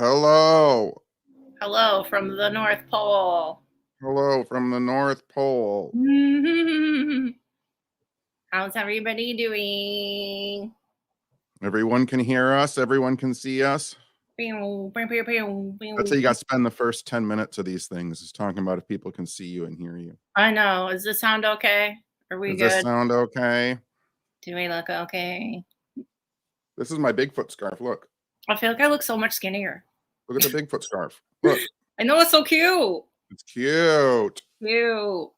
Hello. Hello from the North Pole. Hello from the North Pole. How's everybody doing? Everyone can hear us. Everyone can see us. That's how you got to spend the first 10 minutes of these things, is talking about if people can see you and hear you. I know. Does this sound okay? Are we good? Does this sound okay? Do we look okay? This is my Bigfoot scarf. Look. I feel like I look so much skinnier. Look at the Bigfoot scarf. Look. I know, it's so cute. It's cute. Cute.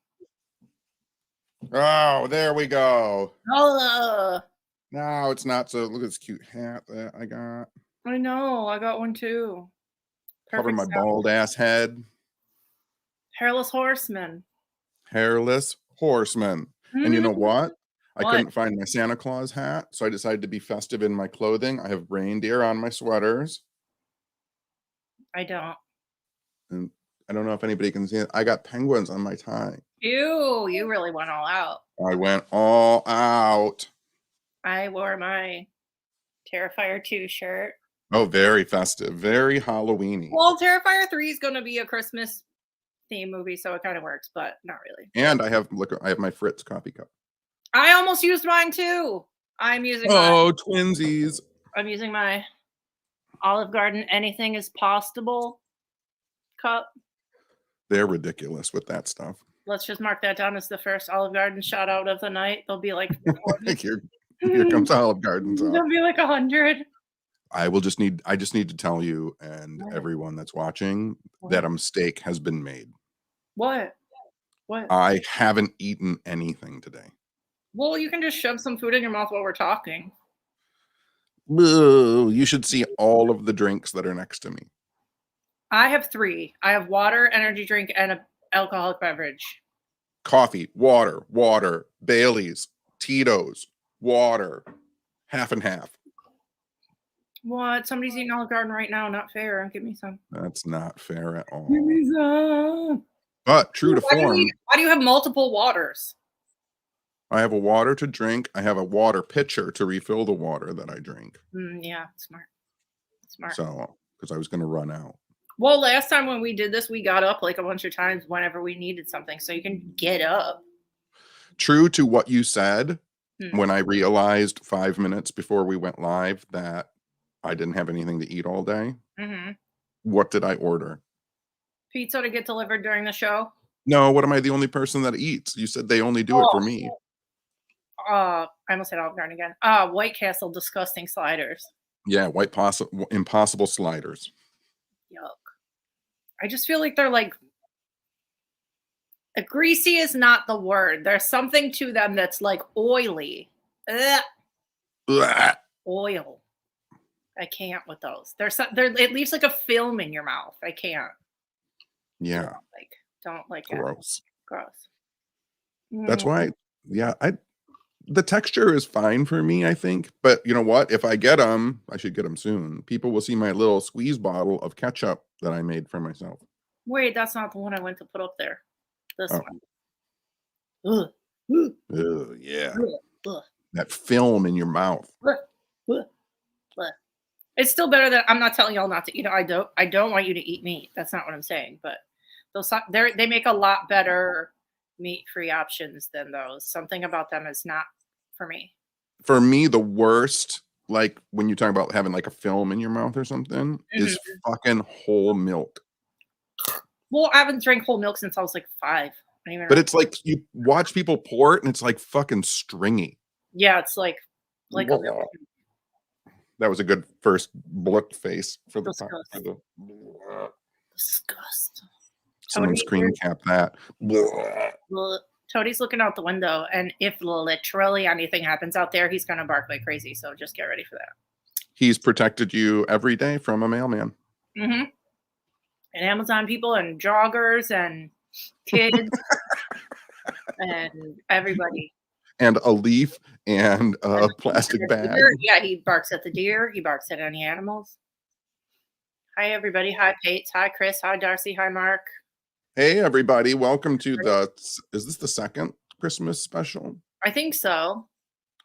Oh, there we go. Oh. No, it's not. So look at this cute hat that I got. I know. I got one too. Cover my bald ass head. Hairless horseman. Hairless horseman. Mm-hmm. And you know what? I couldn't find my Santa Claus hat, so I decided to be festive in my clothing. I have reindeer on my sweaters. I don't. And I don't know if anybody can see it. I got penguins on my tie. Ew, you really went all out. I went all out. I wore my Terrifier 2 shirt. Oh, very festive. Very Halloween-y. Well, Terrifier 3 is going to be a Christmas theme movie, so it kind of works, but not really. And I have my Fritz coffee cup. I almost used mine too. I'm using twinsies. I'm using my Olive Garden Anything is Possible cup. They're ridiculous with that stuff. Let's just mark that down as the first Olive Garden shout out of the night. They'll be like here comes Olive Garden. They'll be like 100. I just need to tell you and everyone that's watching that a mistake has been made. What? I haven't eaten anything today. Well, you can just shove some food in your mouth while we're talking. Boo, you should see all of the drinks that are next to me. I have 3. I have water, energy drink, and an alcoholic beverage. Coffee, water, Bailey's, Tito's, water, half and half. What? Somebody's eating Olive Garden right now. Not fair. Give me some. That's not fair at all. Give me some. But true to form. Why do you have multiple waters? I have a water to drink. I have a water pitcher to refill the water that I drink. Yeah, smart. So, because I was going to run out. Well, last time when we did this, we got up like a bunch of times whenever we needed something. So you can get up. True to what you said, when I realized 5 minutes before we went live that I didn't have anything to eat all day. Mm-hmm. What did I order? Pizza to get delivered during the show? No, what am I the only person that eats? You said they only do it for me. I almost said Olive Garden again. White Castle disgusting sliders. Yeah, impossible sliders. Yuck. I just feel like they're like greasy is not the word. There's something to them that's like oily. Oil. I can't with those. It leaves like a film in your mouth. I can't. Yeah. Don't like it. Gross. That's why. Yeah, the texture is fine for me, I think. But you know what? If I get them, I should get them soon. People will see my little squeeze bottle of ketchup that I made for myself. Wait, that's not the one I went to put up there. This one. Ugh, yeah. Ugh. That film in your mouth. It's still better than I'm not telling y'all not to eat. I don't want you to eat meat. That's not what I'm saying. But they make a lot better meat-free options than those. Something about them is not for me. For me, the worst, like when you talk about having like a film in your mouth or something, is fucking whole milk. Well, I haven't drank whole milk since I was like 5. But it's like you watch people pour it and it's like fucking stringy. Yeah, it's like a milk. That was a good first look face for the disgust. Someone screen cap that. Toadie's looking out the window, and if literally anything happens out there, he's gonna bark like crazy. So just get ready for that. He's protected you every day from a mailman. Mm-hmm. And Amazon people and joggers and kids and everybody. And a leaf and a plastic bag. Yeah, he barks at the deer. He barks at any animals. Hi, everybody. Hi, Pates. Hi, Chris. Hi, Darcy. Hi, Mark. Hey, everybody. Welcome to is this the second Christmas special? I think so.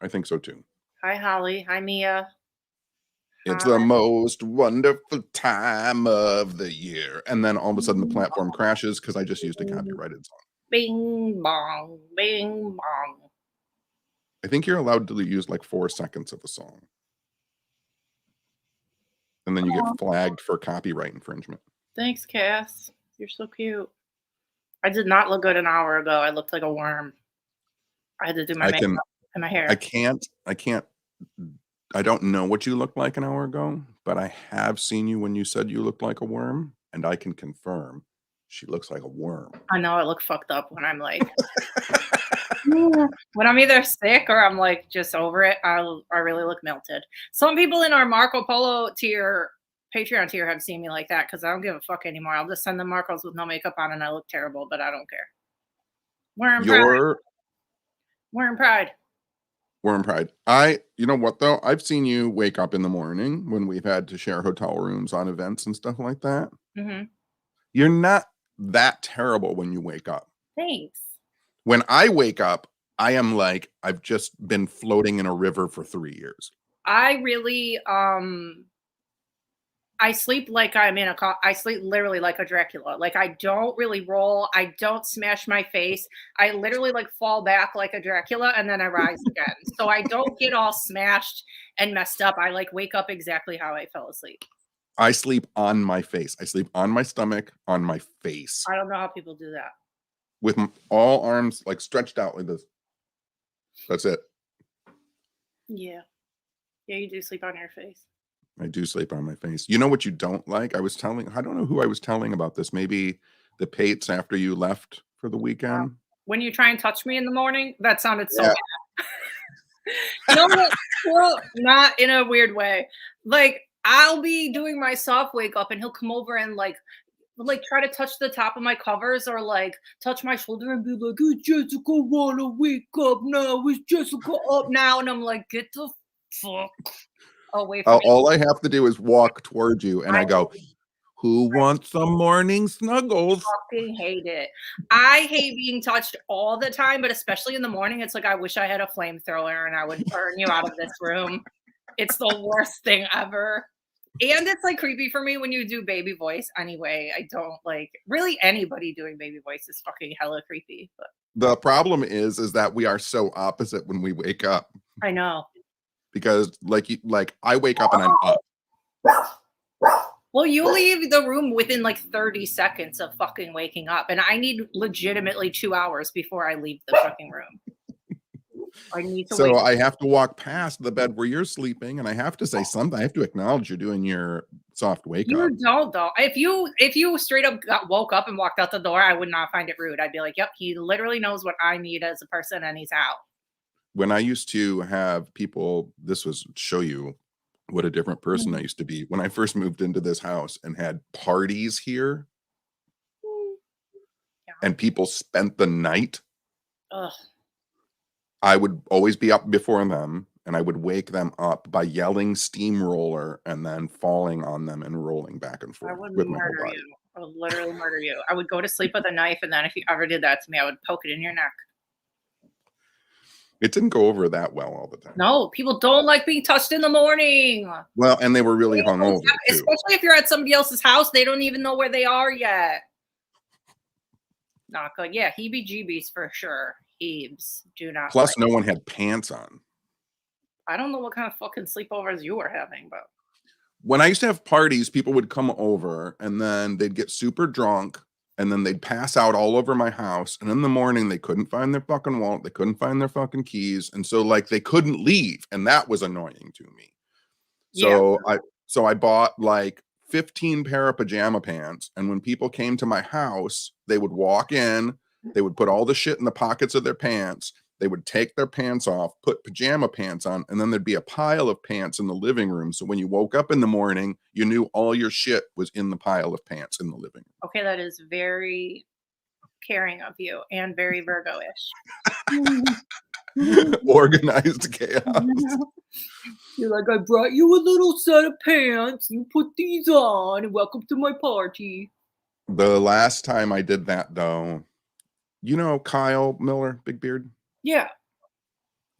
I think so, too. Hi, Holly. Hi, Mia. It's the most wonderful time of the year. And then all of a sudden the platform crashes because I just used a copyrighted song. Bing bong, bing bong. I think you're allowed to use like 4 seconds of a song. And then you get flagged for copyright infringement. Thanks, Cass. You're so cute. I did not look good an hour ago. I looked like a worm. I had to do my makeup and my hair. I don't know what you looked like an hour ago, but I have seen you when you said you looked like a worm, and I can confirm she looks like a worm. I know I look fucked up when I'm like, when I'm either sick or I'm like just over it. I really look melted. Some people in our Marco Polo tier, Patreon tier, have seen me like that because I don't give a fuck anymore. I'll just send them Marcos with no makeup on and I look terrible, but I don't care. Worm pride. Worm pride. You know what though? I've seen you wake up in the morning when we've had to share hotel rooms on events and stuff like that. Mm-hmm. You're not that terrible when you wake up. Thanks. When I wake up, I am like, I've just been floating in a river for 3 years. I really, I sleep like I sleep literally like a Dracula. Like I don't really roll. I don't smash my face. I literally like fall back like a Dracula and then I rise again. So I don't get all smashed and messed up. I like wake up exactly how I fell asleep. I sleep on my face. I sleep on my stomach, on my face. I don't know how people do that. With all arms like stretched out like this. That's it. Yeah. Yeah, you do sleep on your face. I do sleep on my face. You know what you don't like? I don't know who I was telling about this. Maybe the Pates after you left for the weekend. When you try and touch me in the morning, that sounded so bad. No, well, not in a weird way. Like I'll be doing my soft wake up and he'll come over and like try to touch the top of my covers or like touch my shoulder and be like, "Is Jessica wanna wake up now? Is Jessica up now?" And I'm like, "Get the fuck away from me." All I have to do is walk towards you and I go, "Who wants some morning snuggles?" I fucking hate it. I hate being touched all the time, but especially in the morning, it's like I wish I had a flamethrower and I would burn you out of this room. It's the worst thing ever. And it's like creepy for me when you do baby voice anyway. I don't like really anybody doing baby voice is fucking hella creepy. But the problem is that we are so opposite when we wake up. I know. Because like I wake up and I'm up. Well, you leave the room within like 30 seconds of fucking waking up. And I need legitimately 2 hours before I leave the fucking room. I need to So I have to walk past the bed where you're sleeping and I have to say something. I have to acknowledge you're doing your soft wake up. You don't though. If you straight up woke up and walked out the door, I would not find it rude. I'd be like, "Yep, he literally knows what I need as a person and he's out." When I used to have people, this was show you what a different person I used to be. When I first moved into this house and had parties here and people spent the night, I would always be up before them and I would wake them up by yelling steamroller and then falling on them and rolling back and forth. I would with murder you. I would literally murder you. I would go to sleep with a knife and then if you ever did that to me, I would poke it in your neck. It didn't go over that well all the time. No, people don't like being touched in the morning. Well, and they were really hungover too. Especially if you're at somebody else's house, they don't even know where they are yet. Not good. Yeah, heebie-jeebies for sure. Heebs do not. Plus, no one had pants on. I don't know what kind of fucking sleepovers you were having, but when I used to have parties, people would come over and then they'd get super drunk and then they'd pass out all over my house. And in the morning, they couldn't find their fucking wallet. They couldn't find their fucking keys. And so like they couldn't leave. And that was annoying to me. So I bought like 15 pair of pajama pants. And when people came to my house, they would walk in, they would put all the shit in the pockets of their pants. They would take their pants off, put pajama pants on, and then there'd be a pile of pants in the living room. So when you woke up in the morning, you knew all your shit was in the pile of pants in the living room. Okay, that is very caring of you and very Virgo-ish. Organized chaos. You're like, I brought you a little set of pants. You put these on and welcome to my party. The last time I did that, though, you know Kyle Miller, Big Beard? Yeah.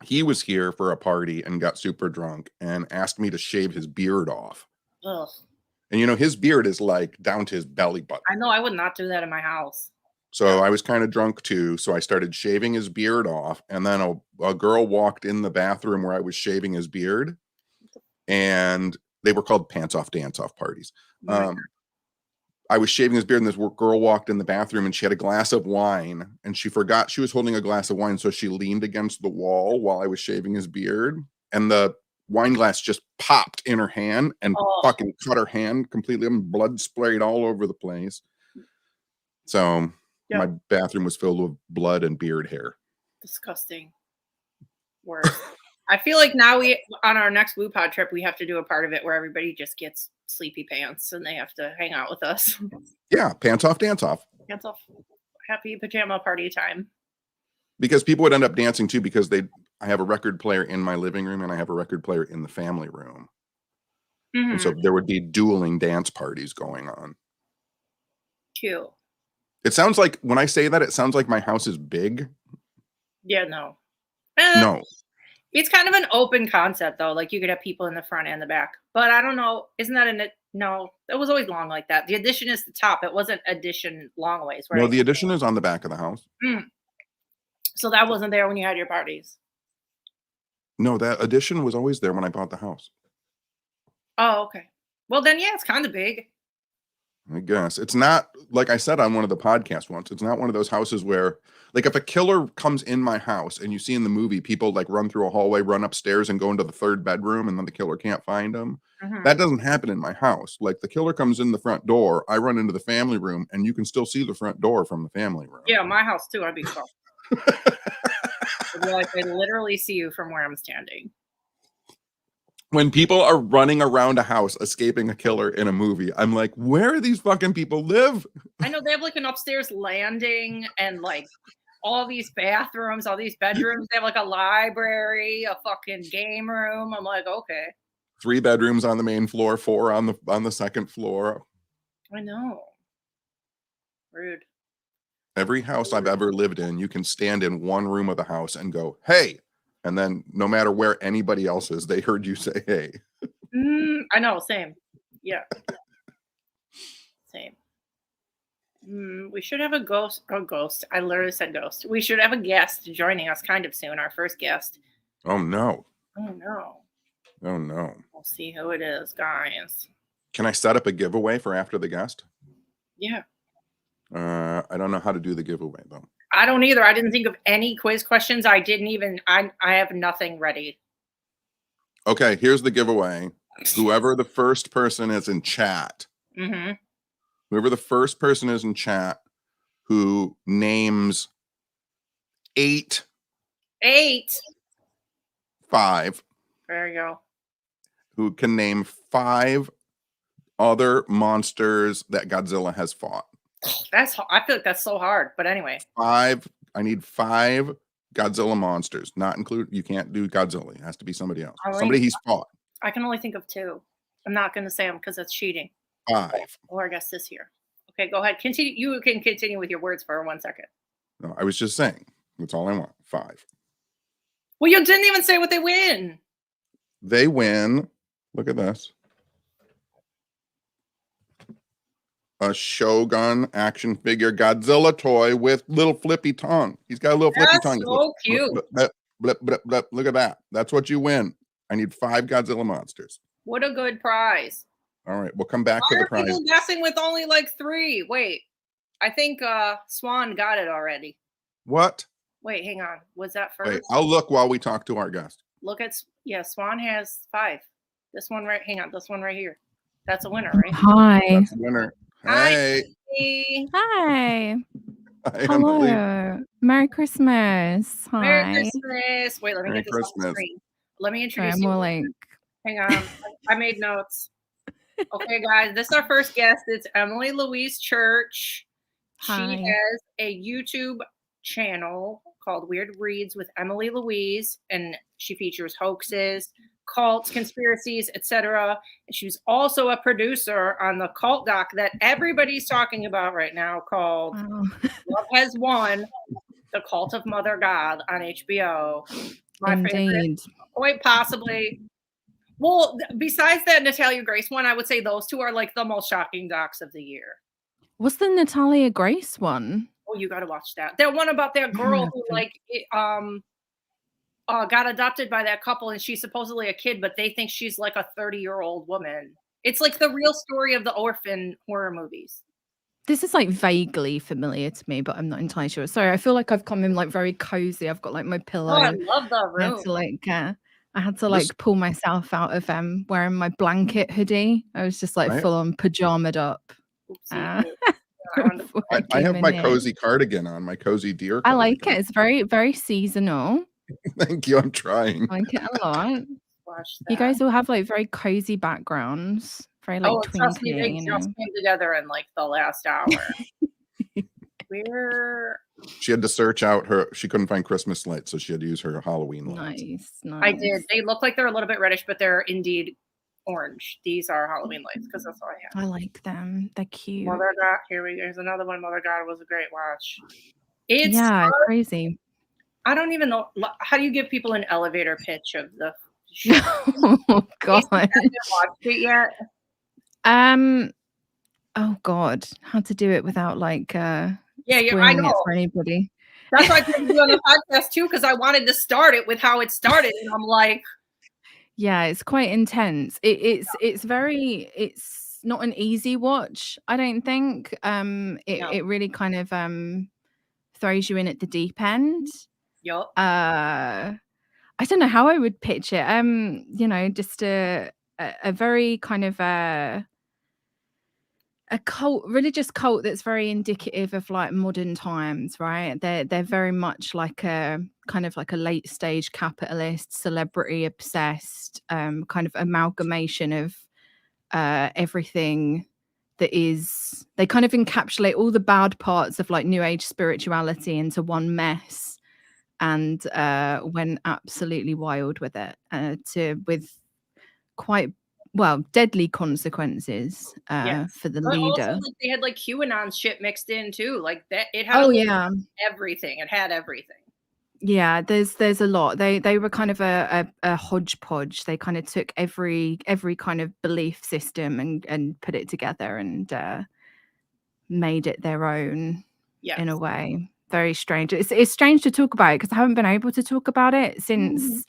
he was here for a party and got super drunk and asked me to shave his beard off. Ugh. And, you know, his beard is like down to his belly button. I know I would not do that in my house. So I was kind of drunk too. So I started shaving his beard off. And then a girl walked in the bathroom where I was shaving his beard. And they were called pants off dance off parties. I was shaving his beard and this girl walked in the bathroom and she had a glass of wine and she forgot she was holding a glass of wine. So she leaned against the wall while I was shaving his beard and the wine glass just popped in her hand and fucking cut her hand completely and blood sprayed all over the place. So my bathroom was filled with blood and beard hair. Disgusting. Word. I feel like now on our next Blue Pod trip, we have to do a part of it where everybody just gets sleepy pants and they have to hang out with us. Yeah, pants off, dance off. Pants off. Happy pajama party time. Because people would end up dancing too because I have a record player in my living room and I have a record player in the family room. Mm-hmm. And so there would be dueling dance parties going on. Cute. It sounds like, when I say that, it sounds like my house is big. Yeah, no. No. It's kind of an open concept, though. Like, you could have people in the front and the back. But I don't know. Isn't that no, it was always long like that. The addition is the top. It wasn't addition long ways, right? No, the addition is on the back of the house. So that wasn't there when you had your parties? No, that addition was always there when I bought the house. Oh, okay. Well, then, yeah, it's kind of big. I guess. It's not, like I said on one of the podcasts once, it's not one of those houses where, like, if a killer comes in my house and you see in the movie people like run through a hallway, run upstairs and go into the third bedroom and then the killer can't find them. Mm-hmm. That doesn't happen in my house. Like, the killer comes in the front door, I run into the family room and you can still see the front door from the family room. Yeah, my house too. I'd be shocked. It'd be like, I literally see you from where I'm standing. When people are running around a house escaping a killer in a movie, I'm like, where do these fucking people live? I know they have like an upstairs landing and like all these bathrooms, all these bedrooms. They have like a library, a fucking game room. I'm like, okay. 3 bedrooms on the main floor, 4 on the second floor. I know. Rude. Every house I've ever lived in, you can stand in one room of the house and go, hey. And then no matter where anybody else is, they heard you say, hey. I know. Same. Yeah. Same. We should have a ghost. I literally said ghost. We should have a guest joining us kind of soon. Our first guest. Oh, no. Oh, no. Oh, no. We'll see who it is, guys. Can I set up a giveaway for after the guest? Yeah. I don't know how to do the giveaway, though. I don't either. I didn't think of any quiz questions. I have nothing ready. Okay, here's the giveaway. Whoever the first person is in chat, whoever the first person is in chat who names 5. There you go. Who can name 5 other monsters that Godzilla has fought. I feel like that's so hard, but anyway. 5. I need 5 Godzilla monsters. Not include. You can't do Godzilla. It has to be somebody else. Somebody he's fought. I can only think of 2. I'm not going to say them because that's cheating. 5. Or I guess this year. Okay, go ahead. Continue. You can continue with your words for 1 second. No, I was just saying. That's all I want. 5. Well, you didn't even say what they win. They win. Look at this. A Shogun action figure Godzilla toy with little flippy tongue. He's got a little flippy tongue. So cute. Look at that. That's what you win. I need 5 Godzilla monsters. What a good prize. All right, we'll come back to the prize. People guessing with only like 3. Wait, I think Swan got it already. What? Wait, hang on. Was that first? Wait, I'll look while we talk to our guest. Look at, Swan has 5. This one right, hang on, this one right here. That's a winner, right? Hi. That's a winner. Hey. Hi. Hi, hello. Emily. Merry Christmas. Hi. Merry Christmas. Wait, let me Merry get this on the screen. Let me introduce you. More like... Hang on. I made notes. Okay, guys, this is our first guest. It's Emily Louise Church. Hi. She has a YouTube channel called Weird Reads with Emily Louise, and she features hoaxes, cults, conspiracies, etc. And she's also a producer on the cult doc that everybody's talking about right now called Love Has Won, The Cult of Mother God on HBO. My favorite, Indeed. quite possibly. Well, besides that Natalia Grace one, I would say those two are like the most shocking docs of the year. What's the Natalia Grace one? Oh, you got to watch that. That one about that girl who got adopted by that couple, and she's supposedly a kid, but they think she's like a 30-year-old woman. It's like the real story of the orphan horror movies. This is like vaguely familiar to me, but I'm not entirely sure. Sorry, I feel like I've come in like very cozy. I've got like my pillow. Oh, I love the room. I had to like pull myself out of wearing my blanket hoodie. I was just like full on pajamaed up. I have my cozy cardigan on, my cozy deer cardigan. I like it. It's very, very seasonal. Thank you. I'm trying. I like it a lot. You guys all have like very cozy backgrounds. Very like trust me, they just came together in like the last hour. She had to search out she couldn't find Christmas lights, so she had to use her Halloween lights. Nice. I did. They look like they're a little bit reddish, but they're indeed orange. These are Halloween lights because that's all I have. I like them. They're cute. Mother God, there's another one. Mother God was a great watch. It's crazy. I don't even know. How do you give people an elevator pitch of the show? Oh God. I haven't watched it yet. Oh God, how to do it without like I know for anybody. That's why I couldn't do on the podcast too, because I wanted to start it with how it started, and I'm like, yeah, it's quite intense. It's not an easy watch, I don't think. It really kind of throws you in at the deep end. Yup. I don't know how I would pitch it. Just a very kind of a religious cult that's very indicative of like modern times, right? They're very much like a kind of like a late stage capitalist, celebrity obsessed, kind of amalgamation of everything that is. They kind of encapsulate all the bad parts of like New Age spirituality into one mess, and went absolutely wild with it, with quite deadly consequences for the leader. Also, they had like QAnon shit mixed in too, like that. It had everything. It had everything. Yeah, there's a lot. They were kind of a hodgepodge. They kind of took every kind of belief system and put it together and made it their own. In a way. Very strange. It's strange to talk about it because I haven't been able to talk about it since.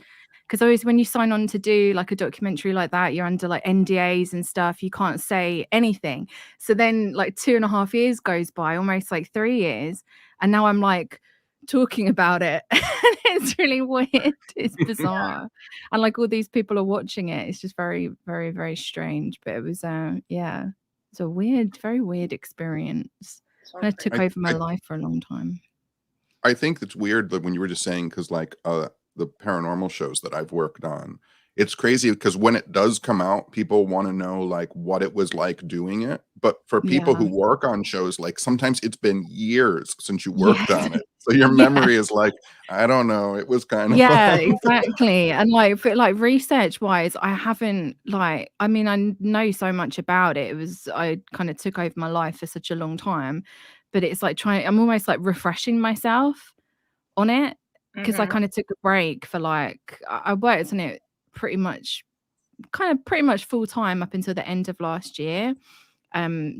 Because always when you sign on to do like a documentary like that, you're under like NDAs and stuff. You can't say anything. So then like 2.5 years goes by, almost like 3 years. And now I'm like talking about it. It's really weird. It's bizarre. And like all these people are watching it. It's just very, very, very strange. But it was, it's a weird, very weird experience. And it took over my life for a long time. I think it's weird that when you were just saying, because like, the paranormal shows that I've worked on, it's crazy because when it does come out, people want to know like what it was like doing it. But for people who work on shows, like sometimes it's been years since you worked on it. So your memory is like, I don't know. It was kind of exactly. And like for like research wise, I haven't I know so much about it. I kind of took over my life for such a long time, but it's like I'm almost like refreshing myself on it. Because I kind of took a break for like I worked on it pretty much full time up until the end of last year.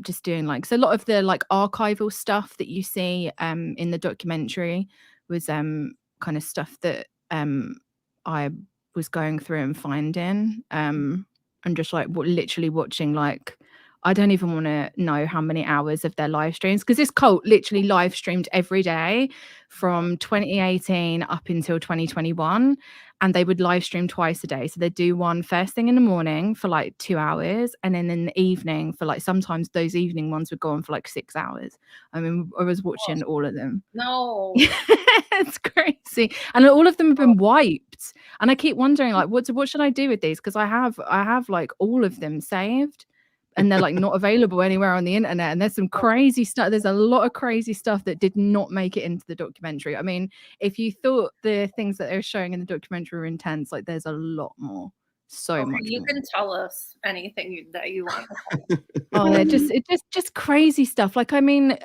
Just doing like so a lot of the like archival stuff that you see in the documentary was kind of stuff that I was going through and finding and just like literally watching like I don't even want to know how many hours of their live streams because this cult literally live streamed every day from 2018 up until 2021 and they would live stream twice a day. So they'd do one first thing in the morning for like 2 hours and then in the evening for like sometimes those evening ones would go on for like 6 hours. I mean, I was watching all of them. No. It's crazy. And all of them have been wiped. And I keep wondering like what should I do with these? Because I have like all of them saved. And they're like not available anywhere on the internet. And there's some crazy stuff. There's a lot of crazy stuff that did not make it into the documentary. I mean, if you thought the things that they're showing in the documentary were intense, like there's a lot more so much You more. can tell us anything that you want. Oh, they're just crazy stuff. Like, I mean,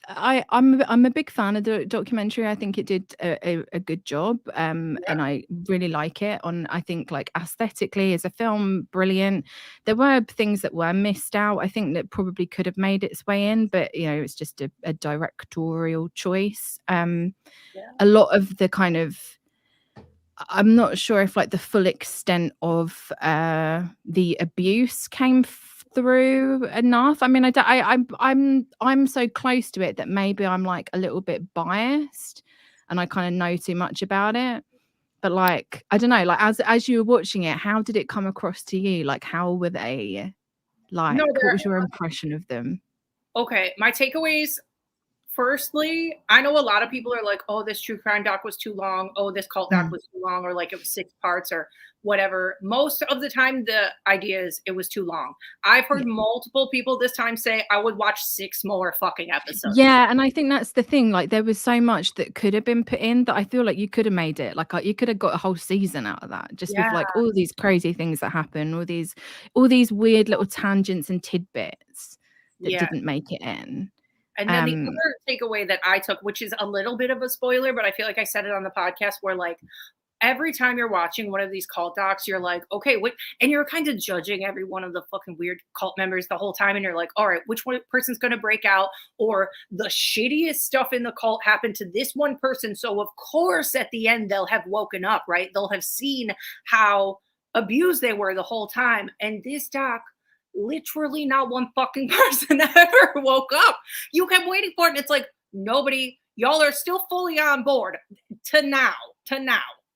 I'm a big fan of the documentary. I think it did a good job, and I really like it. I think, like, aesthetically as a film, brilliant. There were things that were missed out. I think that probably could have made its way in, but you know, it's just a directorial choice. A lot of the kind of, I'm not sure if like the full extent of the abuse came through enough. I mean, I'm so close to it that maybe I'm like a little bit biased, and I kind of know too much about it. But like, I don't know, like as you were watching it, how did it come across to you? Like, how were they? Like, what was your impression of them? Okay, my takeaways. Firstly, I know a lot of people are like, oh, this true crime doc was too long. Oh, this cult doc was too long, or like it was 6 parts or whatever. Most of the time, the idea is it was too long. I've heard multiple people this time say I would watch 6 more fucking episodes. Yeah, and I think that's the thing. Like, there was so much that could have been put in that I feel like you could have made it. Like, you could have got a whole season out of that, just with like all these crazy things that happen, all these weird little tangents and tidbits that didn't make it in. And then the other takeaway that I took, which is a little bit of a spoiler, but I feel like I said it on the podcast, where like every time you're watching one of these cult docs, you're like, okay, what? And you're kind of judging every one of the fucking weird cult members the whole time. And you're like, all right, which one person's going to break out? Or the shittiest stuff in the cult happened to this one person. So of course, at the end, they'll have woken up, right? They'll have seen how abused they were the whole time. And this doc, literally not one fucking person ever woke up. You kept waiting for it, and it's like, nobody, y'all are still fully on board to now.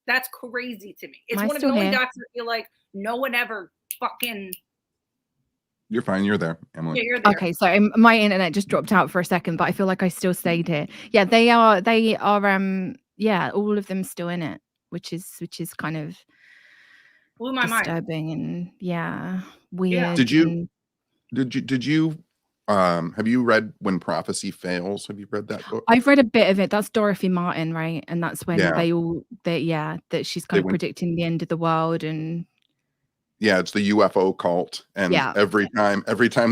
That's crazy to me. It's one of the only docs that feel like no one ever fucking. You're fine. You're there, Emily. Yeah, you're there. Okay, so my internet just dropped out for a second, but I feel like I still stayed here. Yeah, they are. Yeah, all of them still in it, which is kind of blew my disturbing mind. And weird. Yeah. Did you have you read When Prophecy Fails? Have you read that book? I've read a bit of it. That's Dorothy Martin, right? And that's when that she's kind of predicting the end of the world. And it's the UFO cult. And every time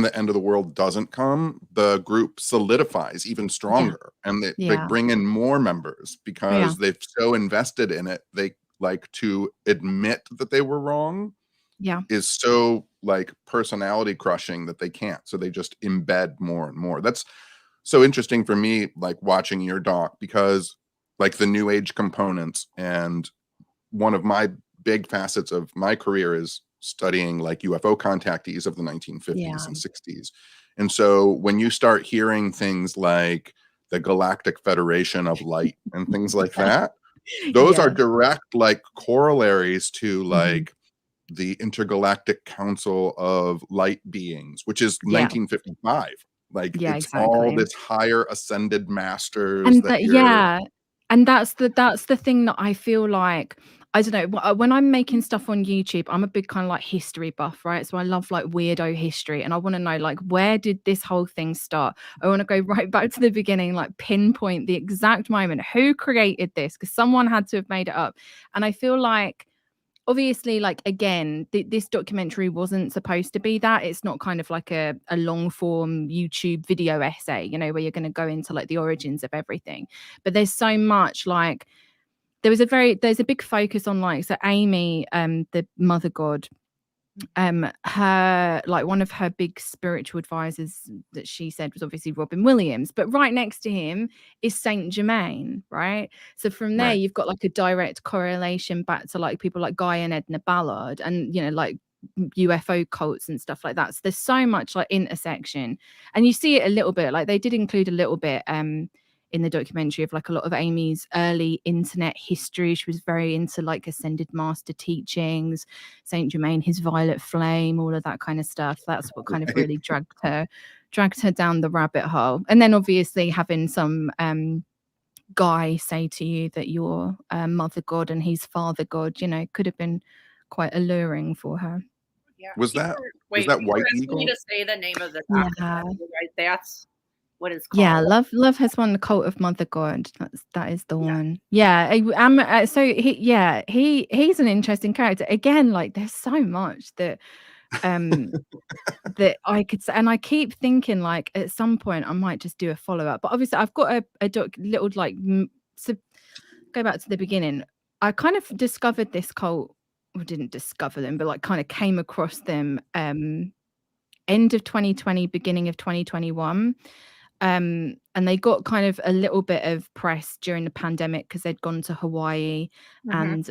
the end of the world doesn't come, the group solidifies even stronger. And they bring in more members because they've so invested in it. They like to admit that they were wrong. Is so like personality crushing that they can't. So they just embed more and more. That's so interesting for me, like watching your doc, because like the new age components, and one of my big facets of my career is studying like UFO contactees of the 1950s and 60s. And so when you start hearing things like the Galactic Federation of Light and things like that, those are direct like corollaries to like the Intergalactic Council of Light Beings, which is 1955. Like it's all this higher ascended masters. And and that's the thing that I feel like, I don't know, when I'm making stuff on YouTube, I'm a big kind of like history buff, right? So I love like weirdo history, and I want to know like, where did this whole thing start? I want to go right back to the beginning, like pinpoint the exact moment, who created this, because someone had to have made it up. And I feel like, obviously, like, again, this documentary wasn't supposed to be that. It's not kind of like a long form YouTube video essay, where you're going to go into like the origins of everything. But there's so much, like, there's a big focus on, like, so Amy, the mother god, her, like, one of her big spiritual advisors that she said was obviously Robin Williams, but right next to him is Saint Germain, right? So from there you've got like a direct correlation back to like people like Guy and Edna Ballard, and like UFO cults and stuff like that. So there's so much like intersection, and you see it a little bit. Like, they did include a little bit in the documentary of like a lot of Amy's early internet history. She was very into like ascended master teachings, Saint Germain, his violet flame, all of that kind of stuff. That's what kind of really dragged her down the rabbit hole. And then obviously having some guy say to you that you're mother god and he's father god, could have been quite alluring for her. Yeah. Was that White Eagle? Me to say the name of the documentary, right? what it's called. Yeah, Love has won the Cult of Mother God. That is the one. Yeah, so he's an interesting character. Again, like there's so much that that I could say, and I keep thinking like at some point I might just do a follow up. But obviously, I've got a little like so go back to the beginning. I kind of discovered this cult. Well, didn't discover them, but like kind of came across them end of 2020, beginning of 2021. And they got kind of a little bit of press during the pandemic because they'd gone to Hawaii and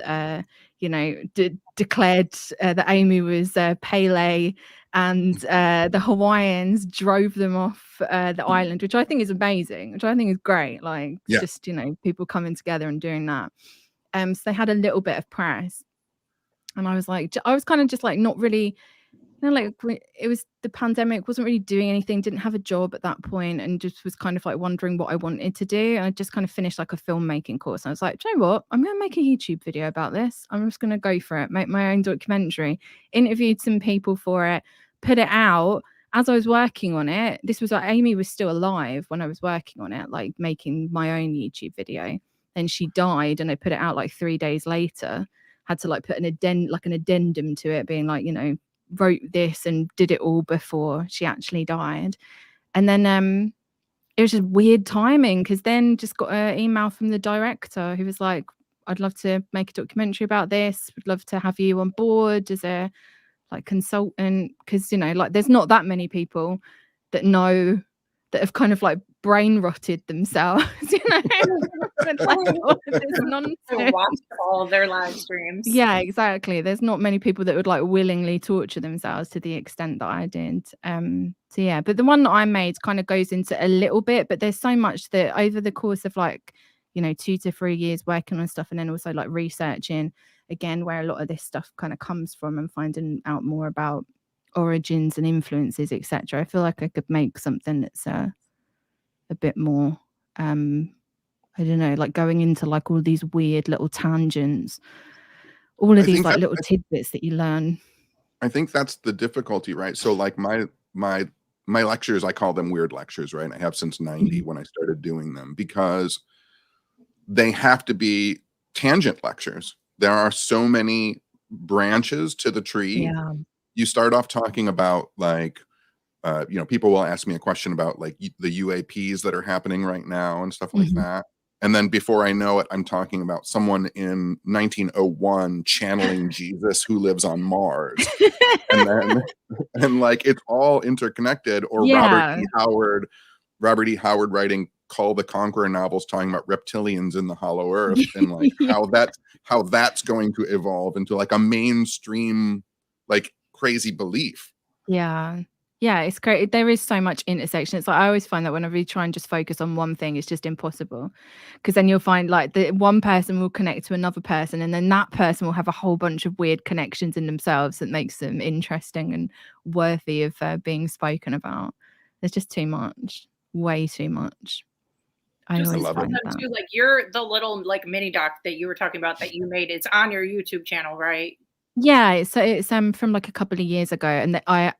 declared that Amy was Pele, and the Hawaiians drove them off the island, which I think is amazing, which I think is great. Like just people coming together and doing that. So they had a little bit of press, and I was kind of just like not really. Like it was the pandemic, wasn't really doing anything, didn't have a job at that point, and just was kind of like wondering what I wanted to do. And I just kind of finished like a filmmaking course. And I was like, do you know what? I'm going to make a YouTube video about this. I'm just going to go for it, make my own documentary, interviewed some people for it, put it out. As I was working on it, this was like Amy was still alive when I was working on it, like making my own YouTube video. Then she died, and I put it out like 3 days later. Had to like put an addendum to it, being like, wrote this and did it all before she actually died. And then it was just weird timing, because then just got an email from the director who was like, I'd love to make a documentary about this, would love to have you on board as a like consultant, because like there's not that many people that know that have kind of like brain rotted themselves, like all this nonsense. Watch all of their live streams. Yeah, exactly. There's not many people that would like willingly torture themselves to the extent that I did. So yeah, but the one that I made kind of goes into a little bit, but there's so much that over the course of like 2 to 3 years working on stuff, and then also like researching again where a lot of this stuff kind of comes from and finding out more about origins and influences, etc. I feel like I could make something that's a bit more I don't know, like going into like all these weird little tangents, all of these like little tidbits that you learn. I think that's the difficulty, right? So like my lectures, I call them weird lectures, right? I have since 90 when I started doing them, because they have to be tangent lectures. There are so many branches to the tree. Yeah. You start off talking about like people will ask me a question about like the UAPs that are happening right now and stuff like that. And then before I know it, I'm talking about someone in 1901 channeling Jesus who lives on Mars. and like it's all interconnected. Or Robert E. Howard writing Call the Conqueror novels talking about reptilians in the hollow earth, and like how that's going to evolve into like a mainstream like crazy belief. Yeah, it's great. There is so much intersection. It's like I always find that whenever you try and just focus on one thing, it's just impossible, because then you'll find like the one person will connect to another person, and then that person will have a whole bunch of weird connections in themselves that makes them interesting and worthy of being spoken about. There's just too much, way too much. I always find that too, like the little like mini doc that you were talking about that you made. It's on your YouTube channel, right? Yeah, it's from like a couple of years ago, and I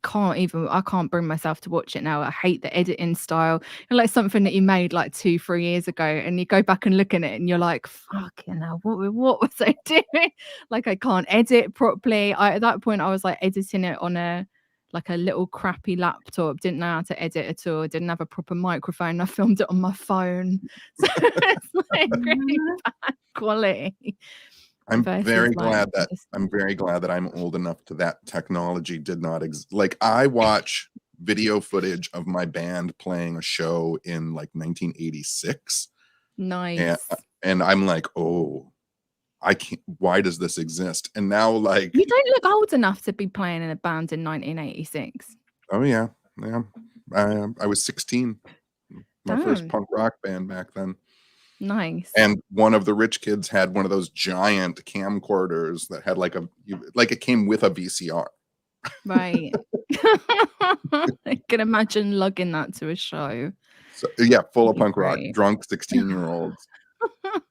can't bring myself to watch it now. I hate the editing style. And like something that you made like 2-3 years ago, and you go back and look at it, and you're like, fucking hell, what was I doing? Like I can't edit properly. At that point, I was like editing it on a little crappy laptop. Didn't know how to edit at all. Didn't have a proper microphone. I filmed it on my phone, so it's like really bad quality. I'm very glad that I'm old enough to that technology did not exist. Like I watch video footage of my band playing a show in like 1986. Nice. And I'm like, oh, I can't. Why does this exist? And now, like, you don't look old enough to be playing in a band in 1986. Oh yeah. I was 16. My first punk rock band back then. Nice. And one of the rich kids had one of those giant camcorders that had like it came with a VCR. Right. I can imagine lugging that to a show. So, yeah, full of punk rock, drunk 16-year-olds. Can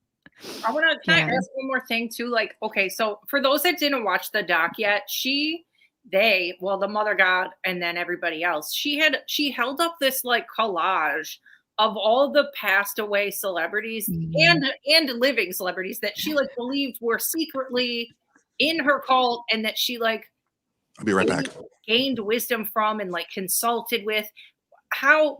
I ask one more thing too? Like, okay, so for those that didn't watch the doc yet, she the mother god and then everybody else, she held up this like collage of all the passed away celebrities and living celebrities that she like believed were secretly in her cult, and that she like I'll be right back. gained wisdom from and like consulted with. How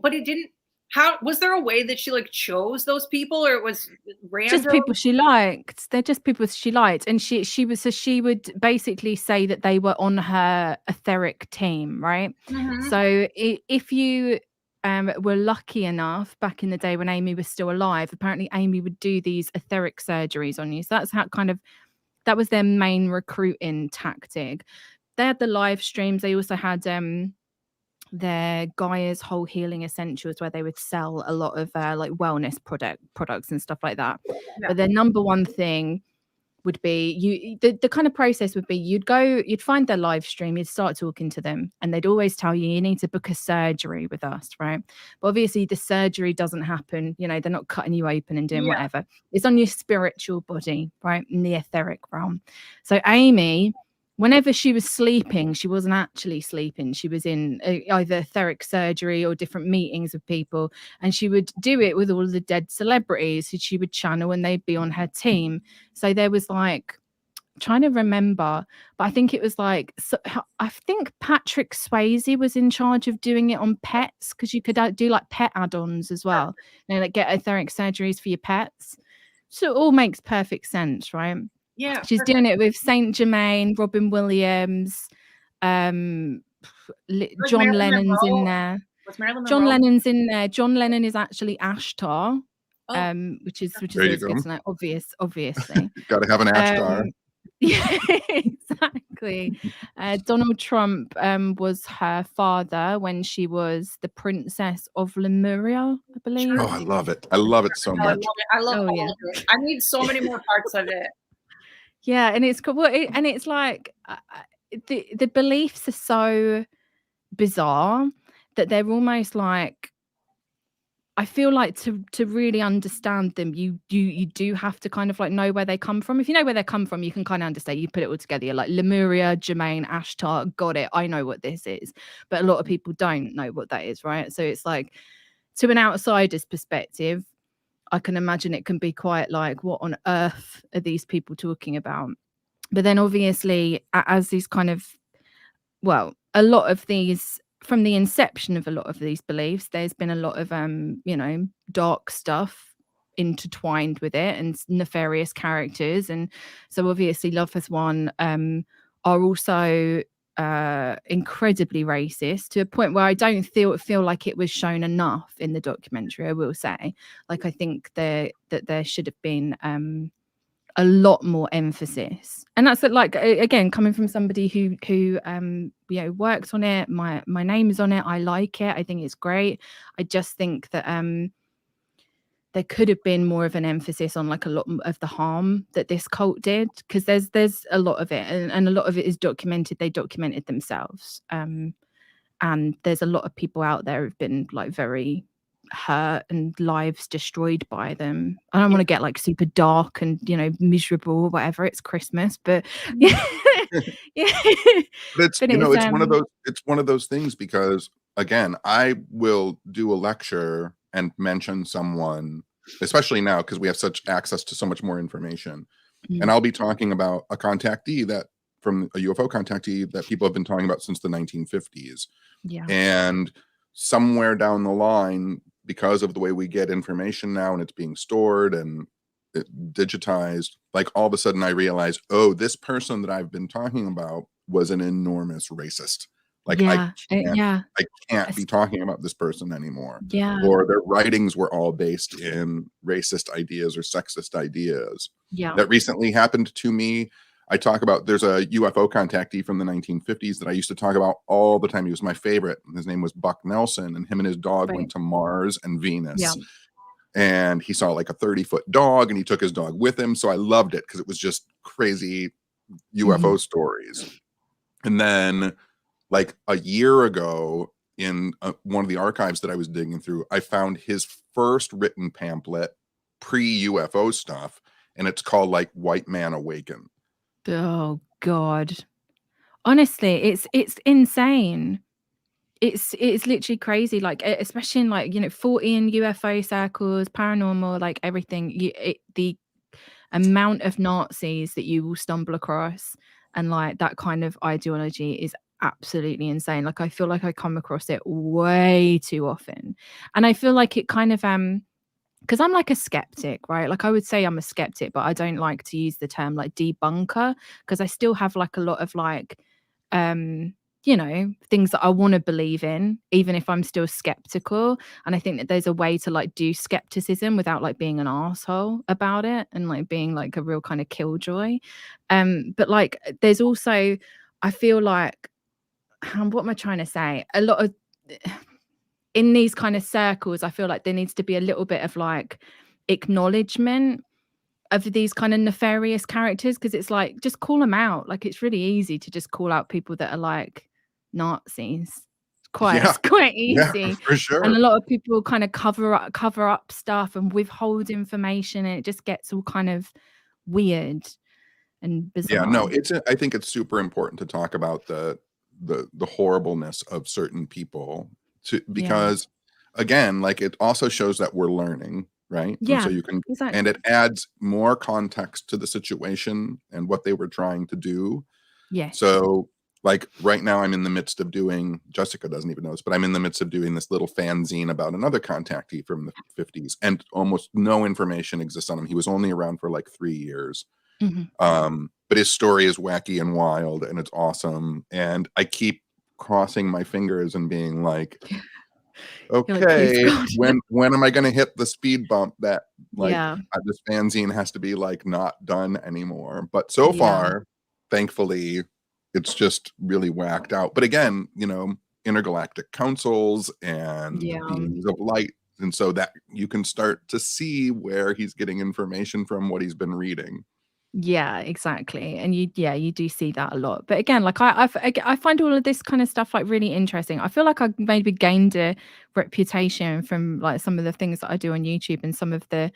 was there a way that she like chose those people, or it was random? Just people she liked. They're just people she liked, and she would basically say that they were on her etheric team, right? Mhm. So if you were lucky enough back in the day when Amy was still alive, apparently Amy would do these etheric surgeries on you. So that's how that was their main recruiting tactic. They had the live streams. They also had their Gaia's Whole Healing Essentials, where they would sell a lot of like wellness products and stuff like that. Yeah. But their number one thing would be the kind of process would be you'd find their live stream, you'd start talking to them, and they'd always tell you need to book a surgery with us, right? But obviously the surgery doesn't happen, they're not cutting you open and doing whatever. It's on your spiritual body, right, in the etheric realm. So Amy, whenever she was sleeping, she wasn't actually sleeping. She was in either etheric surgery or different meetings with people. And she would do it with all of the dead celebrities who she would channel, and they'd be on her team. So there was like, trying to remember, but I think it was like, I think Patrick Swayze was in charge of doing it on pets, because you could do like pet add-ons as well. Like get etheric surgeries for your pets. So it all makes perfect sense, right? Yeah, she's doing it with Saint Germain, Robin Williams, John Lennon's in there. John Lennon's in there. John Lennon is actually Ashtar, which is always good to know. Obviously, got to have an Ashtar. Yeah, exactly. Donald Trump was her father when she was the Princess of Lemuria, I believe. Oh, I love it. I love it so much. I love all of it. I need so many more parts of it. Yeah, and it's cool. And it's like the beliefs are so bizarre that they're almost like, I feel like to really understand them, you do have to kind of like know where they come from. If you know where they come from, you can kind of understand. You put it all together. You're like Lemuria, Germain, Ashtar, got it. I know what this is. But a lot of people don't know what that is, right? So it's like, to an outsider's perspective, I can imagine it can be quite like, what on earth are these people talking about? But then obviously, as these kind of, a lot of these, from the inception of a lot of these beliefs, there's been a lot of, dark stuff intertwined with it and nefarious characters. And so obviously Love Has Won are also incredibly racist, to a point where I don't feel like it was shown enough in the documentary, I will say. Like, I think that there should have been a lot more emphasis. And that's like, again, coming from somebody who works on it. My name is on it. I like it. I think it's great. I just think that there could have been more of an emphasis on like a lot of the harm that this cult did, because there's a lot of it, and a lot of it is documented. They documented themselves, and there's a lot of people out there who've been like very hurt and lives destroyed by them. I don't want to get like super dark and miserable or whatever. It's Christmas, but yeah. But it's one of those things, because again, I will do a lecture and mention someone, especially now because we have such access to so much more information. And I'll be talking about a contactee from a UFO contactee that people have been talking about since the 1950s. Yeah. And somewhere down the line, because of the way we get information now, and it's being stored and digitized, like all of a sudden I realize, oh, this person that I've been talking about was an enormous racist. Like, I can't be talking about this person anymore. Yeah. Or their writings were all based in racist ideas or sexist ideas. Yeah. That recently happened to me. I talk about, there's a UFO contactee from the 1950s that I used to talk about all the time. He was my favorite. His name was Buck Nelson, and him and his dog went to Mars and Venus. Yeah. And he saw like a 30-foot dog, and he took his dog with him. So I loved it because it was just crazy UFO stories. And then like a year ago, in one of the archives that I was digging through, I found his first written pamphlet, pre-UFO stuff, and it's called like White Man Awaken. Oh God, Honestly, it's insane. It's literally crazy, like especially in like 40 in UFO circles, paranormal, like everything. The amount of Nazis that you will stumble across and like that kind of ideology is absolutely insane. Like I feel like I come across it way too often, and I feel like it kind of because I'm like a skeptic, right? Like I would say I'm a skeptic, but I don't like to use the term like debunker because I still have like a lot of like things that I want to believe in, even if I'm still skeptical. And I think that there's a way to like do skepticism without like being an asshole about it and like being like a real kind of killjoy. But like there's also, I feel like, what am I trying to say? A lot of in these kind of circles, I feel like there needs to be a little bit of like acknowledgement of these kind of nefarious characters, because it's like just call them out. Like it's really easy to just call out people that are like Nazis. It's quite easy. For sure. And a lot of people kind of cover up stuff and withhold information, and it just gets all kind of weird and bizarre. Yeah, no, I think it's super important to talk about the horribleness of certain people because again, like it also shows that we're learning, right? Yeah, and so you can exactly. and it adds more context to the situation and what they were trying to do. Yeah. So like right now I'm in the midst of doing, Jessica doesn't even know this, but I'm in the midst of doing this little fanzine about another contactee from the 50s, and almost no information exists on him. He was only around for like 3 years. Mm-hmm. But his story is wacky and wild and it's awesome. And I keep crossing my fingers and being like, okay, when am I going to hit the speed bump that like this fanzine has to be like not done anymore? But so far, thankfully, it's just really whacked out. But again, intergalactic councils and beings of light. And so that you can start to see where he's getting information from, what he's been reading. Yeah, exactly. And you do see that a lot. But again, like I find all of this kind of stuff like really interesting. I feel like I maybe gained a reputation from like some of the things that I do on YouTube and some of the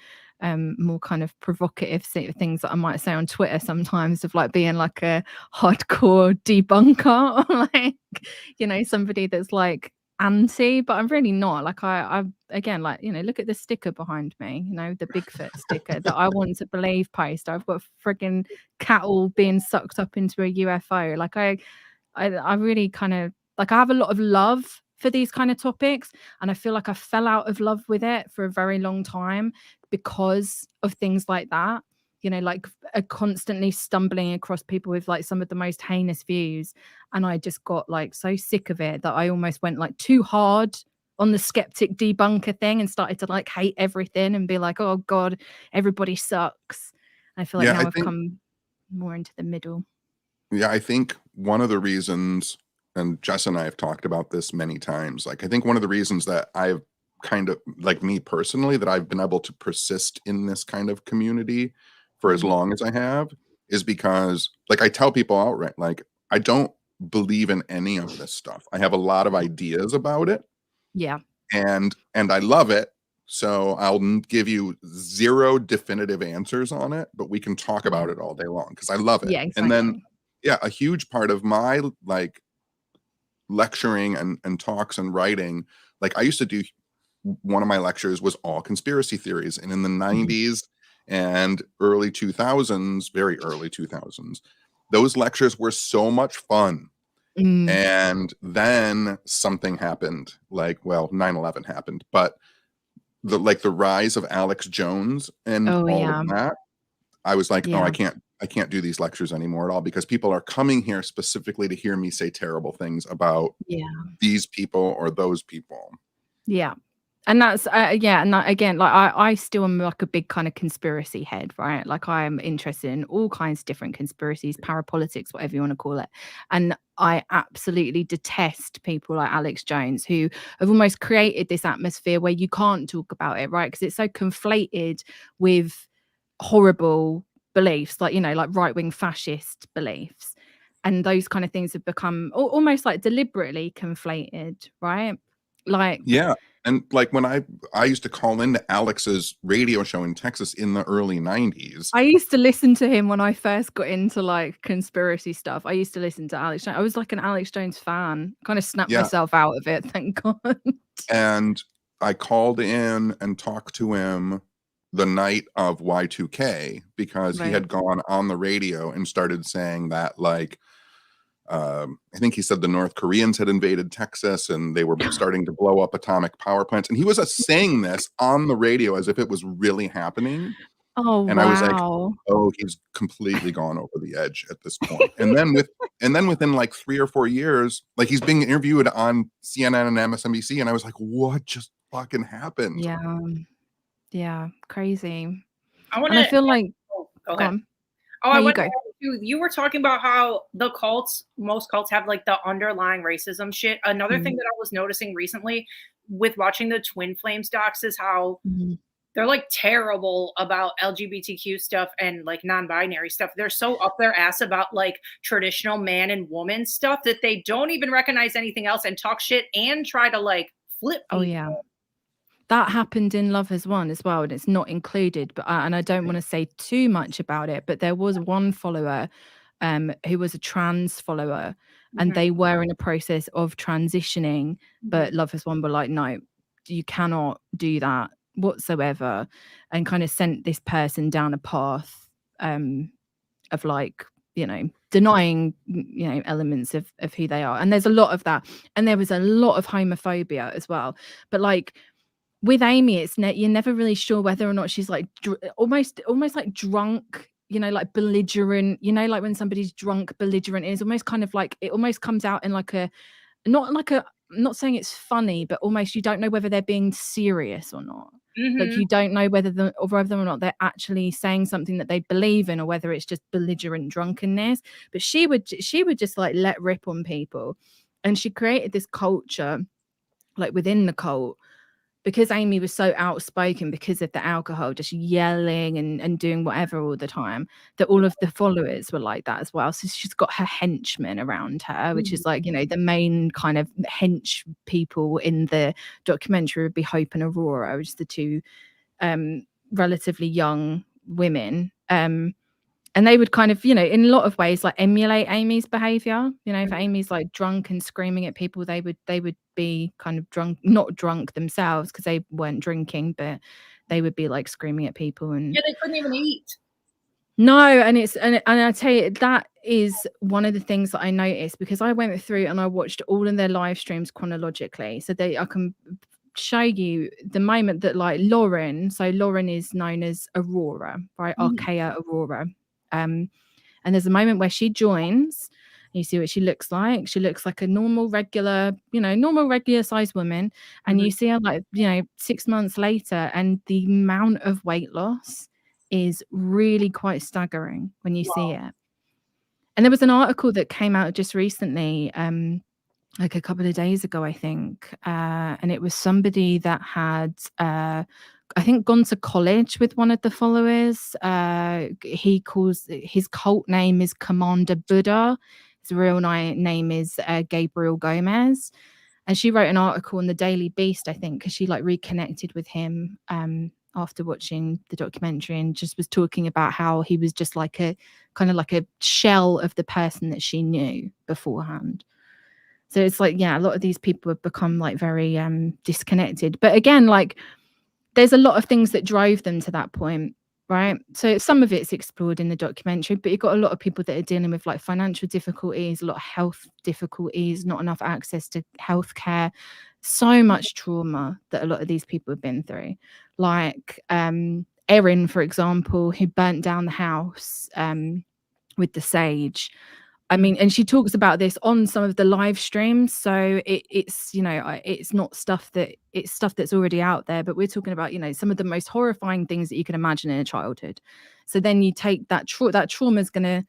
more kind of provocative things that I might say on Twitter sometimes, of like being like a hardcore debunker or like somebody that's like anti, but I'm really not. Like I again, like look at the sticker behind me, the Bigfoot sticker that I want to believe post. I've got friggin' cattle being sucked up into a UFO. Like I really kind of like, I have a lot of love for these kind of topics, and I feel like I fell out of love with it for a very long time because of things like that. Like constantly stumbling across people with like some of the most heinous views. And I just got like so sick of it that I almost went like too hard on the skeptic debunker thing and started to like hate everything and be like, oh God, everybody sucks. I feel like now I've come more into the middle. Yeah, I think one of the reasons, and Jess and I have talked about this many times, like I think one of the reasons that I've kind of, like me personally, that I've been able to persist in this kind of community for as long as I have is because, like, I tell people outright, like, I don't believe in any of this stuff. I have a lot of ideas about it. Yeah. And I love it. So I'll give you 0 definitive answers on it, but we can talk about it all day long because I love it. Yeah, exactly. And then, a huge part of my like lecturing and talks and writing, like I used to do, one of my lectures was all conspiracy theories. And in the 90s and early 2000s, very early 2000s, those lectures were so much fun. And then something happened, like, well, 9/11 happened, but the rise of Alex Jones and of that, I was like, oh, I can't do these lectures anymore at all, because people are coming here specifically to hear me say terrible things about these people or those people. Yeah. And that's and that, again, like I still am like a big kind of conspiracy head, right? Like I'm interested in all kinds of different conspiracies, parapolitics, whatever you want to call it. And I absolutely detest people like Alex Jones, who have almost created this atmosphere where you can't talk about it, right? Because it's so conflated with horrible beliefs, like like right-wing fascist beliefs, and those kind of things have become almost like deliberately conflated, right? Like And like when I used to call into Alex's radio show in Texas in the early 90s. I used to listen to him when I first got into like conspiracy stuff. I used to listen to Alex Jones. I was like an Alex Jones fan. Kind of snapped Yeah. myself out of it, thank God. And I called in and talked to him the night of Y2K because he Right. had gone on the radio and started saying that like I think he said the North Koreans had invaded Texas and they were starting to blow up atomic power plants. And he was saying this on the radio as if it was really happening. Oh, And I was like, wow. oh, he's completely gone over the edge at this point. And then within like 3 or 4 years, like he's being interviewed on CNN and MSNBC. And I was like, what just fucking happened? Yeah, crazy. I want And I to feel like, go go ahead. on. Oh, No, I you want to go. add you were talking about how the cults, most cults have like the underlying racism shit. Another thing that I was noticing recently with watching the Twin Flames docs is how they're like terrible about LGBTQ stuff and like non-binary stuff. They're so up their ass about like traditional man and woman stuff that they don't even recognize anything else and talk shit and try to like flip people. Oh, yeah. That happened in Love Has Won as well, and it's not included. But and I don't want to say too much about it. But there was one follower, who was a trans follower, and they were in a process of transitioning. But Love Has Won were like, no, you cannot do that whatsoever, and kind of sent this person down a path of like, you know, denying, you know, elements of who they are. And there's a lot of that, and there was a lot of homophobia as well. But like with Amy, it's you're never really sure whether or not she's like almost like drunk, you know, like belligerent, you know, like when somebody's drunk, belligerent is almost kind of like, it almost comes out in like I'm not saying it's funny, but almost you don't know whether they're being serious or not. Like you don't know whether or not they're actually saying something that they believe in, or whether it's just belligerent drunkenness. But she would just like let rip on people, and she created this culture like within the cult, because Amy was so outspoken because of the alcohol, just yelling and doing whatever all the time, that all of the followers were like that as well. So she's got her henchmen around her, which is like, you know, the main kind of hench people in the documentary would be Hope and Aurora, which is the two relatively young women. And they would kind of, you know, in a lot of ways, like emulate Amy's behavior. You know, if Amy's like drunk and screaming at people, they would be kind of drunk, not drunk themselves because they weren't drinking, but they would be like screaming at people. And they couldn't even eat. No, and I tell you, that is one of the things that I noticed, because I went through and I watched all of their live streams chronologically. So I can show you the moment that like Lauren is known as Aurora, right? Archaea Aurora. And there's a moment where she joins, and you see what she looks like. She looks like a normal regular sized woman. And you see her like, you know, 6 months later, and the amount of weight loss is really quite staggering when you see it. And there was an article that came out just recently, like a couple of days ago, I think. And it was somebody that had I think gone to college with one of the followers. He calls his cult name is Commander Buddha. His real name is Gabriel Gomez. And she wrote an article in the Daily Beast, I think, because she like reconnected with him after watching the documentary, and just was talking about how he was just like a kind of like a shell of the person that she knew beforehand. So it's like, yeah, a lot of these people have become like very disconnected. But again, like there's a lot of things that drove them to that point, right? So some of it's explored in the documentary, but you've got a lot of people that are dealing with like financial difficulties, a lot of health difficulties, not enough access to healthcare, so much trauma that a lot of these people have been through. Like Erin, for example, who burnt down the house with the sage. I mean, and she talks about this on some of the live streams. So it's, you know, it's not stuff that's already out there, but we're talking about, you know, some of the most horrifying things that you can imagine in a childhood. So then you take that trauma is going to,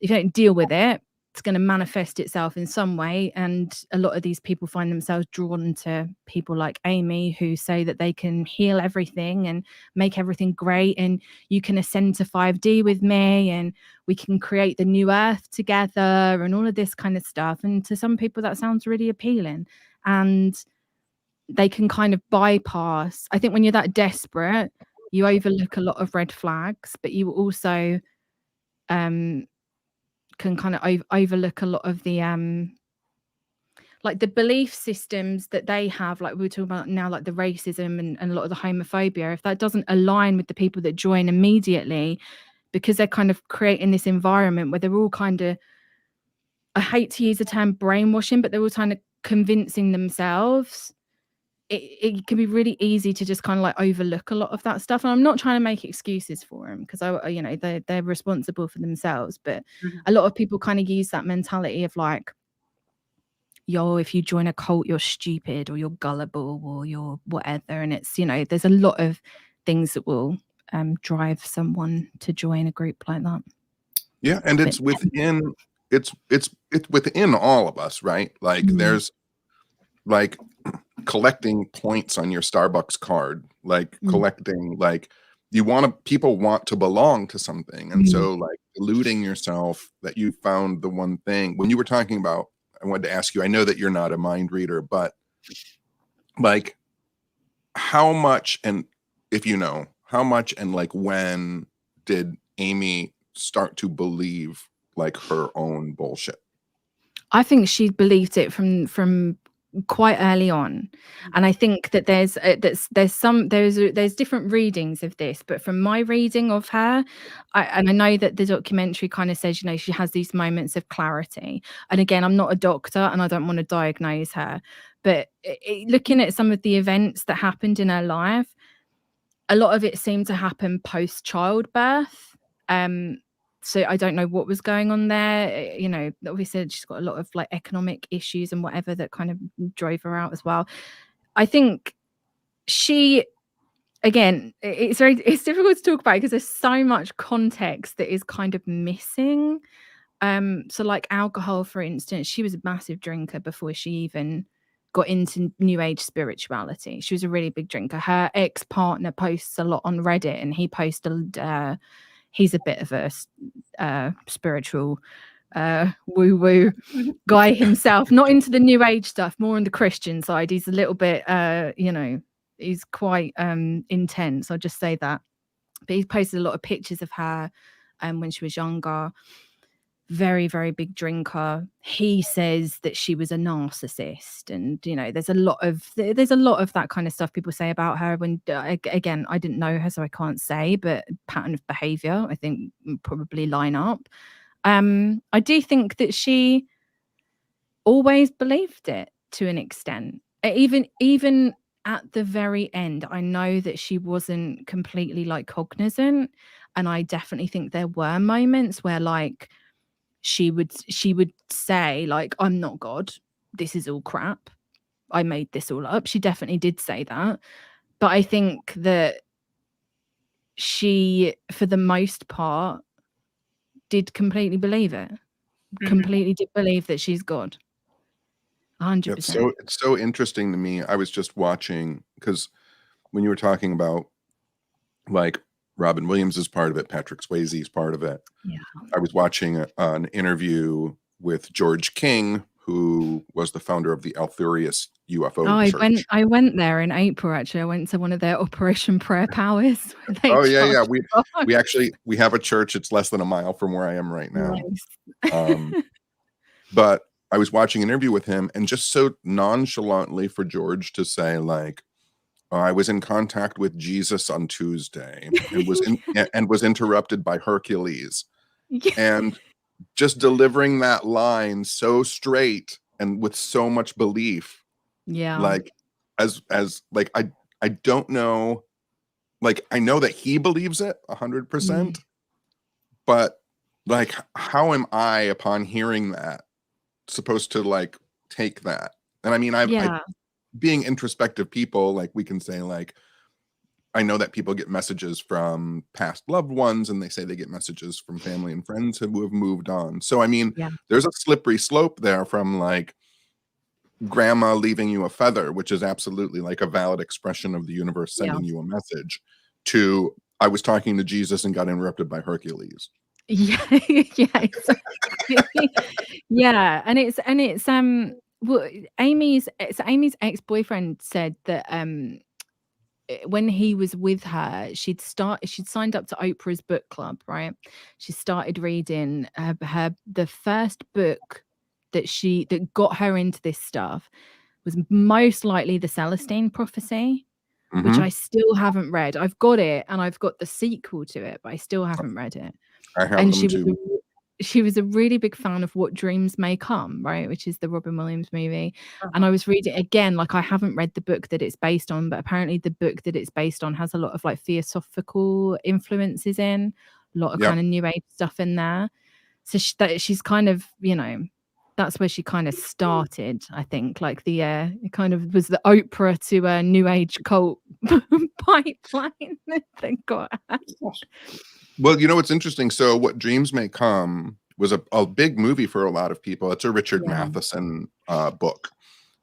if you don't deal with it, it's going to manifest itself in some way. And a lot of these people find themselves drawn to people like Amy, who say that they can heal everything and make everything great. And you can ascend to 5D with me, and we can create the new earth together, and all of this kind of stuff. And to some people that sounds really appealing. And they can kind of bypass. I think when you're that desperate, you overlook a lot of red flags, but you also can kind of overlook a lot of the like the belief systems that they have, like we were talking about now, like the racism and a lot of the homophobia. If that doesn't align with the people that join immediately, because they're kind of creating this environment where they're all kind of, I hate to use the term brainwashing, but they're all kind of convincing themselves. It can be really easy to just kind of like overlook a lot of that stuff. And I'm not trying to make excuses for them, because they're responsible for themselves. But a lot of people kind of use that mentality of like, yo, if you join a cult, you're stupid or you're gullible or you're whatever. And it's, there's a lot of things that will drive someone to join a group like that. Yeah, and it's within it's within all of us, right? Like there's like collecting points on your Starbucks card, like collecting, like people want to belong to something. And so like deluding yourself that you found the one thing. When you were talking about, I wanted to ask you, I know that you're not a mind reader, but like how much, and if you know, how much and like when did Amy start to believe like her own bullshit? I think she believed it from quite early on, and I think that there's different readings of this, but from my reading of her, I know that the documentary kind of says, she has these moments of clarity. And again, I'm not a doctor and I don't want to diagnose her, but looking at some of the events that happened in her life, a lot of it seemed to happen post childbirth. So I don't know what was going on there. Obviously she's got a lot of like economic issues and whatever that kind of drove her out as well. I think she, again, it's difficult to talk about because there's so much context that is kind of missing. So like alcohol, for instance, she was a massive drinker before she even got into new age spirituality. She was a really big drinker. Her ex-partner posts a lot on Reddit, and he posted he's a bit of a spiritual woo-woo guy himself, not into the new age stuff, more on the Christian side. He's a little bit he's quite intense, I'll just say that. But he's posted a lot of pictures of her when she was younger. Very, very big drinker. He says that she was a narcissist, and there's a lot of that kind of stuff people say about her. When again, I didn't know her, so I can't say, but pattern of behavior I think probably line up. I do think that she always believed it to an extent, even at the very end. I know that she wasn't completely like cognizant, and I definitely think there were moments where like she would say like, I'm not God, this is all crap, I made this all up. She definitely did say that, but I think that she, for the most part, did completely believe it. Completely did believe that she's God. 100%. It's so interesting to me. I was just watching, because when you were talking about like Robin Williams is part of it, Patrick Swayze is part of it. Yeah. I was watching an interview with George King, who was the founder of the Althurius UFO Church. I went there in April, actually. I went to one of their Operation Prayer Powers. Yeah. We have a church. It's less than a mile from where I am right now. Nice. But I was watching an interview with him, and just so nonchalantly for George to say like, I was in contact with Jesus on Tuesday and was interrupted by Hercules. Yeah. And just delivering that line so straight and with so much belief. Yeah. Like as like I don't know, like I know that he believes it 100%, but like how am I, upon hearing that, supposed to like take that? And I mean, being introspective people, like we can say like, I know that people get messages from past loved ones, and they say they get messages from family and friends who have moved on. So I mean, there's a slippery slope there from like grandma leaving you a feather, which is absolutely like a valid expression of the universe sending you a message, to I was talking to Jesus and got interrupted by Hercules. Yeah, exactly. Yeah, and it's Well, Amy's ex-boyfriend said that when he was with her, she'd signed up to Oprah's book club, right? She started reading the first book that got her into this stuff was most likely the Celestine Prophecy, which I still haven't read. I've got it, and I've got the sequel to it, but I still haven't read it. I have And them too. she was a really big fan of What Dreams May Come, right, which is the Robin Williams movie. And Uh-huh. I was reading again, like I haven't read the book that it's based on, but apparently the book that it's based on has a lot of like theosophical influences in, a lot of Yep. kind of new age stuff in there. So she's kind of, you know, that's where she kind of started, I think. Like it kind of was the Oprah to a new age cult pipeline that got her. Well, you know what's interesting? So, What Dreams May Come was a big movie for a lot of people. It's a Richard Yeah. Matheson book.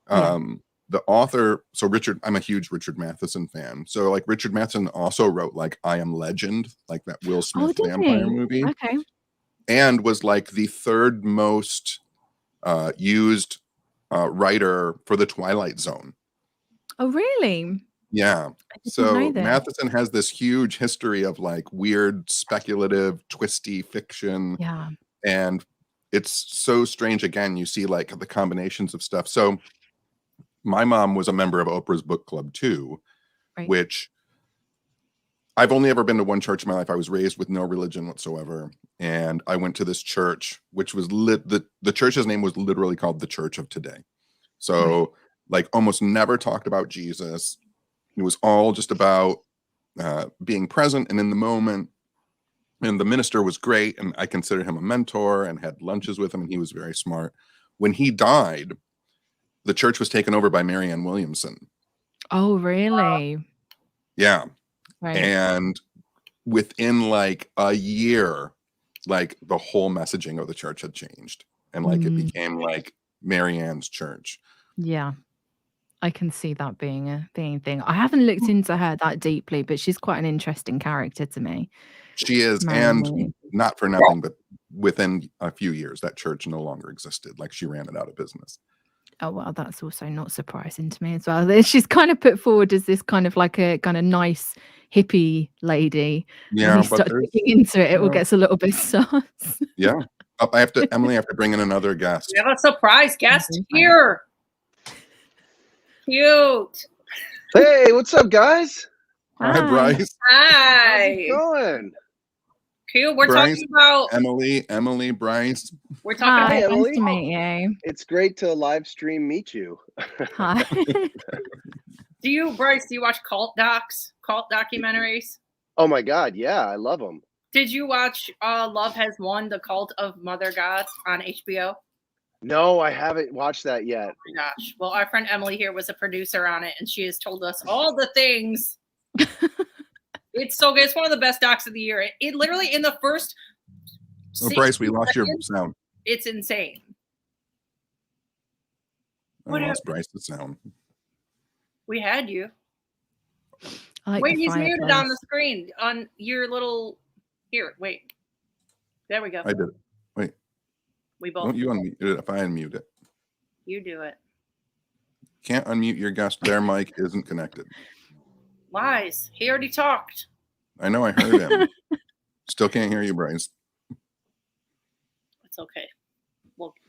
Yeah. The author, so I'm a huge Richard Matheson fan. So, like, Richard Matheson also wrote like I Am Legend, like that Will Smith did vampire he? movie, Okay. and was like the third most used writer for the Twilight Zone. Oh, really? Yeah. did not So know that. Matheson has this huge history of like weird, speculative, twisty fiction. Yeah. And it's so strange. Again, you see like the combinations of stuff. So my mom was a member of Oprah's book club too, Right. which I've only ever been to one church in my life. I was raised with no religion whatsoever. And I went to this church, which was the church's name was literally called the Church of Today. So like almost never talked about Jesus. It was all just about being present and in the moment. And the minister was great. And I considered him a mentor and had lunches with him. And he was very smart. When he died, the church was taken over by Marianne Williamson. Oh, really? Yeah. Right. And within like a year, like the whole messaging of the church had changed. And like it became like Marianne's church. Yeah. I can see that being a thing. I haven't looked into her that deeply, but she's quite an interesting character to me. She is. Marianne And Williamson. not for nothing, but within a few years, that church no longer existed. Like she ran it out of business. Oh, well, that's also not surprising to me as well. She's kind of put forward as this kind of like a kind of nice hippie lady. Yeah, when you but start digging into it, it all gets a little bit sus. Yeah. Emily, I have to bring in another guest. We have a surprise guest here. Cute. Hey, what's up, guys? Hi, Bryce. How's Hi. it going? Cute. We're Bryce, talking about. Emily, Bryce. We're talking Hi, about. nice Emily. to meet you. It's great to live stream meet you. Hi. Bryce, do you watch cult documentaries? Oh my God, yeah, I love them. Did you watch Love Has Won, The Cult of Mother God on HBO? No, I haven't watched that yet. Oh my gosh. Well, our friend Emily here was a producer on it, and she has told us all the things. It's so good. It's one of the best docs of the year. It literally, in the first Bryce, we lost your seconds, sound. it's insane. I lost Bryce's sound. We had you. I like Wait, the he's muted fireplace. on the screen on your little. Here, wait. There we go. I did it. Wait, We both. don't you unmute it if I unmute it? You do it. Can't unmute your guest. Their mic isn't connected. Lies. He already talked. I know, I heard him. Still can't hear you, Bryce. It's okay.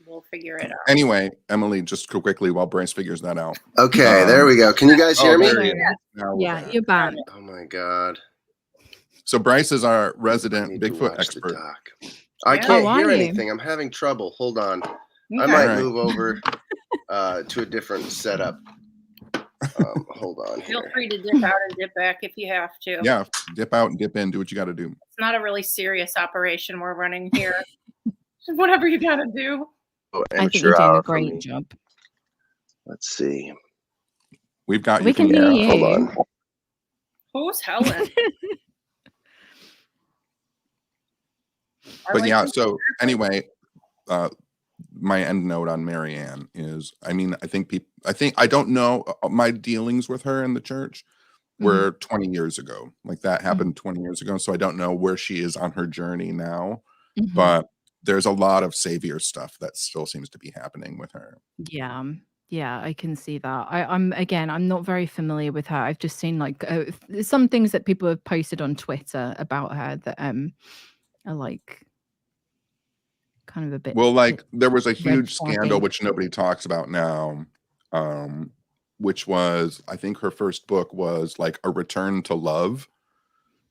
We'll figure it out. Anyway, Emily, just quickly while Bryce figures that out. Okay, there we go. Can you guys hear me? there he is. Now we're Yeah, back. you're back. Oh my God. So Bryce is our I resident need to Bigfoot watch expert. the doc. I Yeah. can't Oh, are hear you? anything. I'm having trouble. Hold on. I Okay. might Alright. move over to a different setup. Hold on Feel here. free to dip out and dip back if you have to. Yeah, dip out and dip in. Do what you got to do. It's not a really serious operation we're running here. Whatever you got to do. Oh, I think amateur you're doing hour a for me. great job. Let's see. We've got We you. can from hear there. you. Hold on. Who's Helen? But yeah, so anyway, my end note on Marianne is, I mean, I don't know, my dealings with her in the church were 20 years ago. Like that happened 20 years ago. So I don't know where she is on her journey now. Mhm. But there's a lot of savior stuff that still seems to be happening with her. Yeah. Yeah, I can see that. I'm not very familiar with her. I've just seen like some things that people have posted on Twitter about her that are like kind of a bit. Well, like there was a red huge scandal flaggy. which nobody talks about now, which was, I think her first book was like A Return to Love,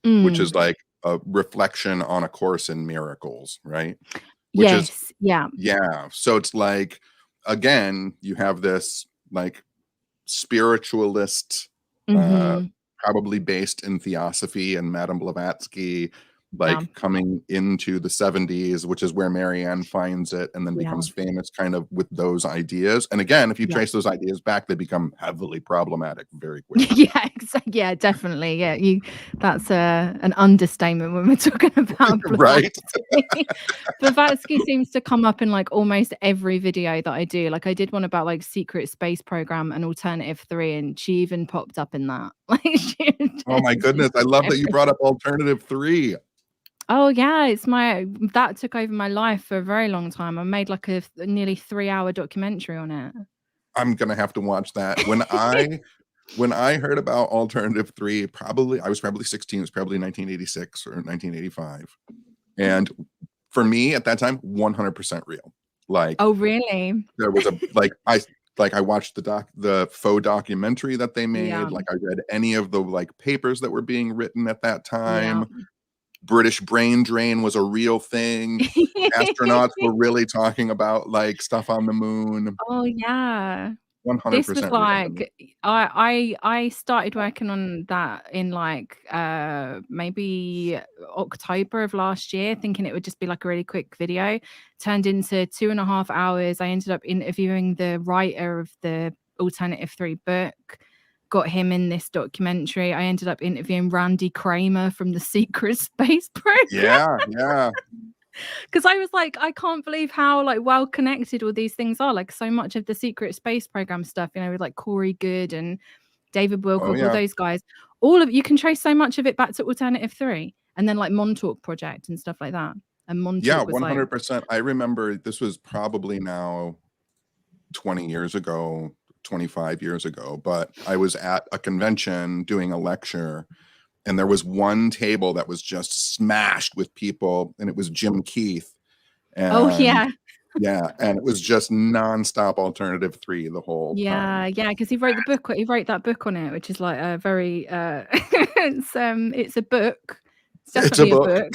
which is like a reflection on A Course in Miracles, right? Which is Yes, yeah. yeah. So it's like, again, you have this like spiritualist, Mhm. probably based in Theosophy and Madame Blavatsky, like Yeah. coming into the 70s, which is where Marianne finds it and then Yeah. becomes famous kind of with those ideas. And again, if you Yeah. trace those ideas back, they become heavily problematic very quickly. Yeah, exactly. Yeah, definitely. Yeah, that's an understatement when we're talking about Right. Blavatsky. Blavatsky seems to come up in like almost every video that I do. Like I did one about like secret space program and alternative 3, and she even popped up in that. Like Oh my goodness. I love that you brought up alternative 3. Oh yeah, that took over my life for a very long time. I made like a nearly 3-hour documentary on it. I'm gonna have to watch that. When I heard about alternative 3, I was probably 16. It was probably 1986 or 1985. And for me at that time, 100% real. Like, Oh really? there was I watched the faux documentary that they made. Yeah. Like I read any of the like papers that were being written at that time. Yeah. British brain drain was a real thing. Astronauts were really talking about like stuff on the moon. Oh yeah. 100% This was real. like I started working on that in like maybe October of last year, thinking it would just be like a really quick video. Turned into 2.5 hours. I ended up interviewing the writer of the Alternative 3 book. Got him in this documentary. I ended up interviewing Randy Kramer from the Secret Space Program. Yeah. Because I was like, I can't believe how like well connected all these things are. Like so much of the Secret Space Program stuff, with like Corey Good and David Wilcock, all those guys. You can trace so much of it back to Alternative 3, and then like Montauk Project and stuff like that. And Montauk was 100%. I remember this was probably now 20 years ago, 25 years ago, but I was at a convention doing a lecture, and there was one table that was just smashed with people, and it was Jim Keith. And yeah, and it was just nonstop alternative 3 the whole time. Yeah, because he wrote the book. He wrote that book on it, which is like a very it's a book. It's definitely a book.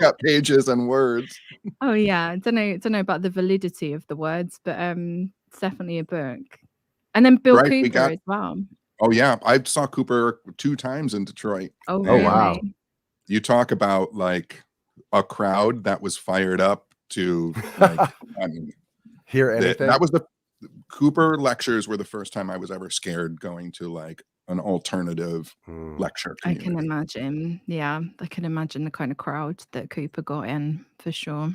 Got pages and words. Oh yeah, I don't know about the validity of the words, but it's definitely a book. And then Bill Cooper as well. Oh yeah, I saw Cooper 2 times in Detroit. Oh really? Wow. You talk about like a crowd that was fired up to like, hear anything. That was the Cooper lectures were the first time I was ever scared going to like an alternative lecture community. I can imagine. Yeah, I can imagine the kind of crowd that Cooper got in for sure.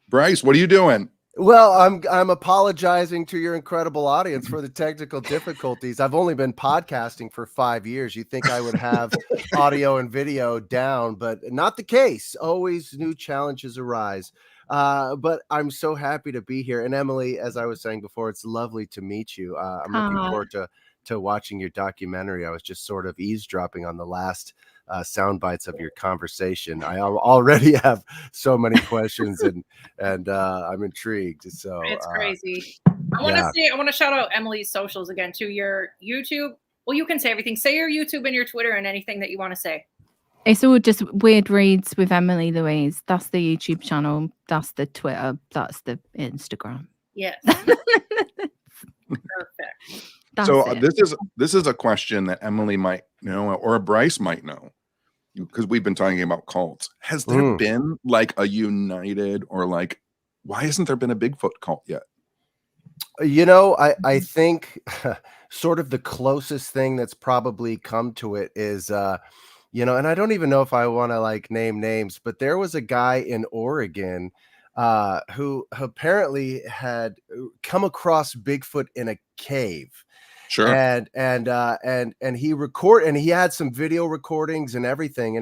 Bryce, what are you doing? Well, I'm apologizing to your incredible audience for the technical difficulties. I've only been podcasting for 5 years. You think I would have audio and video down, but not the case. Always new challenges arise. But I'm so happy to be here. And Emily, as I was saying before, it's lovely to meet you. I'm looking forward to watching your documentary. I was just sort of eavesdropping on the last sound bites of your conversation. I already have so many questions and I'm intrigued. So it's crazy. I want to shout out Emily's socials again to your YouTube. Well, you can say everything. Say your YouTube and your Twitter and anything that you want to say. It's all just Weird Reads with Emily Louise. That's the YouTube channel. That's the Twitter. That's the Instagram. Yes. Perfect. This is a question that Emily might know or Bryce might know, because we've been talking about cults. Has there been like a united or like, why hasn't there been a Bigfoot cult yet? I think sort of the closest thing that's probably come to it is, and I don't even know if I want to like name names, but there was a guy in Oregon who apparently had come across Bigfoot in a cave. Sure. And he had some video recordings and everything.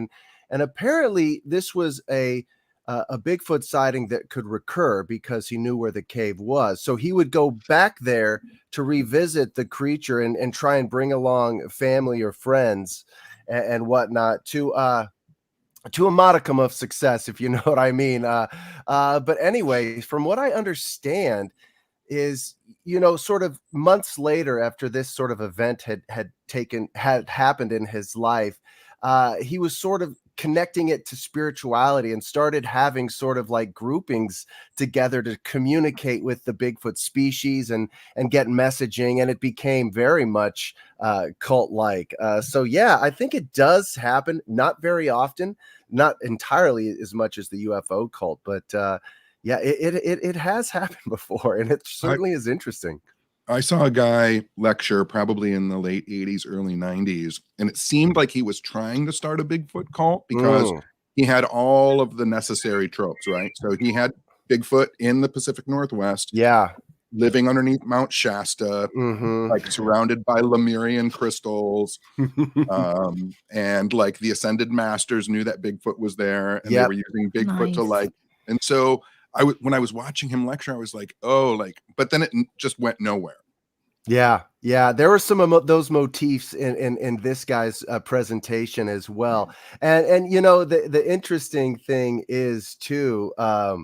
And apparently this was a a Bigfoot sighting that could recur because he knew where the cave was. So he would go back there to revisit the creature and try and bring along family or friends and whatnot to a modicum of success, if you know what I mean. But anyway, from what I understand is, sort of months later after this sort of event had happened in his life, he was sort of connecting it to spirituality and started having sort of like groupings together to communicate with the Bigfoot species and get messaging, and it became very much cult like. So yeah, I think it does happen, not very often, not entirely as much as the UFO cult, but yeah, it has happened before, and it certainly is interesting. I saw a guy lecture probably in the late 80s, early 90s, and it seemed like he was trying to start a Bigfoot cult because he had all of the necessary tropes, right? So he had Bigfoot in the Pacific Northwest, living underneath Mount Shasta, like surrounded by Lemurian crystals, and like the Ascended Masters knew that Bigfoot was there, and they were using Bigfoot to like, and so when I was watching him lecture, I was like, oh, like, but then it just went nowhere. Yeah. There were some of those motifs in this guy's presentation as well. And the interesting thing is too, I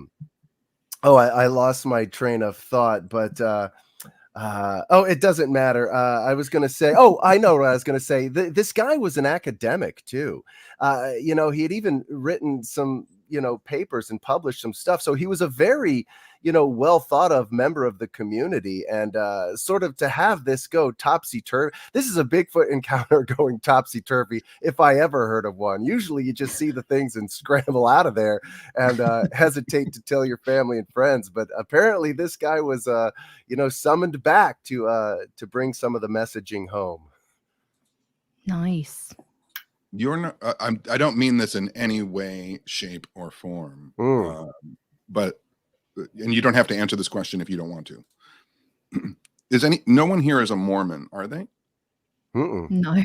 lost my train of thought, but it doesn't matter. I was going to say, I know what I was going to say. This guy was an academic too. He had even written some, papers and published some stuff. So he was a very, well thought of member of the community, and sort of to have this go topsy-turvy. This is a Bigfoot encounter going topsy-turvy if I ever heard of one. Usually you just see the things and scramble out of there and hesitate to tell your family and friends. But apparently this guy was, summoned back to bring some of the messaging home. Nice. You're not, I don't mean this in any way, shape, or form, but, and you don't have to answer this question if you don't want to. No one here is a Mormon, are they? No.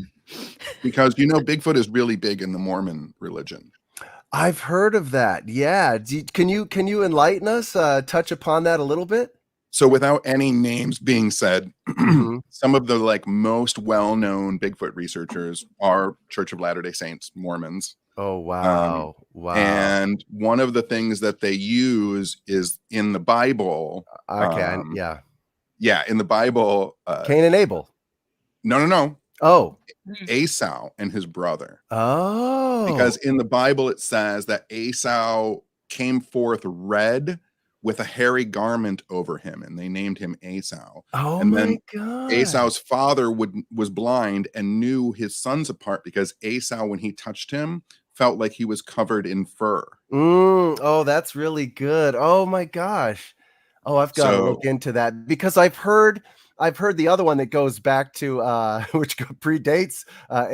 Because Bigfoot is really big in the Mormon religion. I've heard of that. Yeah. Can you enlighten us, touch upon that a little bit? So without any names being said, some of the like most well-known Bigfoot researchers are Church of Latter-day Saints, Mormons. Oh, wow. Wow. And one of the things that they use is in the Bible. Okay. Yeah. In the Bible. Cain and Abel. No. Oh. Esau and his brother. Oh. Because in the Bible, it says that Esau came forth red with a hairy garment over him, and they named him Esau. Oh, and my then God. Esau's father was blind and knew his sons apart because Esau, when he touched him, felt like he was covered in fur. Oh, that's really good. Oh my gosh. Oh, I've got to look into that, because I've heard the other one that goes back to which predates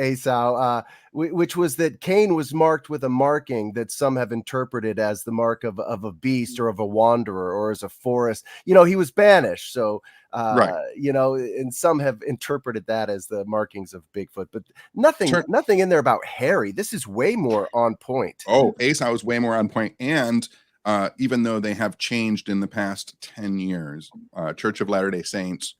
Esau, which was that Cain was marked with a marking that some have interpreted as the mark of a beast or of a wanderer or as a forest. He was banished. So, right. And some have interpreted that as the markings of Bigfoot, but nothing in there about hairy. This is way more on point. Oh, Esau is way more on point. And even though they have changed in the past 10 years, Church of Latter-day Saints,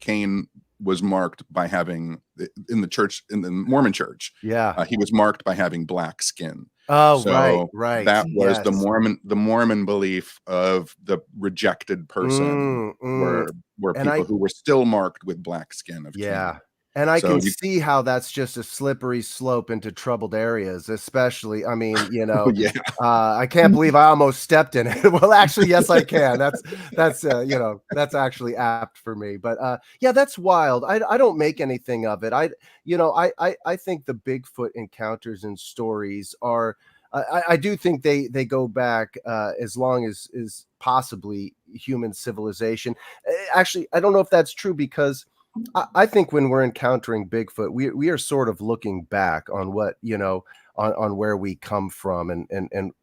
Cain was marked by having in the Mormon church. Yeah. He was marked by having black skin. Oh, so right. That was the Mormon belief of the rejected person were people who were still marked with black skin of Cain. And I can see how that's just a slippery slope into troubled areas, especially, I mean, I can't believe I almost stepped in it. Well, actually, yes, I can. That's actually apt for me. But that's wild. I don't make anything of it. I think the Bigfoot encounters and stories are, I do think they go back as long as possibly human civilization. Actually, I don't know if that's true, because I think when we're encountering Bigfoot, we are sort of looking back on what, on where we come from. And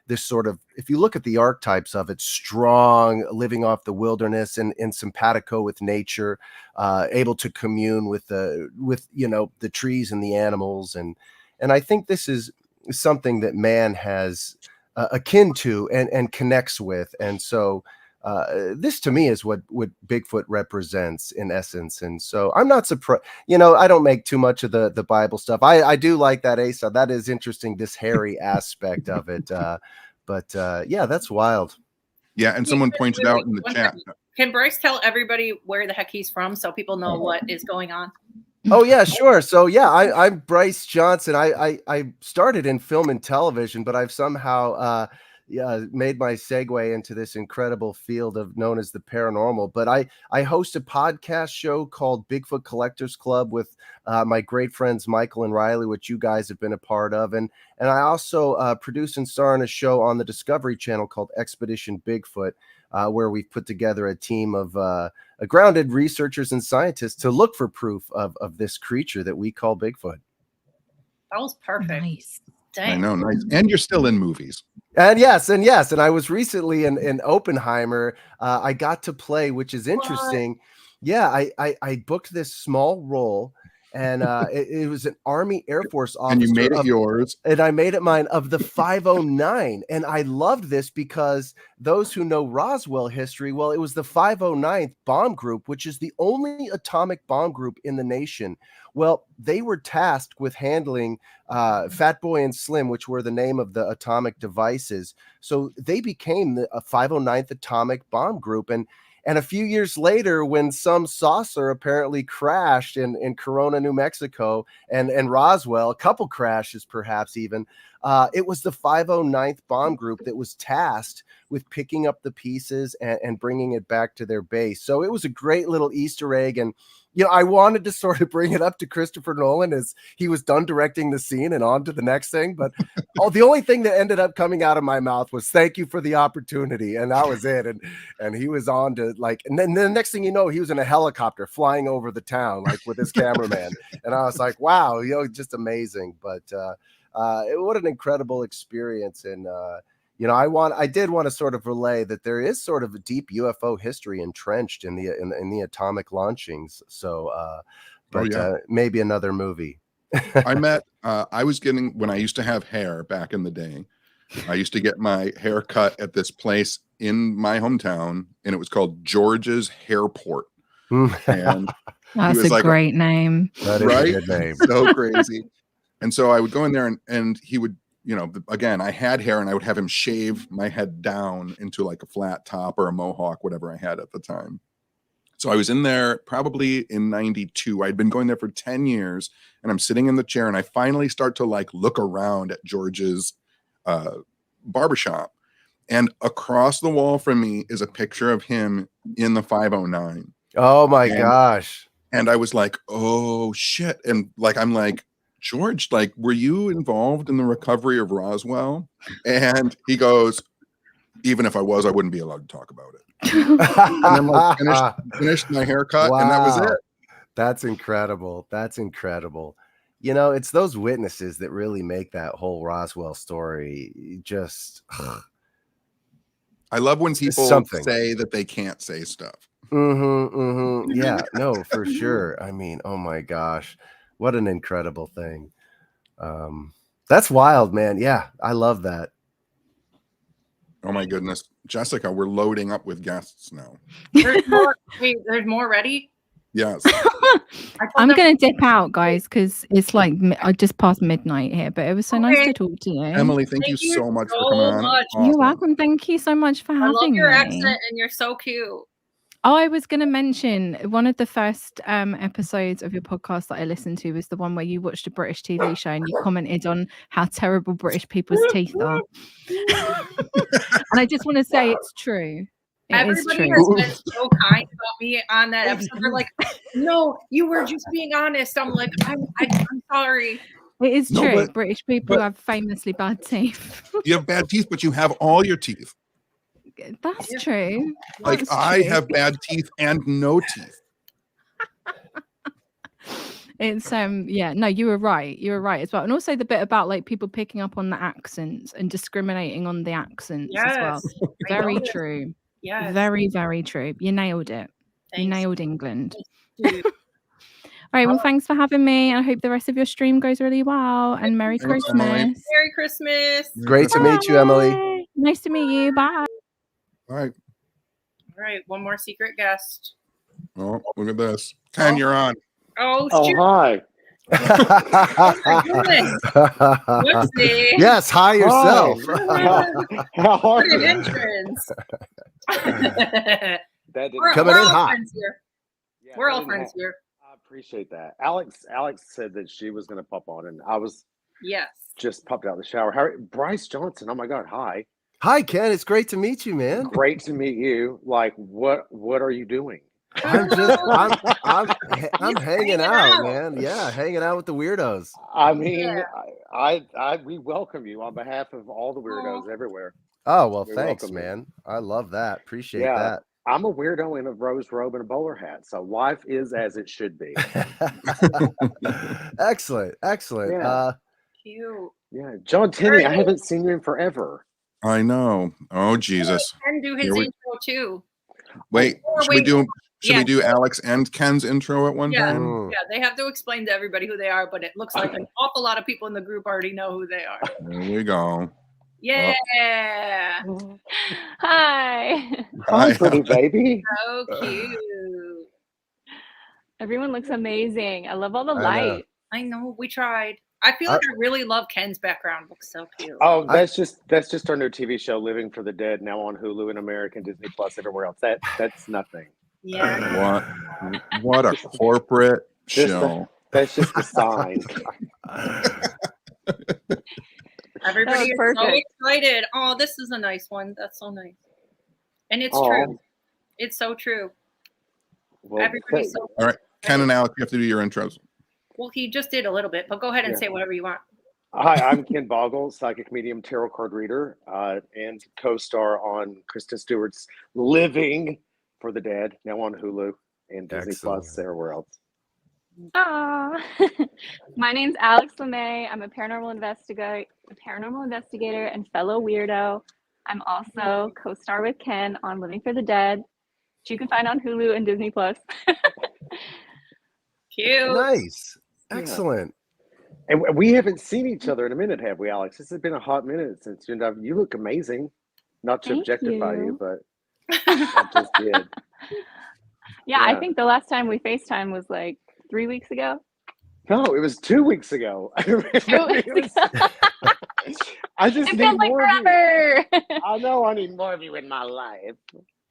this sort of, if you look at the archetypes of it, strong, living off the wilderness and simpatico with nature, able to commune with the trees and the animals. And I think this is something that man has akin to and connects with. And so this to me is what Bigfoot represents in essence. And so I'm not surprised, I don't make too much of the Bible stuff. I do like that Asa. That is interesting, this hairy aspect of it. But yeah, that's wild. Yeah, and someone pointed out in the chat. Can Bryce tell everybody where the heck he's from so people know what is going on? Oh yeah, sure. So yeah, I'm Bryce Johnson. I started in film and television, but I've somehow made my segue into this incredible field known as the paranormal. But I host a podcast show called Bigfoot Collectors Club with my great friends Michael and Riley, which you guys have been a part of, and I also produce and star in a show on the Discovery Channel called Expedition Bigfoot, where we've put together a team of grounded researchers and scientists to look for proof of this creature that we call Bigfoot. That was perfect. Nice. Dang. I know, nice. And you're still in movies. And yes. And I was recently in Oppenheimer. I got to play, which is interesting. What? Yeah, I booked this small role, and it was an Army Air Force officer. And you made it yours. And I made it mine, of the 509. And I loved this because those who know Roswell history, well, it was the 509th bomb group, which is the only atomic bomb group in the nation. Well, they were tasked with handling Fat Boy and Slim, which were the name of the atomic devices. So they became the 509th atomic bomb group. And a few years later, when some saucer apparently crashed in Corona, New Mexico, and Roswell, a couple crashes perhaps even, it was the 509th bomb group that was tasked with picking up the pieces and bringing it back to their base. So it was a great little Easter egg. And I wanted to sort of bring it up to Christopher Nolan as he was done directing the scene and on to the next thing. But the only thing that ended up coming out of my mouth was thank you for the opportunity. And that was it. And he was on to and then the next thing you know, he was in a helicopter flying over the town, with his cameraman. And I was like, wow, just amazing. But what an incredible experience. And, I did want to sort of relay that there is sort of a deep UFO history entrenched in the atomic launchings. So, maybe another movie. I was getting, when I used to have hair back in the day, I used to get my hair cut at this place in my hometown, and it was called George's Hairport. And that's a great name. That is a good name. So crazy. And so I would go in there and he would, again, I had hair and I would have him shave my head down into like a flat top or a mohawk, whatever I had at the time. So I was in there probably in 92. I'd been going there for 10 years, and I'm sitting in the chair, and I finally start to look around at George's barbershop. And across the wall from me is a picture of him in the 509. Oh my gosh. And I was like, oh shit. And I'm like, George, were you involved in the recovery of Roswell? And he goes, even if I was, I wouldn't be allowed to talk about it. And I'm finished my haircut. Wow. And that was it. That's incredible. That's incredible. It's those witnesses that really make that whole Roswell story just. I love when people say that they can't say stuff. Yeah, no, for sure. I mean, oh my gosh. What an incredible thing. That's wild, man. Yeah, I love that. Oh my goodness. Jessica, we're loading up with guests now. There's more, there's more ready? Yes. I'm going to dip out, guys, because it's I just passed midnight here, but it was so nice to talk to you. Emily, thank you so much for coming on. Awesome. You're welcome. Thank you so much for having me. I love your accent, and you're so cute. Oh, I was going to mention one of the first episodes of your podcast that I listened to was the one where you watched a British TV show and you commented on how terrible British people's teeth are. And I just want to say it's true. Everybody has been so kind about me on that episode. They're like, no, you were just being honest. I'm like, I'm sorry. It is true. British people have famously bad teeth. You have bad teeth, but you have all your teeth. That's true. I have bad teeth and no teeth. It's no, you were right. You were right as well. And also the bit about people picking up on the accents and discriminating on the accents as well. Very true. Yeah. Very, very true. You nailed it. Thanks. You nailed England. right. Well, thanks for having me. I hope the rest of your stream goes really well. And Merry Thanks, Emily. Christmas. Merry Christmas. Great to meet you, Emily. Bye. Nice to meet you. Bye. All right. All right, one more secret guest. Oh, look at this. Ken, you're on. Oh, Oh, shoot. hi. Whoopsie. Yes, hi yourself. How are What an you? entrance. That didn't We're Coming in all hot. friends here. yeah, We're that all didn't friends here. I appreciate that. Alex said that she was going to pop on, and I was Yes. just popped out of the shower. How, Bryce Johnson. Oh my God. Hi. Hi, Ken. It's great to meet you, man. Great to meet you. Like, what are you doing? I'm He's hanging out, man. Yeah, hanging out with the weirdos. I mean, Yeah. we welcome you on behalf of all the weirdos everywhere. Oh, well, You're thanks, welcome. man. I love that. Appreciate Yeah. I'm a weirdo in a rose robe and a bowler hat, so life is as it should be. that. Excellent. Yeah. Cute. Yeah, John Tenney, I haven't seen you in forever. I know. Oh, Jesus. And do his Here we- intro too. Wait, Or should we wait. do Yeah. we do Alex and Ken's intro at one Yeah. time? Mm. Yeah, they have to explain to everybody who they are, but it looks like an awful lot of people in the group already know who they are. There we go. Yeah. Hi. Hi, pretty baby. So cute. Everyone looks amazing. I love all the I know. light. I know. We tried. I feel like I really love Ken's background. Looks so cute. Oh, that's just our new TV show, Living for the Dead, now on Hulu and American Disney Plus, everywhere else. That's nothing. Yeah. What a corporate Just show. That's just a sign. Everybody is so perfect. excited. Oh, this is a nice one. That's so nice. And it's Aw. true. It's so true. Well, Everybody's so All right, Ken and Alex, you have to do your intros. well, he just did a little bit, but go ahead and Yeah. say whatever you want. Hi, I'm Ken Boggle, psychic medium, tarot card reader, and co-star on Kristen Stewart's Living for the Dead, now on Hulu and Disney Excellent. Plus, everywhere else. Aw. My name's Alex LeMay. I'm a paranormal investigator and fellow weirdo. I'm also co-star with Ken on Living for the Dead, which you can find on Hulu and Disney Plus. Cute. Nice. Yeah. Excellent. And we haven't seen each other in a minute, have we, Alex? This has been a hot minute since you look amazing. Not to Thank objectify you. you, but I just did. Yeah, I Yeah. think the last time we FaceTime was like 3 weeks ago. No, it was 2 weeks ago. I remember 2 weeks it was- ago. I just It need feels like more of you. forever. I know I need more of you in my life.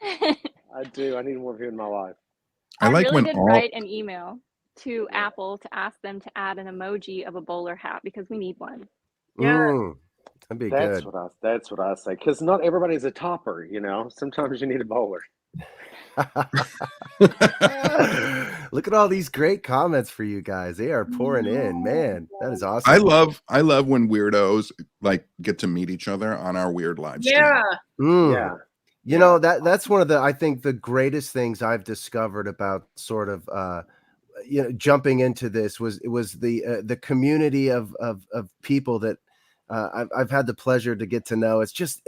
I do. I need more of you in my life. I like really when did all write an email to Apple to ask them to add an emoji of a bowler hat because we need one. Yeah. That'd be That's good. what I say. Because not everybody's a topper, you know. Sometimes you need a bowler. Look at all these great comments for you guys. They are pouring in, man. That is awesome. I love when weirdos like get to meet each other on our weird live stream. Yeah. Mm. Yeah. You know, that's one of the, I think, the greatest things I've discovered about sort of jumping into this was the community of people that I've had the pleasure to get to know. It's just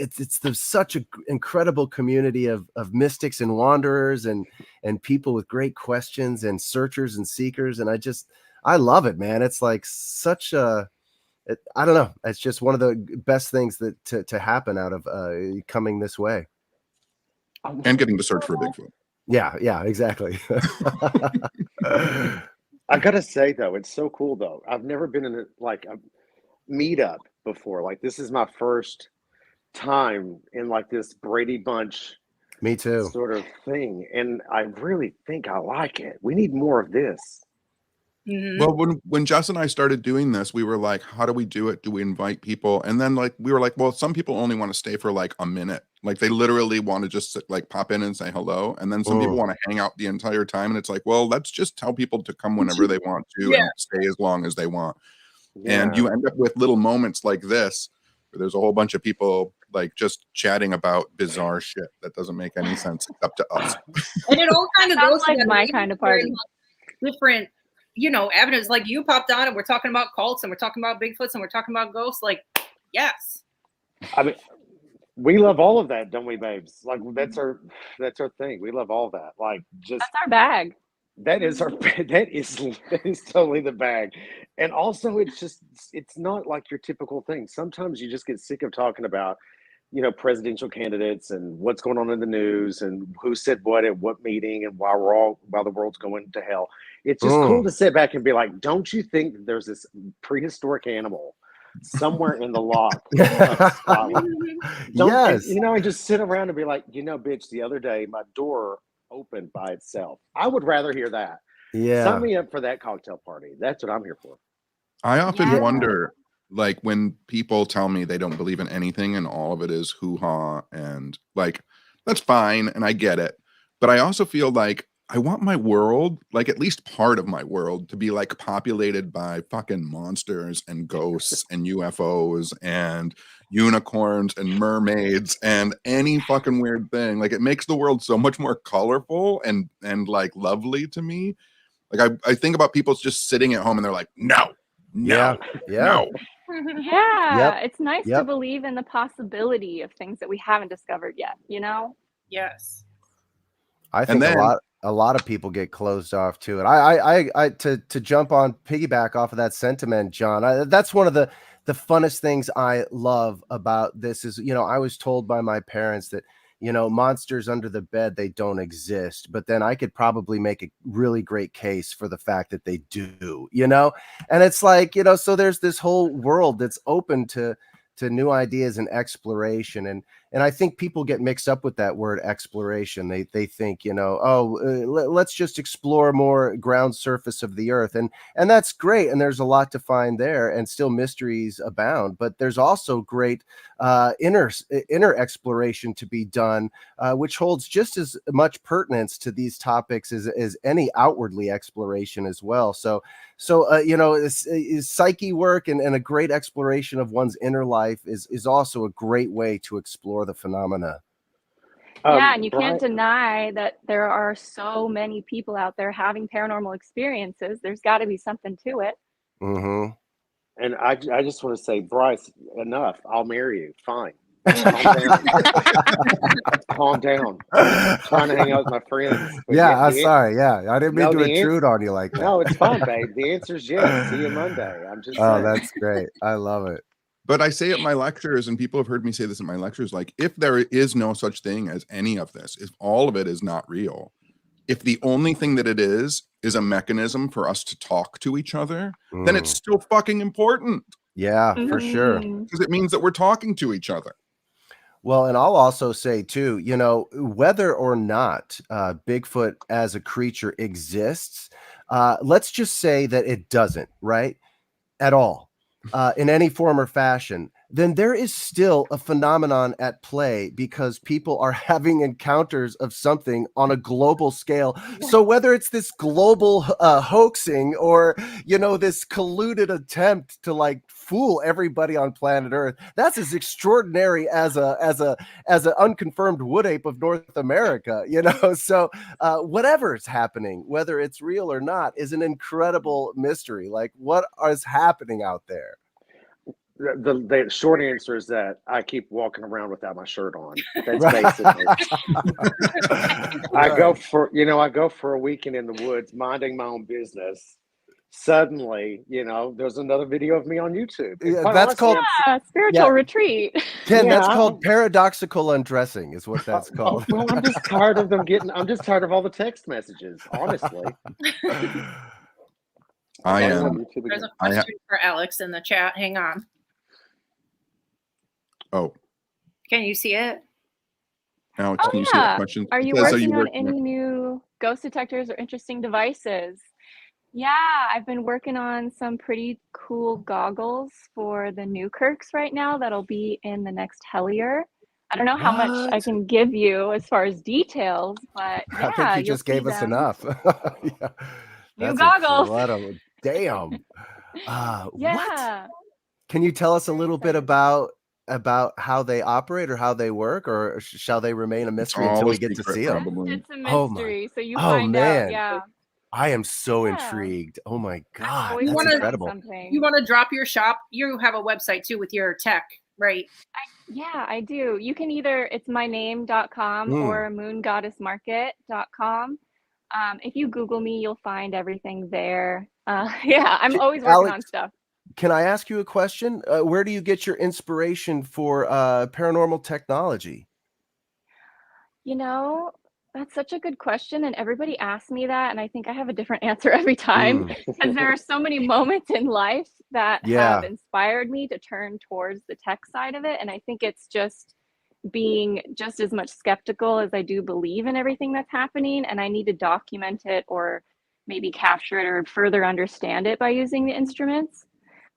such an incredible community of mystics and wanderers and people with great questions and searchers and seekers, and I love it, man. It's like such a I don't know. It's just one of the best things that to happen out of coming this way. And getting to search for a Bigfoot. Yeah, exactly. I gotta say though, it's so cool though. I've never been in a meetup before. Like this is my first time in like this Brady Bunch Me too. sort of thing, and I really think I like it. We need more of this. Mhm. Well, when Jess and I started doing this, we were like, how do we do it? Do we invite people? And then we were like, well, some people only want to stay for like a minute. Like they literally want to just pop in and say hello. And then some people want to hang out the entire time. And it's like, well, let's just tell people to come whenever they want to and stay as long as they want. Yeah. And you end up with little moments like this, where there's a whole bunch of people like just chatting about bizarre shit that doesn't make any sense except to us. And it all kind of Sounds goes like together. my Even kind of very, party. different, avenues. Like you popped on and we're talking about cults and we're talking about Bigfoots and we're talking about ghosts. Like, yes. I mean, we love all of that, don't we, babes? Like that's our thing. We love all that. Like just That's our bag. That is that is totally the bag. And also it's not like your typical thing. Sometimes you just get sick of talking about, presidential candidates and what's going on in the news and who said what at what meeting and while the world's going to hell. It's just cool to sit back and be like, don't you think that there's this prehistoric animal somewhere in the lock of Scotland? Yes. And just sit around and be like, bitch, the other day my door opened by itself. I would rather hear that. Yeah. Sign me up for that cocktail party. That's what I'm here for. I often wonder, like, when people tell me they don't believe in anything and all of it is hoo-ha, and like, that's fine and I get it. But I also feel like I want my world, like at least part of my world, to be like populated by fucking monsters and ghosts and UFOs and unicorns and mermaids and any fucking weird thing. Like, it makes the world so much more colorful and like lovely to me. Like, I think about people just sitting at home and they're like, no. Yeah. Yeah, Yep. it's nice to believe in the possibility of things that we haven't discovered yet, Yes. I think a lot of people get closed off to it. I to jump on piggyback off of that sentiment, John. That's one of the funnest things I love about this is, I was told by my parents that, monsters under the bed, they don't exist. But then I could probably make a really great case for the fact that they do, and it's like, so there's this whole world that's open to new ideas and exploration. And I think people get mixed up with that word exploration. They think, let's just explore more ground surface of the earth. And that's great. And there's a lot to find there and still mysteries abound, but there's also great inner exploration to be done, which holds just as much pertinence to these topics as any outwardly exploration as well. So is psyche work and a great exploration of one's inner life is also a great way to explore the phenomena. And you can't deny that there are so many people out there having paranormal experiences. There's got to be something to it. Mm-hmm. And I just want to say, Bryce, enough. I'll marry you. Fine. Calm down. Calm down. I'm trying to hang out with my friends. I'm sorry. Yeah, I didn't mean to intrude on you like that. No, it's fine, babe. The answer is yes. See you Monday. I'm just saying. That's great. I love it. But I say at my lectures, and people have heard me say this at my lectures, like, if there is no such thing as any of this, if all of it is not real, if the only thing that it is a mechanism for us to talk to each other, then it's still fucking important. Yeah, for sure. Because it means that we're talking to each other. Well, and I'll also say too, whether or not Bigfoot as a creature exists, let's just say that it doesn't, right? At all, in any form or fashion, then there is still a phenomenon at play because people are having encounters of something on a global scale. So whether it's this global hoaxing or, this colluded attempt to like fool everybody on planet Earth, that's as extraordinary as an unconfirmed wood ape of North America, So whatever's happening, whether it's real or not, is an incredible mystery. Like, what is happening out there? The short answer is that I keep walking around without my shirt on. That's basically. I go for a weekend in the woods, minding my own business. Suddenly, there's another video of me on YouTube. That's called spiritual retreat. Ken, that's called paradoxical undressing, is what that's called. Well, I'm just tired of I'm just tired of all the text messages, honestly. I am. There's a question for Alex in the chat. Hang on. Oh. Can you see it? Alex, can you see that question? Are you working on any new ghost detectors or interesting devices? Yeah, I've been working on some pretty cool goggles for the Newkirks right now that'll be in the next Hellier. I don't know how much I can give you as far as details, but yeah, I think you just gave us enough. New goggles. Damn. Yeah. What? Can you tell us a little bit about how they operate or how they work, or shall they remain a mystery until we get to see them? It's a mystery, so you find out. Yeah. I am so intrigued. Oh my God. That's incredible. You want to drop your shop? You have a website too with your tech, right? I do. You can it's myname.com or moongoddessmarket.com. If you Google me, you'll find everything there. Yeah, I'm always working on Alex, stuff. Can I ask you a question? Where do you get your inspiration for paranormal technology? You know, that's such a good question, and everybody asks me that, and I think I have a different answer every time because there are so many moments in life that have inspired me to turn towards the tech side of it, and I think it's just being just as much skeptical as I do believe in everything that's happening, and I need to document it or maybe capture it or further understand it by using the instruments.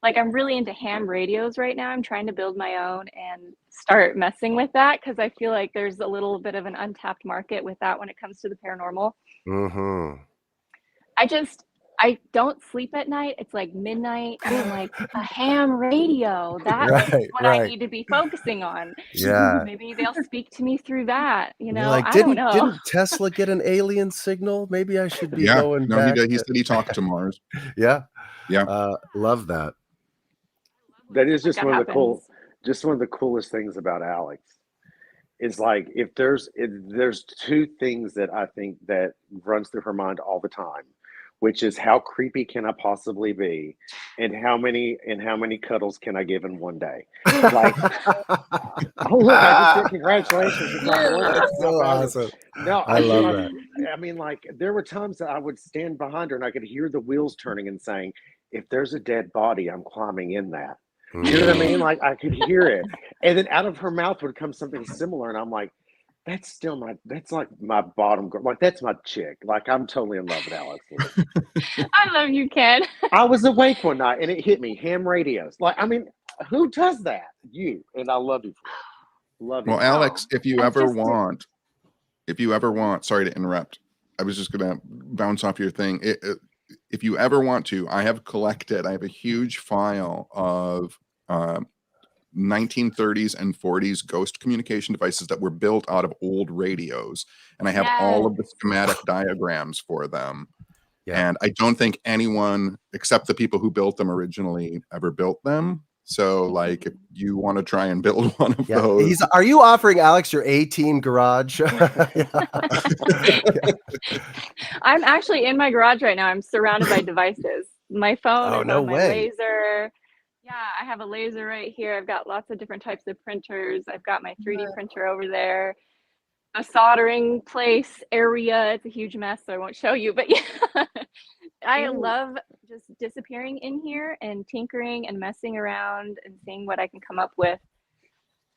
Like, I'm really into ham radios right now. I'm trying to build my own and start messing with that because I feel like there's a little bit of an untapped market with that when it comes to the paranormal. I don't sleep at night. It's like midnight and I'm like, a ham radio. That's what I need to be focusing on. Yeah. Maybe they'll speak to me through that. You know, like, I didn't don't know. Tesla get an alien signal? Maybe I should be going no, back. he said he talked to Mars. Yeah. Yeah. Love that. That is just one of the coolest things about Alex. Is like if there's two things that I think that runs through her mind all the time, which is how creepy can I possibly be, and how many cuddles can I give in one day? Like, oh look, I just said congratulations. That's so awesome. No, I love that. I mean, like there were times that I would stand behind her and I could hear the wheels turning and saying, "If there's a dead body, I'm climbing in that." You know what I mean? Like I could hear it, and then out of her mouth would come something similar, and I'm like, that's like my bottom girl. Like that's my chick. Like I'm totally in love with Alex. I love you, Ken. I was awake one night and it hit me. Ham radios. Like, I mean, who does that? You. And I love you for it. Love you. Well, Alex, if you ever want, sorry to interrupt. I was just going to bounce off your thing. If you ever want to, I have a huge file of 1930s and 40s ghost communication devices that were built out of old radios, and I have all of the schematic diagrams for them. And I don't think anyone except the people who built them originally ever built them. So like if you want to try and build one of those, are you offering Alex your A-team garage? I'm actually in my garage right now. I'm surrounded by devices. My phone is on my laser. Yeah, I have a laser right here. I've got lots of different types of printers. I've got my 3D printer over there. A soldering place area. It's a huge mess, so I won't show you. But yeah, I love just disappearing in here and tinkering and messing around and seeing what I can come up with.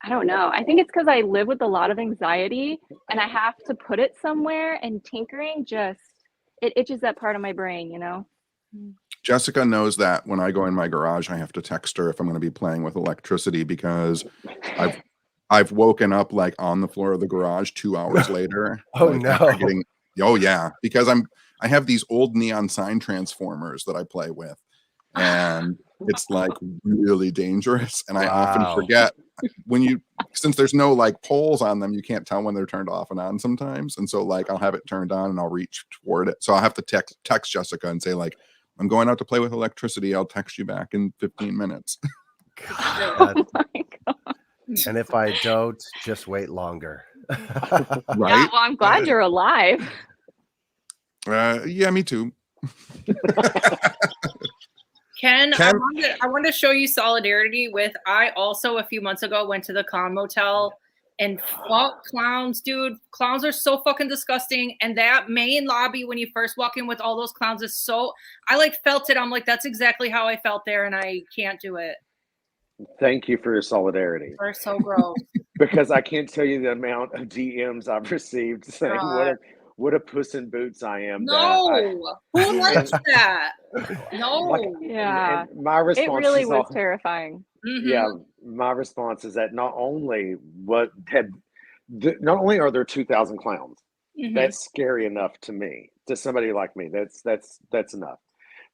I don't know. I think it's because I live with a lot of anxiety and I have to put it somewhere, and tinkering it itches that part of my brain, you know? Jessica knows that when I go in my garage, I have to text her if I'm going to be playing with electricity, because I've woken up like on the floor of the garage 2 hours later. Because I have these old neon sign transformers that I play with, and it's like really dangerous. And I often forget since there's no like poles on them, you can't tell when they're turned off and on sometimes. And so like I'll have it turned on and I'll reach toward it. So I'll have to text Jessica and say like, I'm going out to play with electricity. I'll text you back in 15 minutes. Oh my God. And if I don't, just wait longer. Right? Yeah, well, I'm glad you're alive. Yeah, me too. Ken, I want to show you solidarity with. I also a few months ago went to the clown motel, and fuck clowns, dude. Clowns are so fucking disgusting. And that main lobby when you first walk in with all those clowns is so. I like felt it. I'm like, that's exactly how I felt there, and I can't do it. Thank you for your solidarity. They're so gross. Because I can't tell you the amount of DMs I've received saying what a puss in boots I am. No, who likes that? No. And my response it really was terrifying. Mm-hmm. Yeah, my response is that not only are there 2,000 clowns, that's scary enough to me, to somebody like me. That's enough.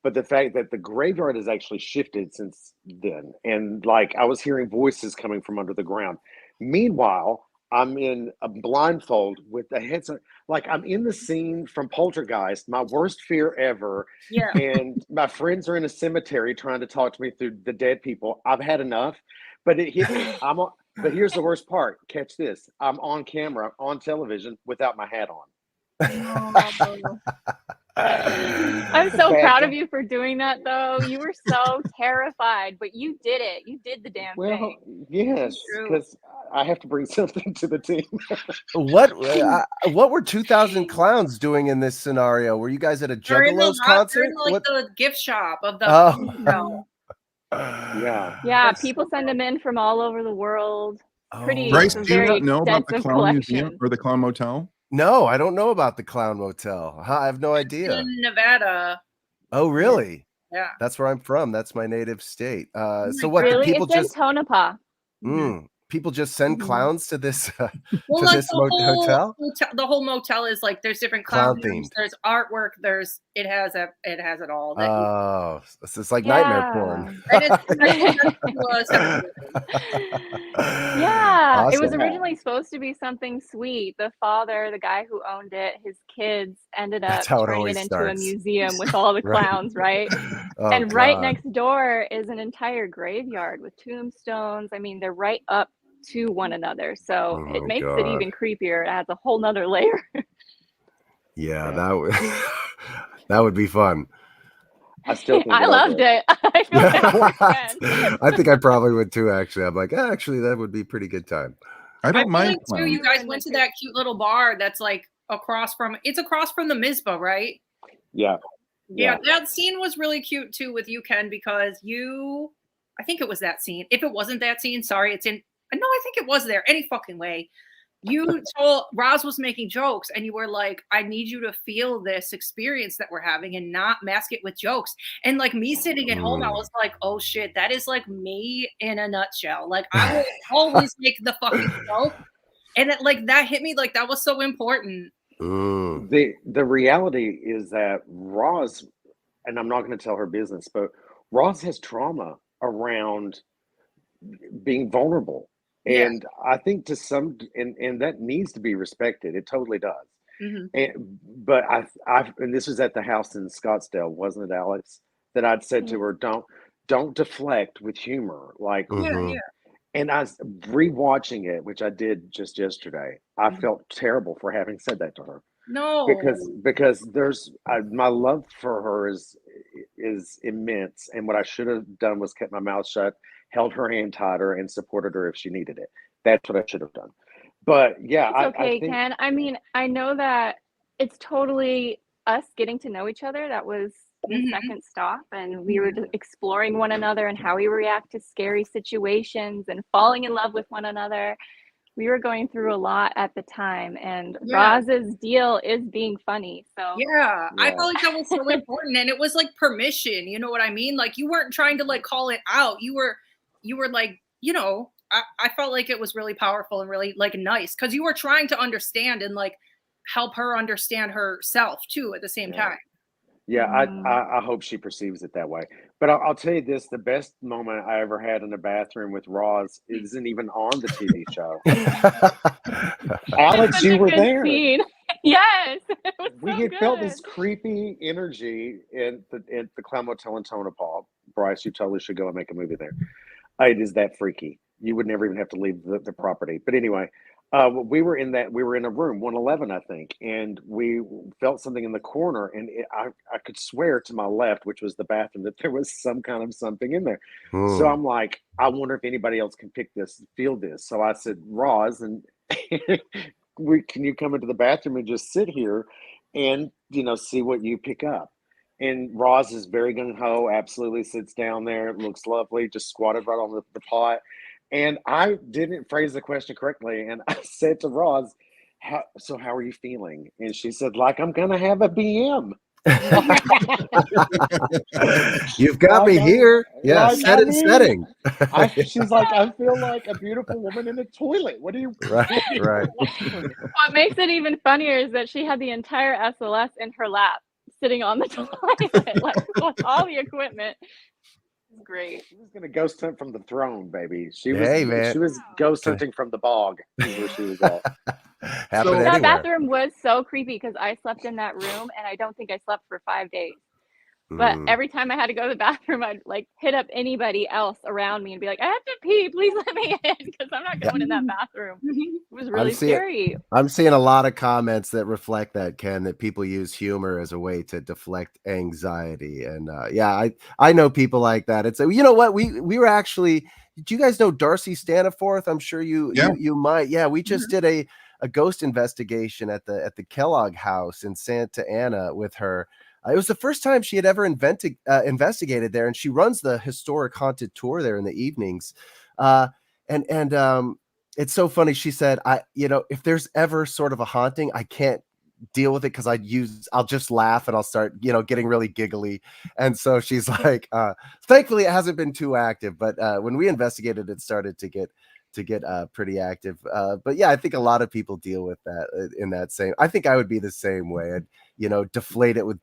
But the fact that the graveyard has actually shifted since then, and like I was hearing voices coming from under the ground. Meanwhile, I'm in a blindfold with the headset. Like I'm in the scene from Poltergeist, my worst fear ever. Yeah. And my friends are in a cemetery trying to talk to me through the dead people. I've had enough, but it hit me. But here's the worst part. Catch this. I'm on camera, on television, without my hat on. No. I'm so Bad proud guy. of you for doing that, though. You were so terrified, but you did it. You did the damn Well, thing. yes, True. because I have to bring something to the team. What were 2,000 clowns doing in this scenario? Were you guys at a They're in Juggalos they're concert? in like the gift shop of the Oh. hotel. Yeah. Yeah, That's people send them in from all over the world. Pretty, Bryce, it's a do you very not know about the extensive Clown Museum collection. or the Clown Motel? No, I don't know about the Clown Motel. I have no idea. In Nevada. Oh, really? Yeah. That's where I'm from. That's my native state. So what? Really? Do people It's just in Tonopah. people just send clowns to this Well, to like this hotel? the whole motel is like there's different Clown clown rooms, themed. there's artwork, it has it all. That Oh, it's like nightmare porn. and it's Yeah, it was Awesome. originally supposed to be something sweet. The father, the guy who owned it, his kids ended up That's how it turning always it into a starts. museum with all the Right. clowns, right? Oh, And right God. next door is an entire graveyard with tombstones. I mean, they're right up to one another. So Oh, it makes God. it even creepier. It adds a whole nother layer. Yeah, that would that would be fun. I still think I loved it. I feel like I would again. I think I probably would too, actually. I'm like, actually, that would be a pretty good time. I I don't feel mind like too, clowns. you guys went to that cute little bar that's like across from the Mizpah, right? Yeah. Yeah, that scene was really cute too with you, Ken, because I think it was that scene. If it wasn't that scene, sorry, I think it was there. Any fucking way. You told Roz was making jokes and you were like, I need you to feel this experience that we're having and not mask it with jokes. And like me sitting at home, I was like, oh shit, that is like me in a nutshell. Like I will always make the fucking joke. And it like that hit me like that was so important. The reality is that Roz, and I'm not going to tell her business, but Roz has trauma around being vulnerable. Yeah. And I think to some, and that needs to be respected. It totally does. Mhm. But and this was at the house in Scottsdale, wasn't it, Alex? That I'd said to her, don't deflect with humor. Like, Yeah. and I was rewatching it, which I did just yesterday. I felt terrible for having said that to her. No. Because there's my love for her is immense, and what I should have done was kept my mouth shut, held her hand tighter, and supported her if she needed it. That's what I should have done. But yeah, It's okay, I think, Ken. I mean, I know that it's totally us getting to know each other. That was the second stop, and we were exploring one another and how we react to scary situations and falling in love with one another. We were going through a lot at the time, and Roz's deal is being funny. So yeah, I felt like that was so important, and it was like permission. You know what I mean? Like you weren't trying to like call it out. You were like, you know, I felt like it was really powerful and really like nice because you were trying to understand and like help her understand herself too at the same time. Yeah, I hope she perceives it that way. But I'll tell you this, the best moment I ever had in a bathroom with Roz isn't even on the TV show. Alex, you were there. Scene. Yes. We had felt this creepy energy in the Clown Motel in Tonopah. Bryce, you totally should go and make a movie there. It is that freaky. You would never even have to leave the property. But anyway, we were in a room 111, I think, and we felt something in the corner, and I could swear to my left, which was the bathroom, that there was some kind of something in there. So I'm like, I wonder if anybody else can feel this. So I said, Roz, and can you come into the bathroom and just sit here and see what you pick up? And Roz is very gung-ho, absolutely sits down there, looks lovely, just squatted right on the pot. And I didn't phrase the question correctly. And I said to Roz, how are you feeling? And she said, like, I'm going to have a BM. You've got me here. Yeah, Like, set and setting. She's like, I feel like a beautiful woman in a toilet. What do you Right. What makes it even funnier is that she had the entire SLS in her lap, sitting on the toilet, like with all the equipment. Great. She was gonna ghost hunt from the throne, baby. She was ghost hunting from the bog. Is where she was at. That bathroom was so creepy because I slept in that room and I don't think I slept for 5 days. But every time I had to go to the bathroom, I'd like hit up anybody else around me and be like, I have to pee, please let me in, because I'm not going in that bathroom. It was really scary. I'm seeing a lot of comments that reflect that, Ken, that people use humor as a way to deflect anxiety. And I know people like that. It's, you know what, we were actually, do you guys know Darcy Staniforth? I'm sure you might. Yeah, we just did a ghost investigation at the Kellogg house in Santa Ana with her. It was the first time she had ever investigated there, and she runs the historic haunted tour there in the evenings. It's so funny. She said, if there's ever sort of a haunting, I can't deal with it because I'll just laugh and I'll start, getting really giggly. And so she's like, thankfully it hasn't been too active, but when we investigated, it started to get pretty active. But yeah, I think a lot of people deal with that in that same. I think I would be the same way. I'd, deflate it with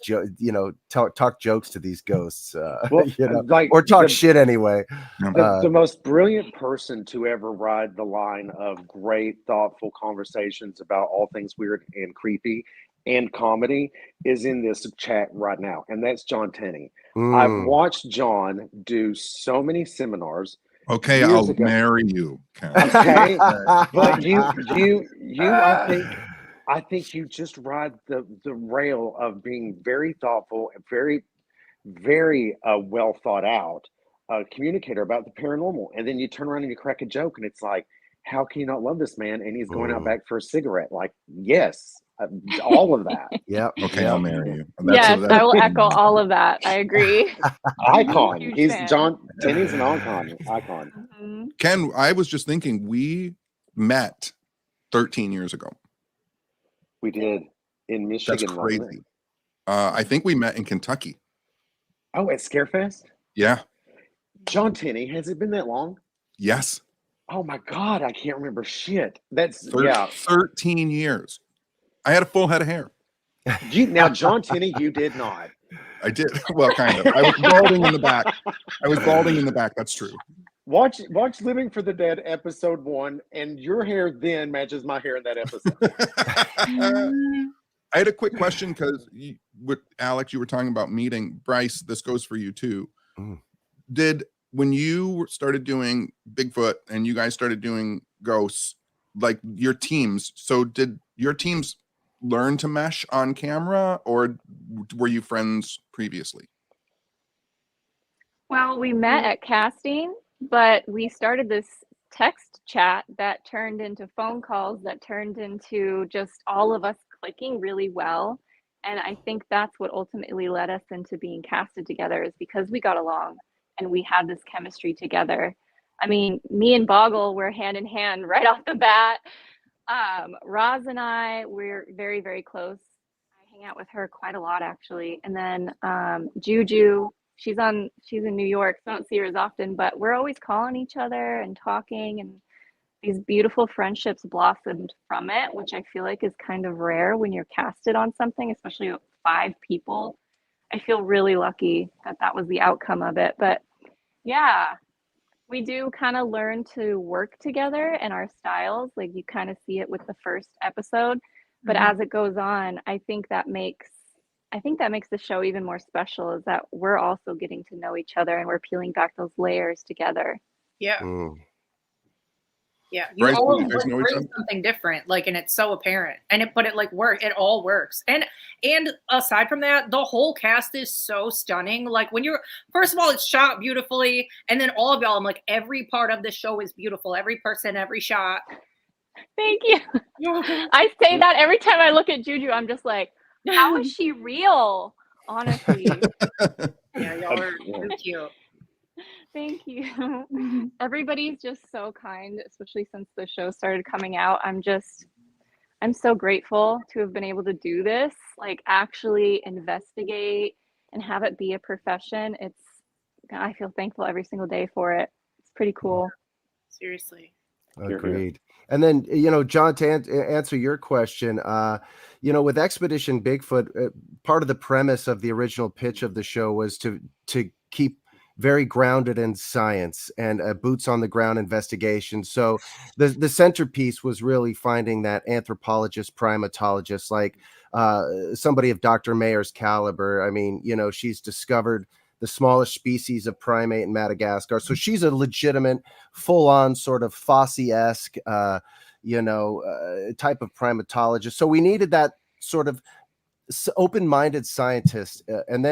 talk jokes to these ghosts, or talk shit anyway. The most brilliant person to ever ride the line of great, thoughtful conversations about all things weird and creepy and comedy is in this chat right now, and that's John Tenney. I've watched John do so many seminars. Okay, I'll marry you. Okay, but you, I think you just ride the rail of being very thoughtful and very, very well thought out communicator about the paranormal, and then you turn around and you crack a joke, and it's like, how can you not love this man? And he's going out back for a cigarette. Like, yes, all of that. Yeah. Okay, I'll marry you. Yes, I will echo all of that. I agree. Icon. He's John Tenney's an icon. Mm-hmm. Ken, I was just thinking, we met 13 years ago. We did in Michigan. That's crazy. I think we met in Kentucky. Oh, at Scarefest? Yeah. John Tenney, has it been that long? Yes. Oh my God, I can't remember shit. That's 13 years. I had a full head of hair. Now, John Tenney, you did not. I did. Well, kind of. I was balding in the back. That's true. Watch Living for the Dead episode 1, and your hair then matches my hair in that episode. I had a quick question because with Alex, you were talking about meeting. Bryce, this goes for you too. When you started doing Bigfoot and you guys started doing ghosts, like your teams, so did your teams learn to mesh on camera, or were you friends previously? Well, we met at casting, but we started this text chat that turned into phone calls, that turned into just all of us clicking really well. And I think that's what ultimately led us into being casted together, is because we got along and we had this chemistry together. I mean, me and Boggle were hand in hand right off the bat. Roz and I, we're very, very close. I hang out with her quite a lot, actually. And then Juju, she's in New York, so I don't see her as often, but we're always calling each other and talking, and these beautiful friendships blossomed from it, which I feel like is kind of rare when you're casted on something, especially with 5 people. I feel really lucky that was the outcome of it. But yeah, we do kind of learn to work together and our styles. Like, you kind of see it with the first episode, but as it goes on, I think that makes the show even more special, is that we're also getting to know each other and we're peeling back those layers together. Yeah. Yeah, Bryce, all you guys know each bring other? something different, like, and it's so apparent. And it all works. And aside from that, the whole cast is so stunning. Like, first of all, it's shot beautifully, and then all of y'all, I'm like, every part of the show is beautiful. Every person, every shot. Thank you. I say that every time I look at Juju. I'm just like, how is she real? Honestly. Yeah, y'all are so cute. Thank you. Everybody's just so kind, especially since the show started coming out. I'm so grateful to have been able to do this, like, actually investigate and have it be a profession. I feel thankful every single day for it. It's pretty cool. Seriously. Agreed. And then, John, to answer your question, with Expedition Bigfoot, part of the premise of the original pitch of the show was to keep very grounded in science and boots on the ground investigation. So the centerpiece was really finding that anthropologist, primatologist, like somebody of Dr. Mayer's caliber. I mean, you know, she's discovered the smallest species of primate in Madagascar. So she's a legitimate, full-on sort of Fosse-esque, type of primatologist. So we needed that sort of open-minded scientist, and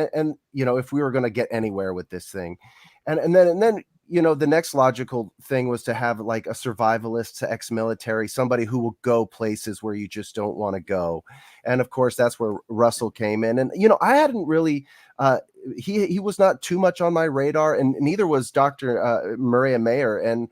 if we were going to get anywhere with this thing, and then the next logical thing was to have like a survivalist, ex-military, somebody who will go places where you just don't want to go. And of course, that's where Russell came in. And I hadn't really he was not too much on my radar, and neither was Dr. Maria Mayer, and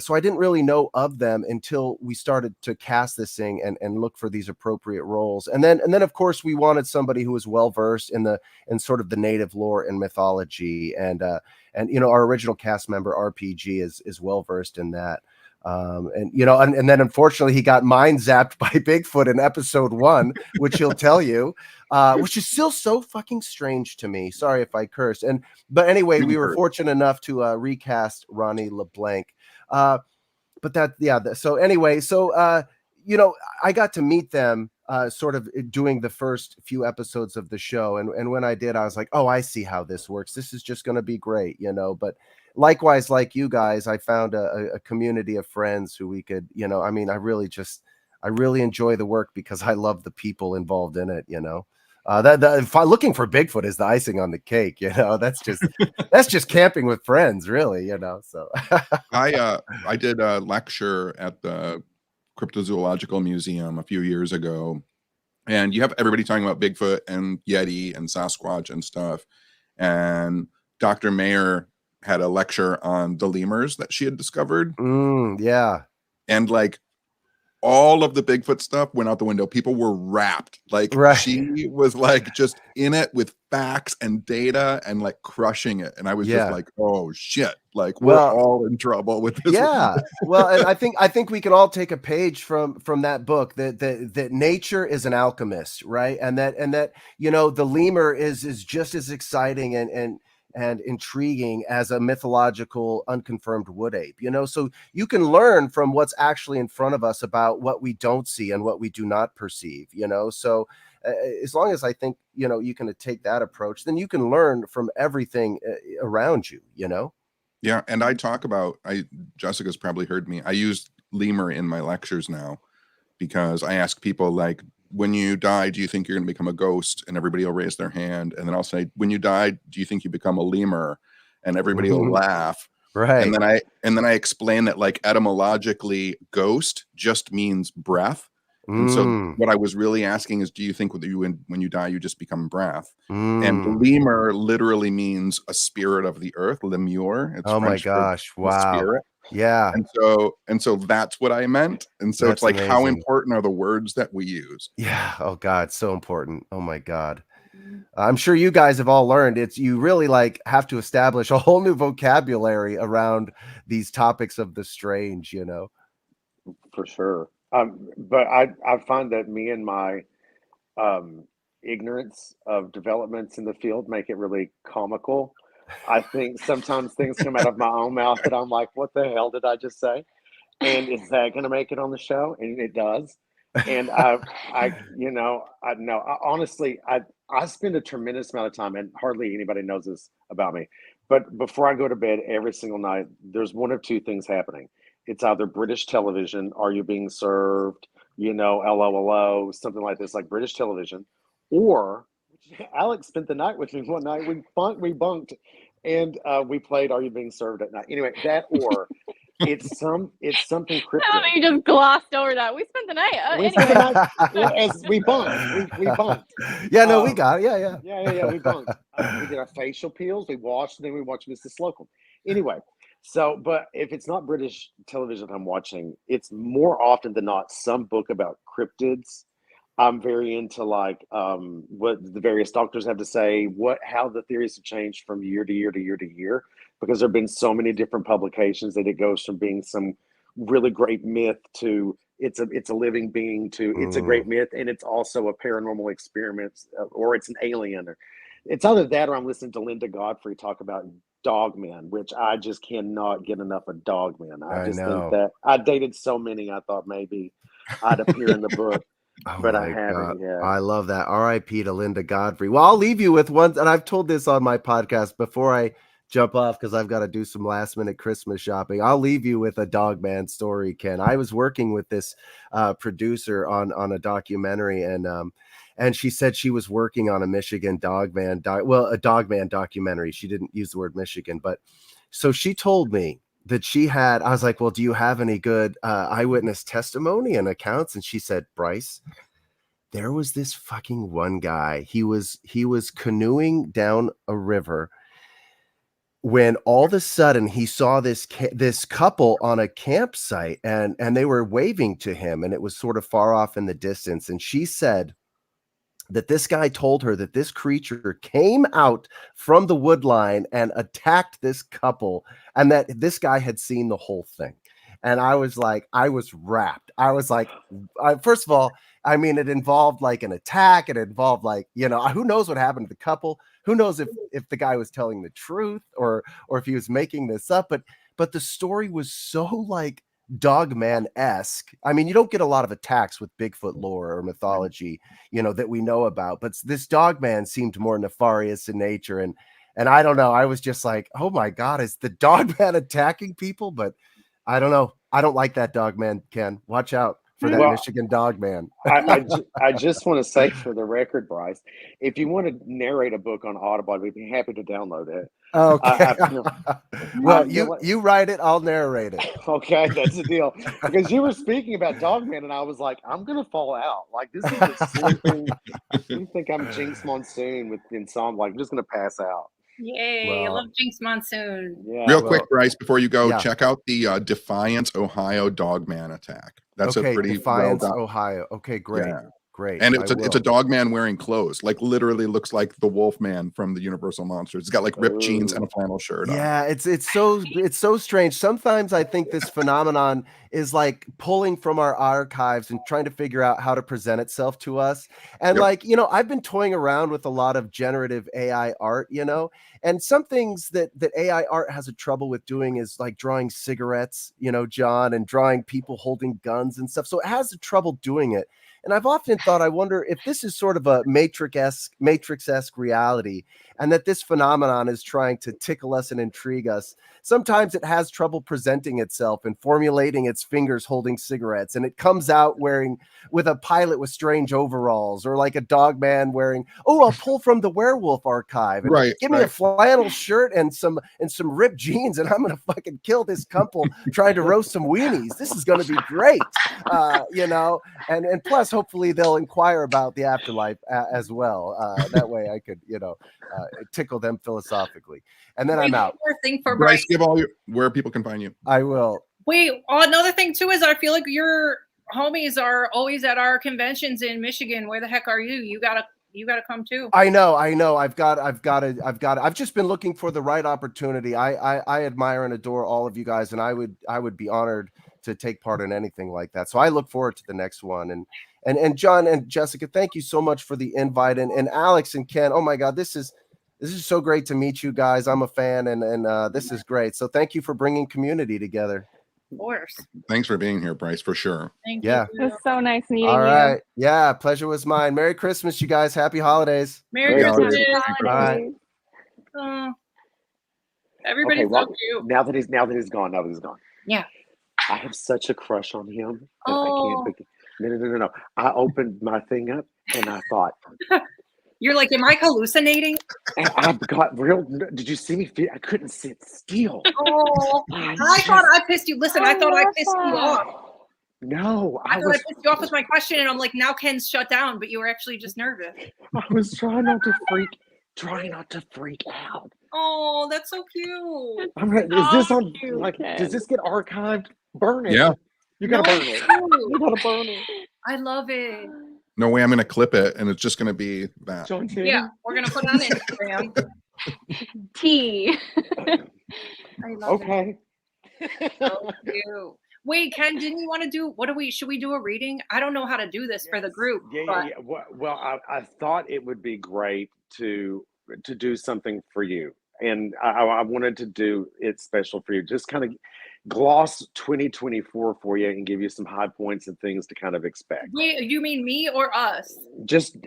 so I didn't really know of them until we started to cast this thing and look for these appropriate roles. And then of course we wanted somebody who was well versed in sort of the native lore and mythology, and our original cast member RPG is well versed in that. And then unfortunately he got mind zapped by Bigfoot in episode 1, which he'll tell you, which is still so fucking strange to me. Sorry if I cursed. But anyway, we were fortunate enough to recast Ronnie LeBlanc. I got to meet them sort of doing the first few episodes of the show. And when I did, I was like, oh, I see how this works. This is just going to be great, but likewise, like you guys, I found a community of friends who we could, I really enjoy the work because I love the people involved in it, looking for Bigfoot is the icing on the cake, that's just camping with friends, really, so. I did a lecture at the Cryptozoological Museum a few years ago, and you have everybody talking about Bigfoot and Yeti and Sasquatch and stuff, and Dr. Mayer had a lecture on the lemurs that she had discovered. Yeah. And like all of the Bigfoot stuff went out the window. People were rapt. Like she was like just in it with facts and data and like crushing it. And I was just like, oh shit. Like we're all in trouble with this. Yeah. Well, and I think we can all take a page from that book that nature is an alchemist, right? And that the lemur is just as exciting and intriguing as a mythological unconfirmed wood ape, so you can learn from what's actually in front of us about what we don't see and what we do not perceive, so as long as I think you can take that approach, then you can learn from everything around you. Yeah. And I talk about, Jessica's probably heard me, I use lemur in my lectures now because I ask people like, when you die, do you think you're going to become a ghost? And everybody will raise their hand. And then I'll say, when you die, do you think you become a lemur? And everybody will laugh. Right. And then I explain that like etymologically, ghost just means breath. And so what I was really asking is, do you think when you die, you just become breath? And lemur literally means a spirit of the earth, lemur. It's French my gosh. Wow. Spirit. Yeah. And so that's what I meant. And so it's like, amazing. how important are the words that we use? Yeah. Oh God. So important. Oh my God. I'm sure you guys have all learned you really like have to establish a whole new vocabulary around these topics of the strange, For sure. But I find that me and my ignorance of developments in the field make it really comical. I think sometimes things come out of my own mouth that I'm like, what the hell did I just say? And is that going to make it on the show? And it does. And honestly, I spend a tremendous amount of time, and hardly anybody knows this about me, but before I go to bed every single night, there's one of two things happening. It's either British television, Are You Being Served, LOLO, something like this, like British television, or Alex spent the night with me one night. We bunked, and we played Are You Being Served at night. Anyway, that or it's something cryptic. You just glossed over that. We spent the night. As we bunked. We bunked. Yeah, no, we got it. Yeah. We bunked. We did our facial peels. We watched, and then we watched Mr. Slocum. Anyway, but if it's not British television I'm watching, it's more often than not some book about cryptids. I'm very into like what the various doctors have to say, how the theories have changed from year to year to year to year, because there have been so many different publications that it goes from being some really great myth to it's a living being to it's a great myth and it's also a paranormal experiment or it's an alien, or it's either that or I'm listening to Linda Godfrey talk about dogmen, which I just cannot get enough of dogmen. I just think that I dated so many, I thought maybe I'd appear in the book. Oh but I my God. haven't yet. I love that. R.I.P. to Linda Godfrey. Well, I'll leave you with one, and I've told this on my podcast before I jump off because I've got to do some last minute Christmas shopping. I'll leave you with a Dogman story, Ken. I was working with this producer on a documentary, and she said she was working on a Michigan a Dogman documentary. She didn't use the word Michigan, but so she told me that I was like, well, do you have any good eyewitness testimony and accounts? And she said, Bryce, there was this fucking one guy. He was canoeing down a river when all of a sudden he saw this couple on a campsite, and they were waving to him, and it was sort of far off in the distance. And she said that this guy told her that this creature came out from the wood line and attacked this couple, and that this guy had seen the whole thing. And I was like, I was wrapped. I was like, first of all, I mean, it involved like an attack. It involved like, who knows what happened to the couple? Who knows if the guy was telling the truth or if he was making this up? But the story was so like Dogman-esque. I mean, you don't get a lot of attacks with Bigfoot lore or mythology, that we know about, but this Dogman seemed more nefarious in nature. And I don't know. I was just like, oh my God, is the Dogman attacking people? But I don't know. I don't like that Dogman, Ken. Watch out for that Michigan Dogman. I just want to say for the record, Bryce, if you want to narrate a book on Audible, I'd be happy to download it. Okay. Well, you write it, I'll narrate it. Okay, that's the deal. Because you were speaking about Dogman, and I was like, I'm gonna fall out. Like, this is a silly thing. You think I'm Jinx Monsoon in song? Like, I'm just gonna pass out. Yay! I love Jinx Monsoon. Yeah. Real quick, Bryce, before you go, check out the Defiance, Ohio Dogman attack. That's a pretty Defiance, Ohio. Okay, great. Yeah. Great. And it's a dog man wearing clothes, like literally looks like the Wolf Man from the Universal Monsters. It's got like ripped jeans and a flannel shirt on. Yeah, it's so strange. Sometimes I think this phenomenon is like pulling from our archives and trying to figure out how to present itself to us. And I've been toying around with a lot of generative AI art, and some things that AI art has a trouble with doing is like drawing cigarettes, John, and drawing people holding guns and stuff. So it has a trouble doing it. And I've often thought, I wonder if this is sort of a Matrix-esque reality, and that this phenomenon is trying to tickle us and intrigue us. Sometimes it has trouble presenting itself and formulating its fingers holding cigarettes, and it comes out with a pilot with strange overalls, or like a dog man wearing, I'll pull from the werewolf archive. And give me a flannel shirt and some ripped jeans, and I'm gonna fucking kill this couple trying to roast some weenies. This is gonna be great, and plus hopefully they'll inquire about the afterlife as well. That way I could, tickle them philosophically. And then I'm out. Thing for Bryce, give where people can find you. I will. Wait, another thing too is I feel like your homies are always at our conventions in Michigan. Where the heck are you? You gotta come too. I know. I've just been looking for the right opportunity. I admire and adore all of you guys, and I would be honored to take part in anything like that. So I look forward to the next one. And John and Jessica, thank you so much for the invite. And Alex and Ken, oh my God, this is so great to meet you guys. I'm a fan, and this is great. So thank you for bringing community together. Of course. Thanks for being here, Bryce, for sure. Thank you. It was so nice meeting you. All right. Yeah, pleasure was mine. Merry Christmas, you guys. Happy holidays. Merry Christmas. Bye. Everybody's so cute. Now that he's gone. Yeah. I have such a crush on him that I can't. No. I opened my thing up and I thought, you're like, am I hallucinating? And I've got real. Did you see me? I couldn't sit still. Oh, I thought I pissed you. Listen, I thought I pissed you off. No, I thought I pissed you off with my question, and I'm like, now Ken's shut down, but you were actually just nervous. I was trying not to freak out. Oh, that's so cute. Is this on? Like, does this get archived? Burn it. Yeah. You gotta burn it. You gotta burn it. I love it. No way, I'm gonna clip it, and it's just gonna be that. Yeah, we're gonna put it on Instagram. T. I love it. So cute. Wait, Ken, didn't you want to do? Should we do a reading? I don't know how to do this for the group. Yeah. Well, I thought it would be great to do something for you, and I wanted to do it special for you. Just kind of gloss 2024 for you and give you some high points and things to kind of expect. Wait, you mean me or us?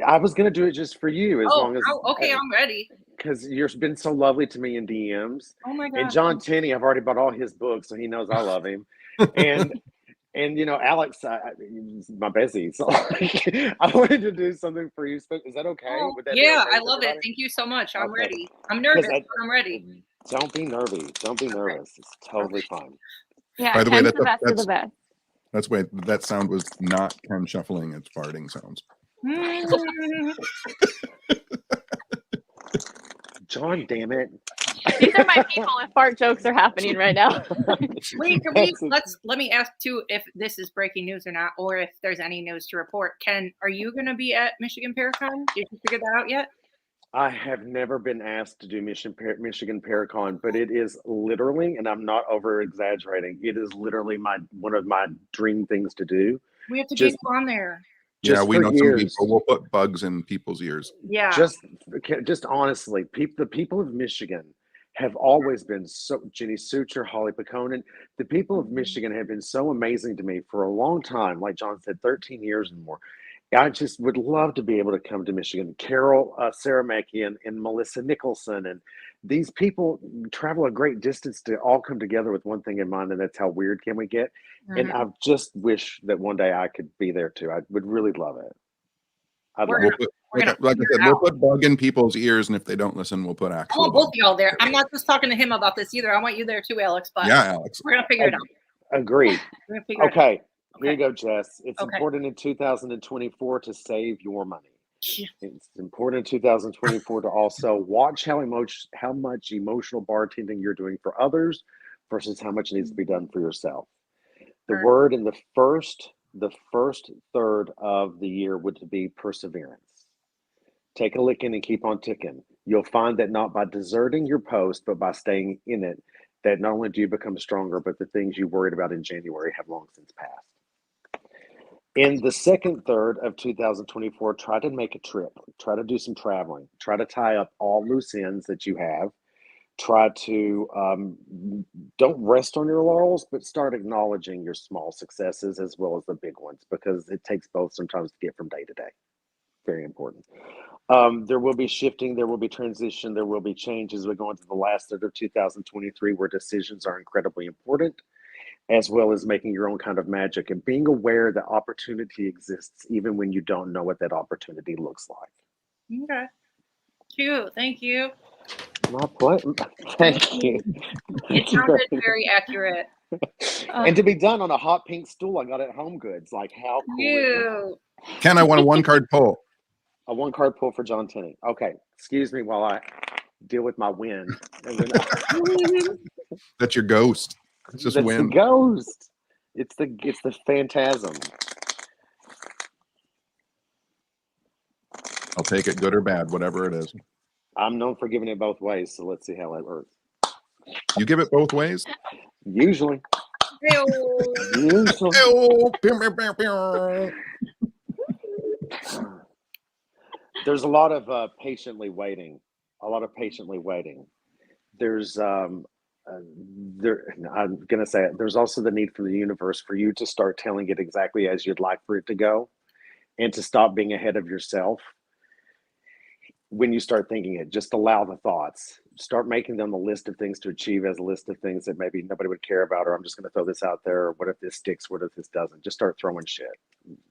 I was going to do it just for you as long as. Okay, I'm ready. Because you've been so lovely to me in DMs. Oh my God. And John Tenney, I've already bought all his books, so he knows I love him. And you know, Alex, he's my bestie. So I wanted to do something for you. Is that okay? Would that be okay I with love everybody? it. Thank you so much. I'm Okay. ready. I'm nervous, but I'm ready. Don't be nervous. Don't be nervous. It's totally fine. Yeah, By the way, Ken's the best of the best. That's why that sound was not Ken shuffling, it's farting sounds. John, damn it. These are my people if fart jokes are happening right now. Wait, let me ask too if this is breaking news or not, or if there's any news to report. Ken, are you going to be at Michigan Paracon? Did you figure that out yet? I have never been asked to do Michigan Paracon, but it is literally, and I'm not over exaggerating, it is literally one of my dream things to do. We have to get you on there. Yeah, we know years. some people. We'll put bugs in people's ears. Yeah. Just honestly, the people of Michigan have always been so. Jenny Suture, Holly Peconin, the people of Michigan have been so amazing to me for a long time. Like John said, 13 years and more. I just would love to be able to come to Michigan. Carol Saramaki and Melissa Nicholson, and these people travel a great distance to all come together with one thing in mind, and that's how weird can we get. Mm-hmm. And I just wish that one day I could be there too. I would really love it. We'll put bug in people's ears, and if they don't listen, we'll put actual. I want both of y'all there. I'm not just talking to him about this either. I want you there too, Alex. But yeah, Alex. We're gonna figure it out. Agreed. We're gonna figure Okay. it out. Here you go, Jess. It's Okay. important in 2024 to save your money. It's important in 2024 to also watch how much emotional bartending you're doing for others versus how much needs to be done for yourself. The word in the first third of the year would be perseverance. Take a licking and keep on ticking. You'll find that not by deserting your post, but by staying in it, that not only do you become stronger, but the things you worried about in January have long since passed. In the second third of 2024, try to make a trip. Try to do some traveling. Try to tie up all loose ends that you have. Try to don't rest on your laurels, but start acknowledging your small successes as well as the big ones, because it takes both sometimes to get from day to day. Very important. There will be shifting, there will be transition, there will be change as we go into the last third of 2023, where decisions are incredibly important, as well as making your own kind of magic and being aware that opportunity exists even when you don't know what that opportunity looks like. Okay. Cute. Thank you. My pleasure. Thank you. It sounded very accurate. And to be done on a hot pink stool I got at Home Goods. Like, how cool is that? Ken, I want a one-card pull. A one-card pull for John Tenney. Okay. Excuse me while I deal with my wind. That's your ghost. It's just That's wind. the ghost. It's the phantasm. I'll take it, good or bad, whatever it is. I'm known for giving it both ways, so let's see how that works. You give it both ways? Usually. Usually. There's a lot of patiently waiting. There's I'm gonna say it. There's also the need for the universe for you to start telling it exactly as you'd like for it to go, and to stop being ahead of yourself. When you start thinking it, just allow the thoughts. Start making them a list of things to achieve as a list of things that maybe nobody would care about, or I'm just going to throw this out there. Or what if this sticks? What if this doesn't? Just start throwing shit.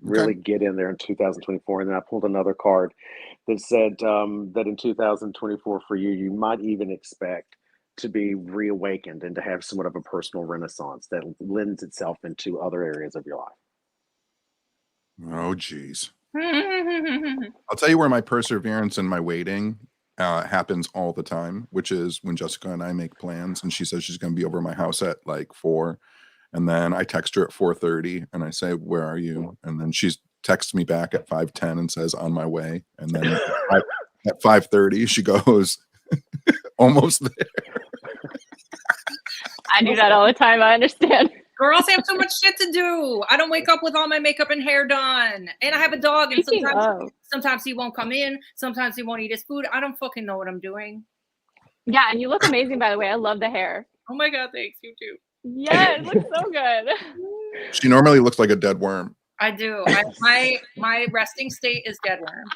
Really get in there in 2024. And then I pulled another card that said that in 2024 for you, you might even expect to be reawakened and to have somewhat of a personal renaissance that lends itself into other areas of your life. Oh, geez. I'll tell you where my perseverance and my waiting happens all the time, which is when Jessica and I make plans and she says she's going to be over my house at like 4. And then I text her at 4:30 and I say, where are you? And then she texts me back at 5:10 and says, on my way. And then at 5:30, she goes, almost there. I do that all the time. I understand. Girls have so much shit to do. I don't wake up with all my makeup and hair done. And I have a dog, and sometimes he won't come in. Sometimes he won't eat his food. I don't fucking know what I'm doing. Yeah, and you look amazing, by the way. I love the hair. Oh my God, thanks. You too. Yeah, it looks so good. She normally looks like a dead worm. I do. My resting state is dead worm.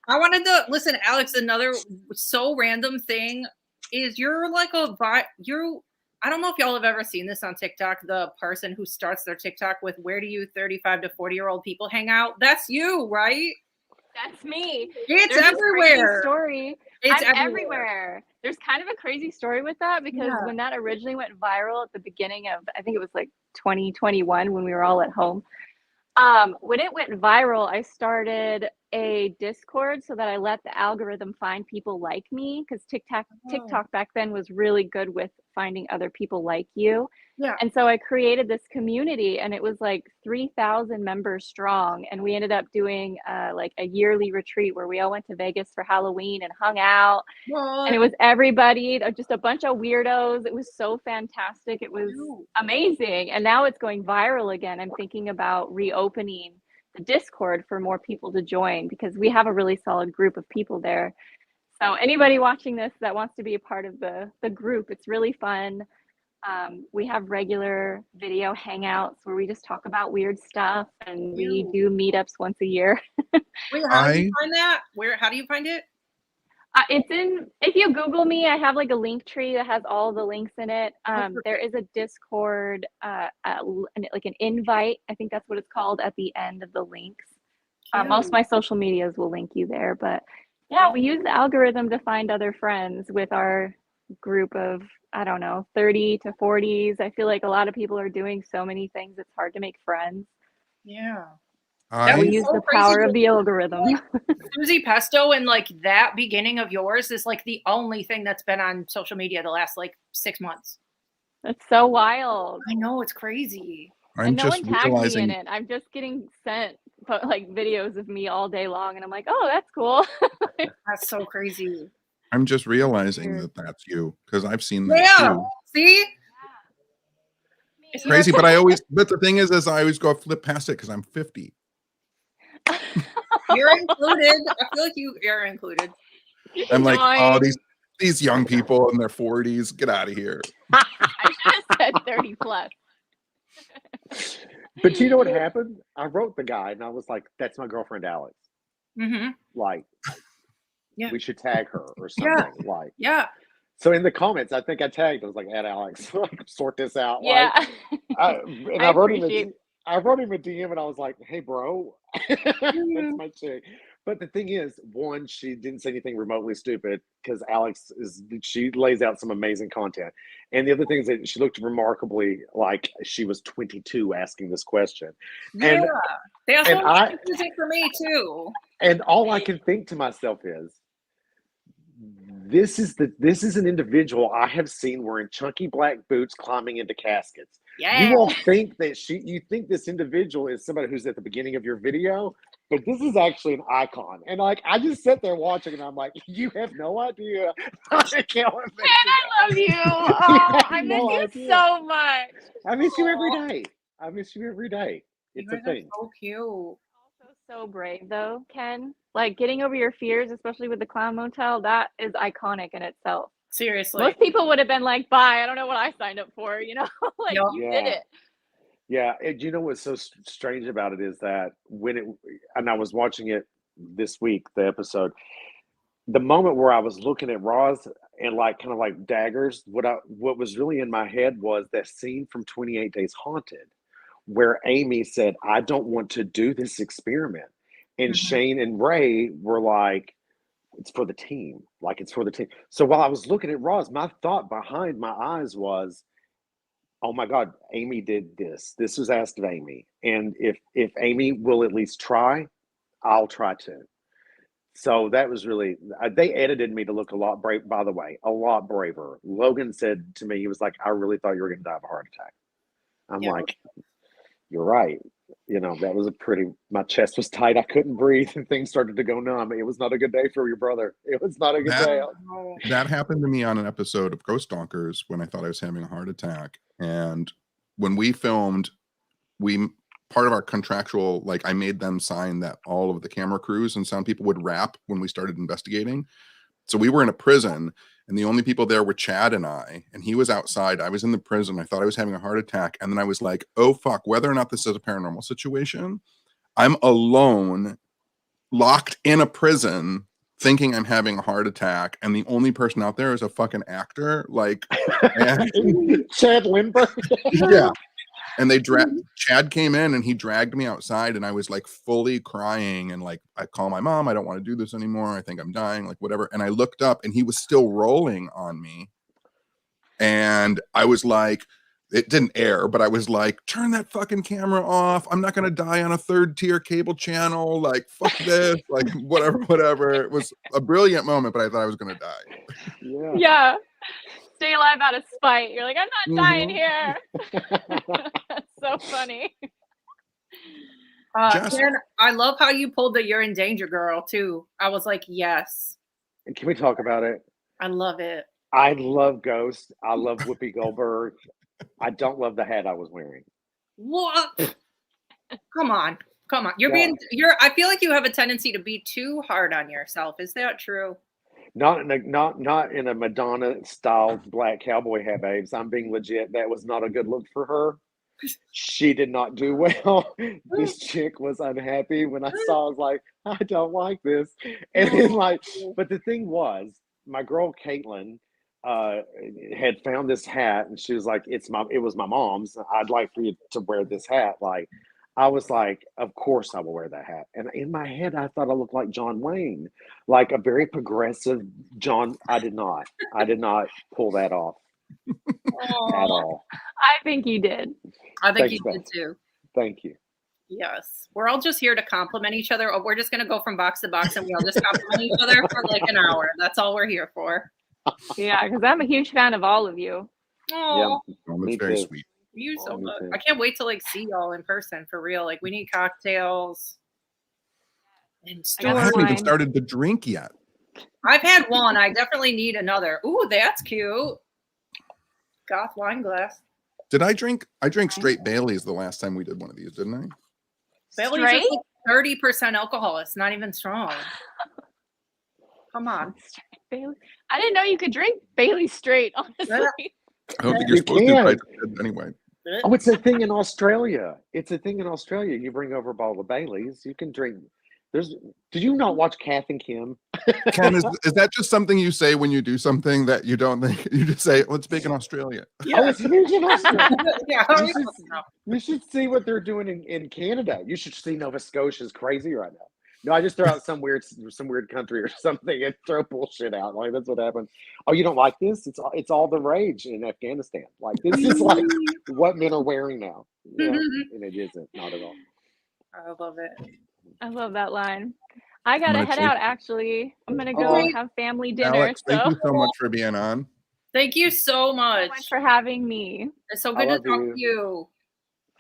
I wanted to listen, Alex. Another so random thing is you're like I don't know if y'all have ever seen this on TikTok. The person who starts their TikTok with "Where do you 35 to 40-year-old people hang out?" That's you, right? That's me. It's There's this crazy everywhere. story. It's I'm everywhere. everywhere. There's kind of a crazy story with that because when that originally went viral at the beginning of, I think it was like 2021 when we were all at home. When it went viral, I started a Discord so that I let the algorithm find people like me because TikTok back then was really good with finding other people like you. Yeah. And so I created this community and it was like 3,000 members strong. And we ended up doing like a yearly retreat where we all went to Vegas for Halloween and hung out. And it was everybody, just a bunch of weirdos. It was so fantastic. It was amazing. And now it's going viral again. I'm thinking about reopening the Discord for more people to join because we have a really solid group of people there. So anybody watching this that wants to be a part of the group, it's really fun. We have regular video hangouts where we just talk about weird stuff and we do meetups once a year. Wait, how do you find that? How do you find it? It's if you Google me, I have like a link tree that has all the links in it. There is a Discord, like an invite. I think that's what it's called at the end of the links. Most of my social medias will link you there, but yeah, we use the algorithm to find other friends with our group of, I don't know, 30 to 40s. I feel like a lot of people are doing so many things. It's hard to make friends. Yeah. We use the power of the algorithm. Like, Susie Pesto and like that beginning of yours is like the only thing that's been on social media the last like 6 months. That's so wild. I know, it's crazy. And no one tagged me in it. I'm just getting sent like videos of me all day long and I'm like, oh, that's cool. That's so crazy. I'm just realizing that that's you because I've seen that too. See? It's crazy, but the thing is I always go flip past it because I'm 50. You're included. I feel like you're included. I'm like, oh, these young people in their 40s, get out of here. I should have said 30 plus. But you know what happened? I wrote the guy and I was like, that's my girlfriend Alex. Mm-hmm. Like, yeah, we should tag her or something. Like, yeah. So in the comments, I think I tagged. I was like, "Add Alex, like, sort this out." Yeah. Like, I wrote him a DM, and I was like, "Hey, bro, that's my chick." But the thing is, one, she didn't say anything remotely stupid because Alex she lays out some amazing content, and the other thing is that she looked remarkably like she was 22 asking this question. Yeah, that's what music for me too. And all I can think to myself is, this is an individual I have seen wearing chunky black boots climbing into caskets. Yeah. You all think that you think this individual is somebody who's at the beginning of your video, but this is actually an icon. And like, I just sit there watching and I'm like, you have no idea. I can't I love you. Oh, I miss you so much. I miss you every day. It's a thing. So cute. Also so brave though, Ken. Like getting over your fears, especially with the clown motel, that is iconic in itself. Seriously. Most people would have been like, bye, I don't know what I signed up for, you know? Like you did it. Yeah, and you know what's so strange about it is that and I was watching it this week, the episode, the moment where I was looking at Roz and like kind of like daggers, what was really in my head was that scene from 28 Days Haunted, where Amy said, I don't want to do this experiment. And Shane and Ray were like, it's for the team. Like, it's for the team. So while I was looking at Roz, my thought behind my eyes was, oh my God, Amy did this. This was asked of Amy. And if Amy will at least try, I'll try too. So that was really, they edited me to look a lot brave, by the way, a lot braver. Logan said to me, he was like, I really thought you were going to die of a heart attack. I'm like, you're right. You know, that was my chest was tight. I couldn't breathe and things started to go numb. It was not a good day for your brother. It was not a good day. That happened to me on an episode of Ghost Stalkers when I thought I was having a heart attack. And when we filmed, part of our contractual, like I made them sign that all of the camera crews and sound people would rap when we started investigating. So we were in a prison, and the only people there were Chad and I, and he was outside. I was in the prison. I thought I was having a heart attack. And then I was like, oh, fuck, whether or not this is a paranormal situation, I'm alone, locked in a prison, thinking I'm having a heart attack. And the only person out there is a fucking actor. Like, Chad Lindbergh. yeah. And Chad came in and he dragged me outside, and I was like fully crying, and like, I call my mom, I don't want to do this anymore. I think I'm dying, like whatever. And I looked up and he was still rolling on me. And I was like, it didn't air, but I was like, turn that fucking camera off. I'm not going to die on a 3rd-tier cable channel. Like, fuck this, like whatever. It was a brilliant moment, but I thought I was going to die. Yeah. Stay alive out of spite. You're like, I'm not dying here. That's so funny. Jen, I love how you pulled the "you're in danger, girl" too. I was like, yes. Can we talk about it? I love it. I love Ghost. I love Whoopi Goldberg. I don't love the hat I was wearing. What? Come on. You're I feel like you have a tendency to be too hard on yourself. Is that true? Not in a Madonna style black cowboy hat, babes. I'm being legit. That was not a good look for her. She did not do well. This chick was unhappy. When I saw, I was like, I don't like this. And then but the thing was, my girl Caitlin had found this hat, and she was like, it was my mom's. I'd like for you to wear this hat. Like, I was like, of course I will wear that hat. And in my head, I thought I looked like John Wayne, like a very progressive John. I did not pull that off at all. I think you did. I think you did too. Thank you. Yes. We're all just here to compliment each other. We're just going to go from box to box and we all just compliment each other for like an hour. That's all we're here for. Yeah, because I'm a huge fan of all of you. Oh, yeah, that's very sweet. You so much. I can't wait to like see y'all in person for real. Like, we need cocktails and I haven't even started the drink yet. I've had one. I definitely need another. Ooh, that's cute. Goth wine glass. Did I drink? I drank straight Bailey's the last time we did one of these, didn't I? Bailey's is like 30% alcohol. It's not even strong. Come on. Bailey. I didn't know you could drink Bailey straight, honestly. I don't think you're supposed to, but anyway. Oh, it's a thing in Australia. You bring over a bottle of Bailey's, you can drink. Did you not watch Kath and Kim? Ken, is that just something you say when you do something that you don't think? You just say, let's bake in Australia. Yeah. Oh, it's huge in Australia. Yeah, you should see what they're doing in Canada. You should see Nova Scotia is crazy right now. No, I just throw out some weird country or something and throw bullshit out. Like, that's what happens. Oh, you don't like this? It's all the rage in Afghanistan. Like, this is like what men are wearing now. You know? And it isn't, not at all. I love it. I love that line. I gotta head out. Actually, I'm gonna go have family dinner. Alex, thank you so much for being on. Thank you so much. Thanks for having me. It's so good to talk to you.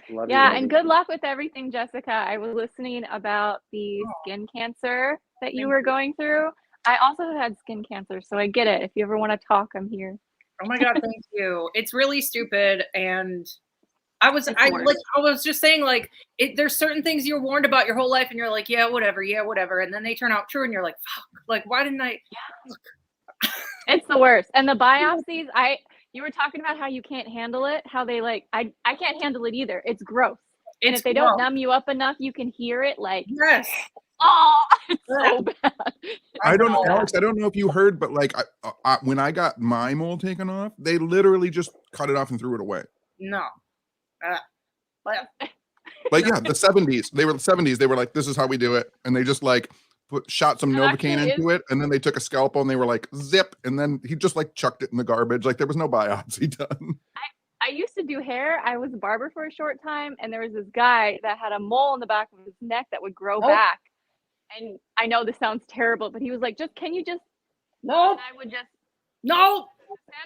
Love and good luck with everything, Jessica. I was listening about the skin cancer that you were going through. I also had skin cancer, so I get it. If you ever want to talk, I'm here. Oh my God, thank you. It's really stupid, and I was just saying, like, there's certain things you're warned about your whole life, and you're like, yeah, whatever, and then they turn out true, and you're like, fuck, like, why didn't I? Yeah. It's the worst. And the biopsies, you were talking about how you can't handle it, how they I can't handle it either. It's gross. And if they don't numb you up enough, you can hear it like, yes. Oh, it's so bad. I don't know, Alex, I don't know if you heard, but like when I got my mole taken off, they literally just cut it off and threw it away. No. Like, yeah, the 70s. They were the 70s. They were like, this is how we do it. And they just like shot some Novocaine into it, and then they took a scalpel and they were like, zip, and then he just like chucked it in the garbage. Like, there was no biopsy done. I used to do hair. I was a barber for a short time, and there was this guy that had a mole in the back of his neck that would grow back. And I know this sounds terrible, but he was like, can you just no? And I would just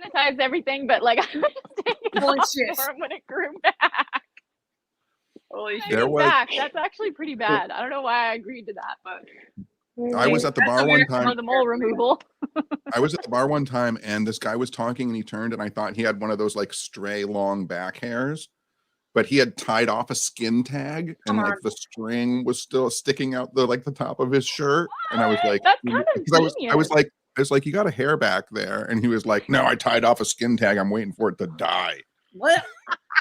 sanitize everything, but like I would just take it off for him when it grew back. Holy shit. That's actually pretty bad. I don't know why I agreed to that, but I was at the bar one time. For the mole removal. I was at the bar one time, and this guy was talking, and he turned, and I thought he had one of those like stray long back hairs, but he had tied off a skin tag, and like the string was still sticking out the top of his shirt. And I was like, that's kind of genius. I was like, was like, you got a hair back there. And he was like, no, I tied off a skin tag. I'm waiting for it to die. What?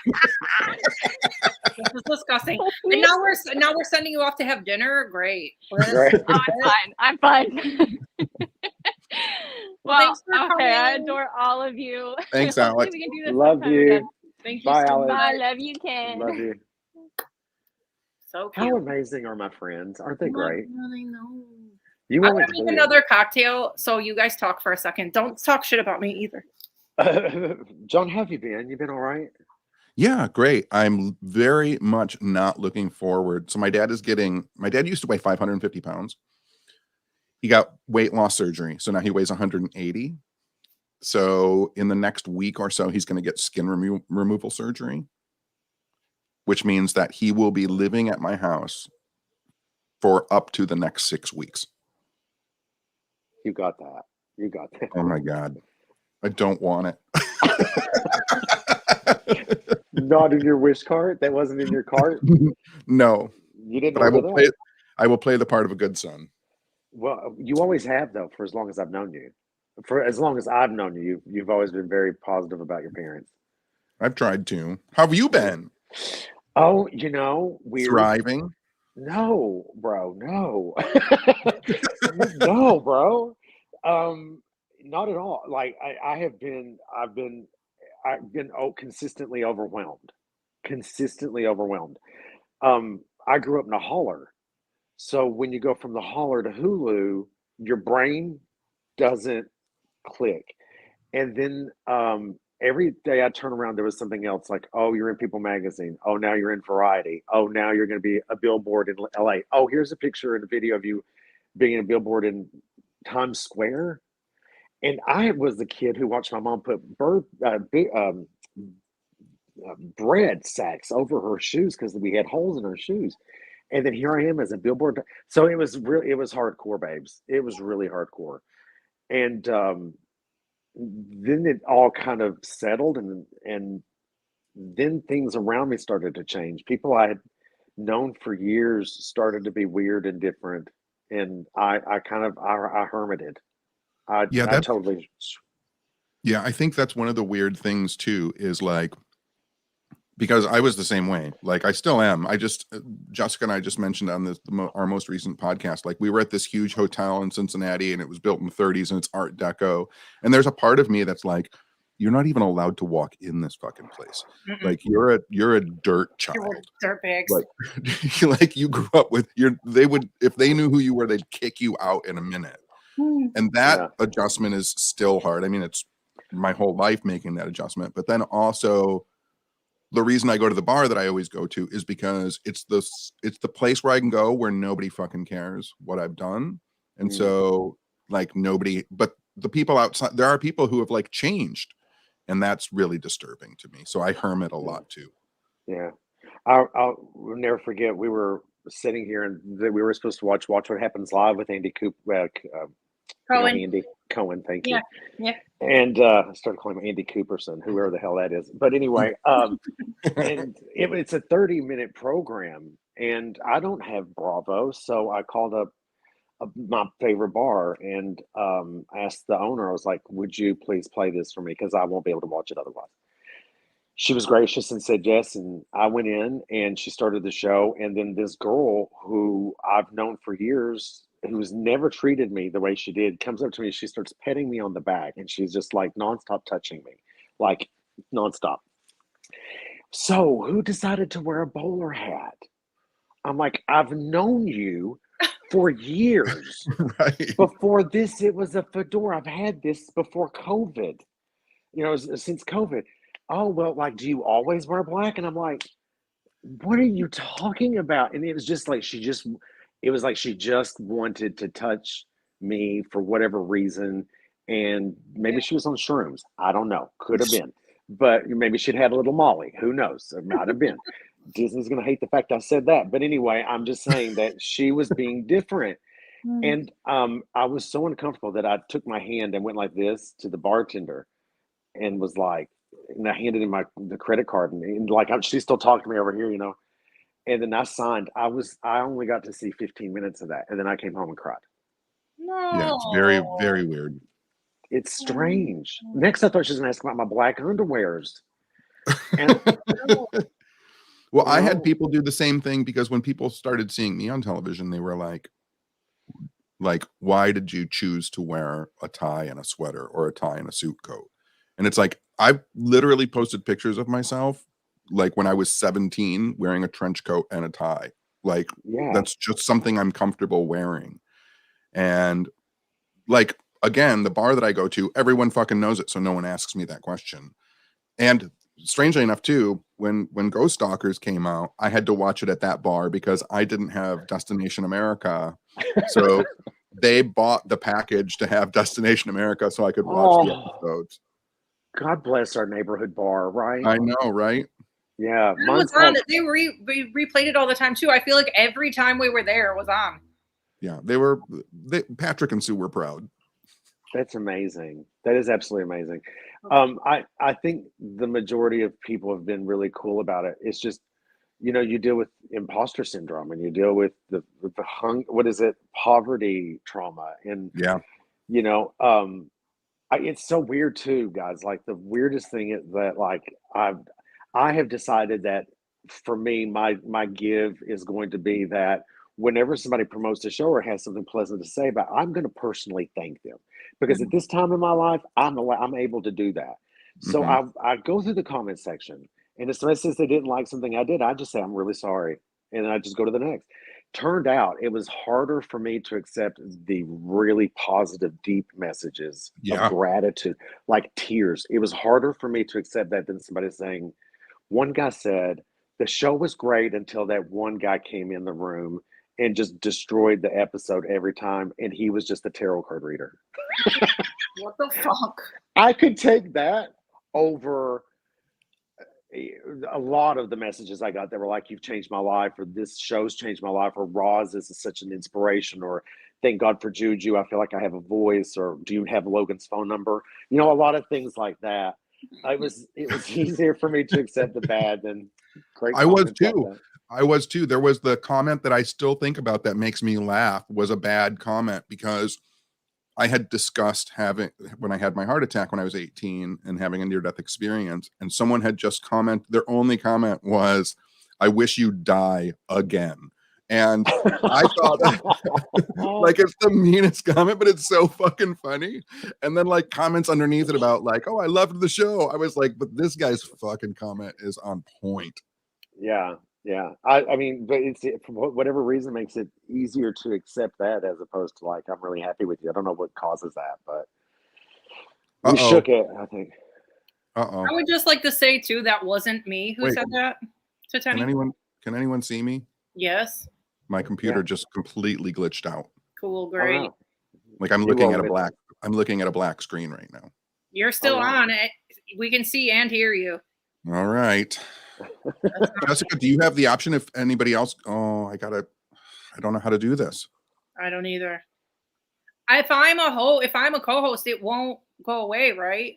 This is disgusting. And now we're sending you off to have dinner. Great. Right. Oh, I'm fine. Well, thanks for okay, I coming. adore all of you. Thanks, Hopefully Alex. we can do this Love sometime you. again. Thank you Bye, so Alex. much. Bye, love you, Ken. Love you. So How cute. amazing are my friends? Aren't they Oh my great? God, I know. You I always want to make do. another cocktail. So you guys talk for a second. Don't talk shit about me either. John, how have you been? You been all right? Yeah, great. I'm very much not looking forward. So my dad used to weigh 550 pounds. He got weight loss surgery. So now he weighs 180. So in the next week or so, he's going to get skin removal surgery, which means that he will be living at my house for up to the next 6 weeks. You got that. You got that. Oh my God. I don't want it. Not in your wish cart? That wasn't in your cart? No, You didn't but I order will that? I will play the part of a good son. Well, you always have, though, for as long as I've known you. For as long as I've known you, you've always been very positive about your parents. I've tried to. How have you been? Oh, weird. Thriving? No, bro, no. No, bro. Not at all. Like I've been consistently overwhelmed. Consistently overwhelmed. I grew up in a holler. So when you go from the holler to Hulu, your brain doesn't click. And then every day I turn around, there was something else like, oh, you're in People Magazine. Oh, now you're in Variety. Oh, now you're going to be a billboard in LA. Oh, here's a picture and a video of you being in a billboard in Times Square. And I was the kid who watched my mom put bread sacks over her shoes because we had holes in her shoes. And then here I am as a billboard. So it was hardcore, babes. It was really hardcore. And then it all kind of settled and then things around me started to change. People I had known for years started to be weird and different. And I hermited. I totally. Yeah, I think that's one of the weird things too, is like, because I was the same way. Like I still am. Jessica and I just mentioned on our most recent podcast, like we were at this huge hotel in Cincinnati and it was built in the 30s and it's Art Deco. And there's a part of me that's like, you're not even allowed to walk in this fucking place. Mm-mm. Like you're a dirt child. Dirt bags. Like you grew up with they would, if they knew who you were, they'd kick you out in a minute. And that adjustment is still hard. I mean, it's my whole life making that adjustment. But then also the reason I go to the bar that I always go to is because it's the place where I can go where nobody fucking cares what I've done. And so like nobody, but the people outside, there are people who have like changed, and that's really disturbing to me. So I hermit a lot too. Yeah. I'll never forget. We were sitting here and we were supposed to watch What Happens Live with Andy Cooper. Cohen. Andy Cohen, thank you. Yeah. And I started calling him Andy Cooperson, whoever the hell that is. But anyway, and it's a 30-minute program, and I don't have Bravo, so I called up my favorite bar and asked the owner. I was like, "Would you please play this for me? Because I won't be able to watch it otherwise." She was gracious and said yes, and I went in and she started the show. And then this girl who I've known for years, who's never treated me the way she did, comes up to me. She starts petting me on the back, and she's just like nonstop touching me, like nonstop. So who decided to wear a bowler hat? I'm like, I've known you for years. Right. Before this, it was a fedora. I've had this before COVID, since COVID. Oh, well, like, do you always wear black? And I'm like, what are you talking about? And it was just like, she just wanted to touch me for whatever reason. And maybe she was on shrooms. I don't know. Could have been. But maybe she'd had a little Molly. Who knows? It might have been. Disney's going to hate the fact I said that. But anyway, I'm just saying that she was being different. And I was so uncomfortable that I took my hand and went like this to the bartender and was like, and I handed him the credit card, and like she's still talking to me over here, And then I signed. I only got to see 15 minutes of that, and then I came home and cried. No. Yeah, it's very, very weird. It's strange. Next, I thought she was going to ask about my black underwears. And Well, I had No. people do the same thing because when people started seeing me on television, they were like, why did you choose to wear a tie and a sweater or a tie and a suit coat? And it's like, I literally posted pictures of myself like when I was 17 wearing a trench coat and a tie. Like, yeah, that's just something I'm comfortable wearing. And like, again, the bar that I go to, everyone fucking knows it. So no one asks me that question. And strangely enough, too, when Ghost Stalkers came out, I had to watch it at that bar because I didn't have Destination America. So they bought the package to have Destination America so I could watch the episodes. God bless our neighborhood bar, right? I know, right? Yeah, It mine's was on. called- They replayed it all the time too. I feel like every time we were there, it was on. Yeah, Patrick and Sue were proud. That's amazing. That is absolutely amazing. I think the majority of people have been really cool about it. It's just, you deal with imposter syndrome and you deal with the poverty trauma, and Yeah. it's so weird too, guys. Like the weirdest thing is that like I have decided that for me, my give is going to be that whenever somebody promotes a show or has something pleasant to say about, I'm going to personally thank them because at this time in my life, I'm able to do that. So I go through the comment section, and if somebody says they didn't like something I did, I just say I'm really sorry, and then I just go to the next. Turned out it was harder for me to accept the really positive, deep messages Yeah. of gratitude, like tears. It was harder for me to accept that than somebody saying, one guy said, the show was great until that one guy came in the room and just destroyed the episode every time, and he was just a tarot card reader. What the fuck? I could take that over a lot of the messages I got that were like, you've changed my life, or this show's changed my life, or Roz is such an inspiration, or thank God for Juju, I feel like I have a voice, or do you have Logan's phone number? A lot of things like that. It was easier for me to accept the bad than great. I was comments like too. that. I was too. There was the comment that I still think about that makes me laugh, was a bad comment because I had discussed when I had my heart attack when I was 18 and having a near-death experience, and someone had just their only comment was, I wish you'd die again. And I thought like it's the meanest comment, but it's so fucking funny. And then like comments underneath it about like, oh, I loved the show. I was like, but this guy's fucking comment is on point. Yeah. I mean, but for whatever reason makes it easier to accept that as opposed to like, I'm really happy with you. I don't know what causes that, but we shook it, I think. Uh-oh. I would just like to say too, that wasn't me who said that to Tenney. Can anyone see me? Yes. My computer just completely glitched out. Cool, great. wow. Like I'm looking at a black screen right now. You're still on it. We can see and hear you. All right. Jessica, do you have the option if anybody else? Oh, I don't know how to do this. I don't either. If I'm a co-host, it won't go away, right?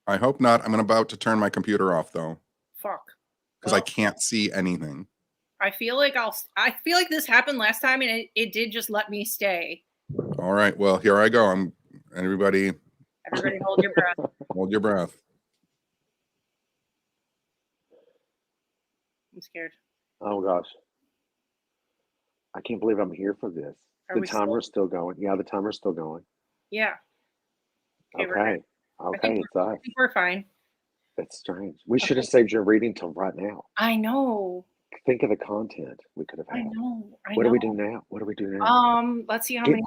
I hope not. I'm about to turn my computer off though. Fuck. Because I can't see anything. I feel like this happened last time and it did just let me stay. All right. Well, here I go. Everybody Hold your breath. hold your breath. I'm scared. Oh gosh. I can't believe I'm here for this. The timer's still going. Yeah, the timer's still going. Yeah. Okay. It's us. I think we're fine. That's strange. We should have saved your reading till right now. I know. Think of the content we could have had. I know. What do we do now? Let's see how many.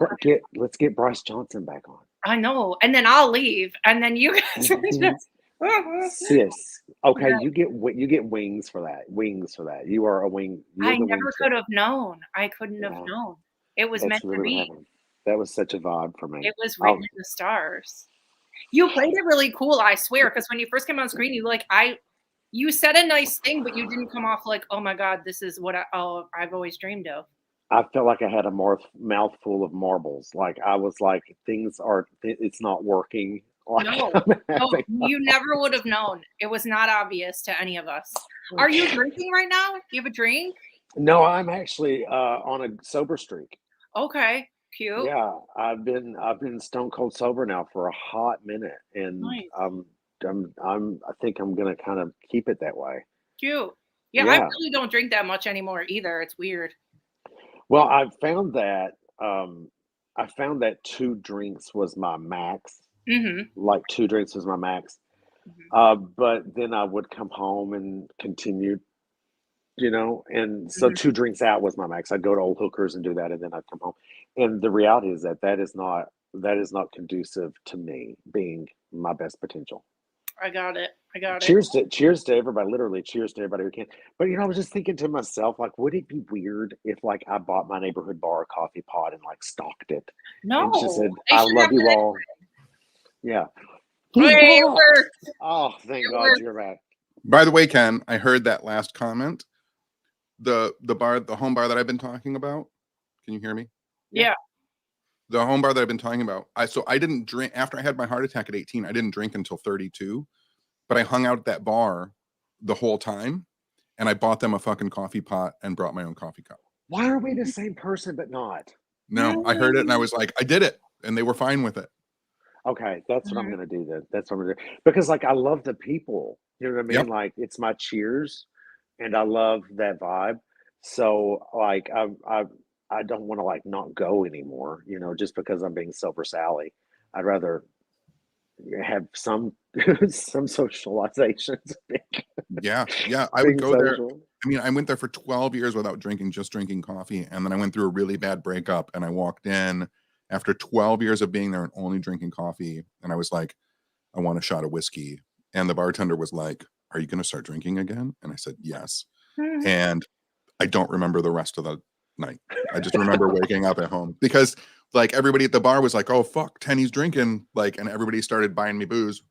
Let's get Bryce Johnson back on. I know, and then I'll leave, and then you guys. Sis, okay, yeah. you get wings for that. You are a wing. I never could have known. I couldn't have known. It was meant to be. That was such a vibe for me. It was written in the stars. You played it really cool, I swear, because when you first came on screen, you said a nice thing, but you didn't come off like, oh my God, this is what I've always dreamed of. I felt like I had a mouthful of marbles. Like I was like, it's not working. Like, no, you never would have known. It was not obvious to any of us. Are you drinking right now? Do you have a drink? No, I'm actually on a sober streak. Okay. Cute. Yeah, I've been stone cold sober now for a hot minute, and Nice. I think I'm gonna kind of keep it that way. Cute. Yeah, I Yeah. really don't drink that much anymore either. It's weird. Well, I found that 2 drinks was my max. Mm-hmm. Like 2 drinks was my max. Mm-hmm. But then I would come home and continue, and so Mhm. 2 drinks out was my max. I'd go to old hookers and do that, and then I'd come home. And the reality is that is not conducive to me being my best potential. I got it. Cheers to everybody, literally cheers to everybody who can. But I was just thinking to myself, like, would it be weird if like I bought my neighborhood bar a coffee pot and like stocked it No, and just said, they I should love have you that. all. Yeah. Hey, it worked. Oh, thank It God worked. you're back. By the way, Ken, I heard that last comment. The home bar that I've been talking about. Can you hear me? Yeah. The home bar that I've been talking about. I didn't drink after I had my heart attack at 18. I didn't drink until 32, but I hung out at that bar the whole time, and I bought them a fucking coffee pot and brought my own coffee cup. Why are we the same person but not? No, I heard it and I was like, I did it, and they were fine with it. Okay, that's what I'm Mhm. gonna do then. That's what I'm gonna do. Because like I love the people. You know what I mean? Yep. Like it's my cheers and I love that vibe. So like I don't want to like not go anymore, just because I'm being Silver Sally. I'd rather have some some socializations. Yeah. I would Being go there. social. I mean, I went there for 12 years without drinking, just drinking coffee. And then I went through a really bad breakup, and I walked in after 12 years of being there and only drinking coffee. And I was like, I want a shot of whiskey. And the bartender was like, are you going to start drinking again? And I said, yes. Mhm. And I don't remember the rest of the night. I just remember waking up at home because like everybody at the bar was like, oh, fuck, Tenney's drinking. Like, and everybody started buying me booze.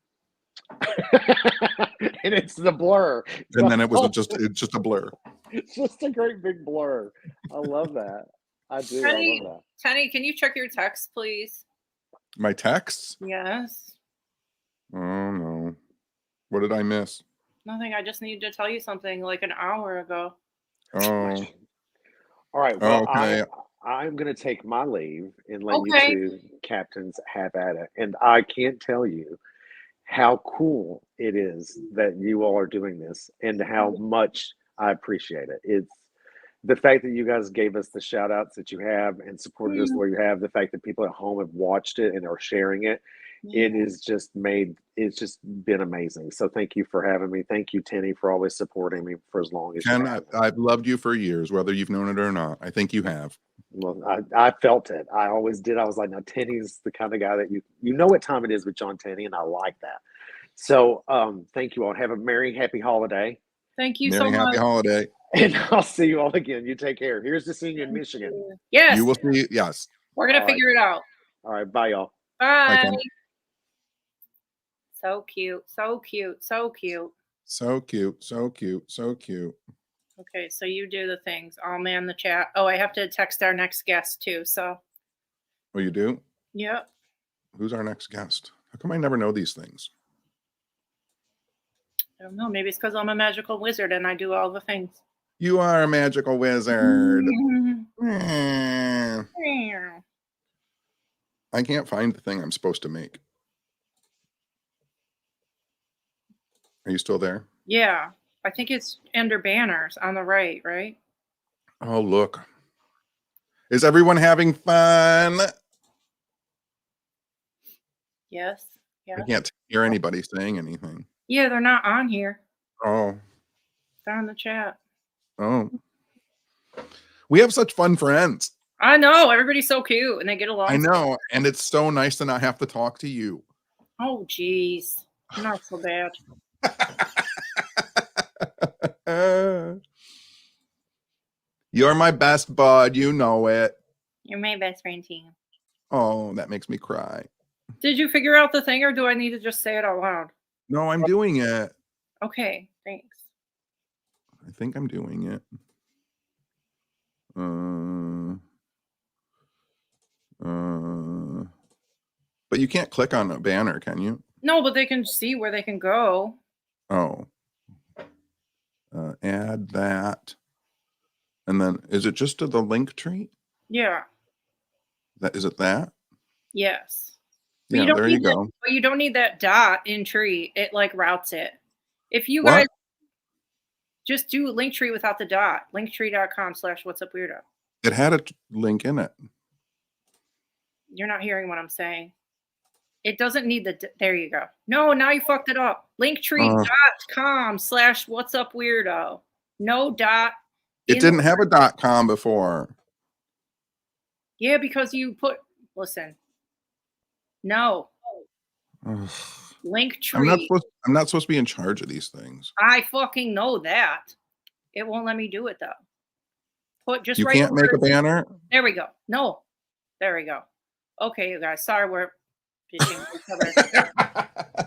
And it's the blur. And then it's just a blur. It's just a great big blur. I love that. I do. Tenney, I love Tenney, can you check your text, please? My texts? Yes. Oh no. What did I miss? Nothing. I just needed to tell you something like an hour ago. Oh, that. All right. Well, okay. I'm going to take my leave and let Okay. you two captains have at it. And I can't tell you how cool it is that you all are doing this and how much I appreciate it. It's the fact that you guys gave us the shout outs that you have and supported us the way you have, the fact that people at home have watched it and are sharing it. It's just been amazing. So thank you for having me. Thank you, Tenney, for always supporting me for as long as you Ken, have. I've loved you for years, whether you've known it or not. I think you have. Well, I felt it. I always did. I was like, now Tenney's the kind of guy that you know what time it is with John Tenney, and I like that. So thank you all. Have a merry, happy holiday. Thank you Merry so happy much. holiday. And I'll see you all again. You take care. Here's to seeing you in Michigan. Yes. You will see. Yes. We're going to All right. figure it out. All right. Bye, y'all. Bye, Bye. Ken. So cute. So cute. So cute. So cute. So cute. So cute. Okay, so you do the things. I'll man the chat. Oh, I have to text our next guest too. So, Oh, you do? yep. Who's our next guest? How come I never know these things? I don't know. Maybe it's because I'm a magical wizard and I do all the things. You are a magical wizard. Mm-hmm. I can't find the thing I'm supposed to make. Are you still there? Yeah, I think it's under banners on the right, right? Oh, look. Is everyone having fun? Yes. I Yeah. can't hear anybody saying anything. Yeah, they're not on here. Oh, They're on the chat. oh. We have such fun friends. I know. Everybody's so cute and they get along. I know. And it's so nice to not have to talk to you. Oh, geez. Not so bad. You're my best bud. You know it. You're my best friend, team. Oh, that makes me cry. Did you figure out the thing or do I need to just say it out loud? No, I'm doing it. Okay, thanks. I think I'm doing it. But you can't click on a banner, can you? No, but they can see where they can go. Oh. Add that. And then is it just to the link tree? Yeah. That is it that? Yes. But Yeah, you don't there you need that- go. but you don't need that dot in tree. It like routes it. If you What? guys just do Linktree without the dot, linktree.com/whatsupweirdo. It had a link in it. You're not hearing what I'm saying. It doesn't need the. There you go. No, now you fucked it up. Linktree.com/whatsupweirdo. No dot. It didn't have a .com before. Yeah, because you put. Listen. No. Ugh. Linktree. I'm not supposed to be in charge of these things. I fucking know that. It won't let me do it though. Just You right can't make a banner. There we go. No. There we go. Okay, you guys. Sorry, we're pitching each other.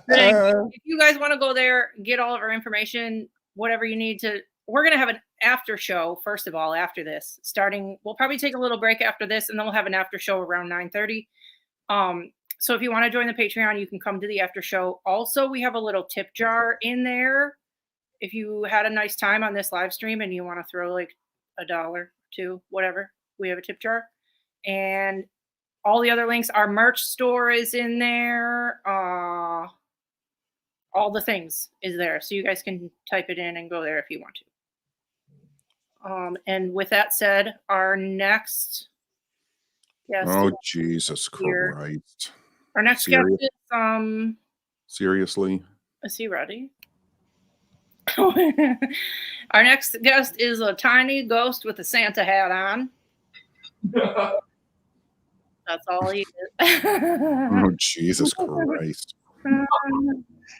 But anyway, if you guys want to go there, get all of our information, whatever you need to. We're gonna have an after show first of all. After this, we'll probably take a little break after this, and then we'll have an after show around 9:30. So if you want to join the Patreon, you can come to the after show. Also, we have a little tip jar in there. If you had a nice time on this live stream and you want to throw like $1, $2, whatever, we have a tip jar. And all the other links, our merch store is in there. All the things is there. So you guys can type it in and go there if you want to. And with that said, our next guest. Oh, Jesus here. Christ. Our next guest is Seriously? Is he ready? Our next guest is a tiny ghost with a Santa hat on. That's all he is. Oh, Jesus Christ.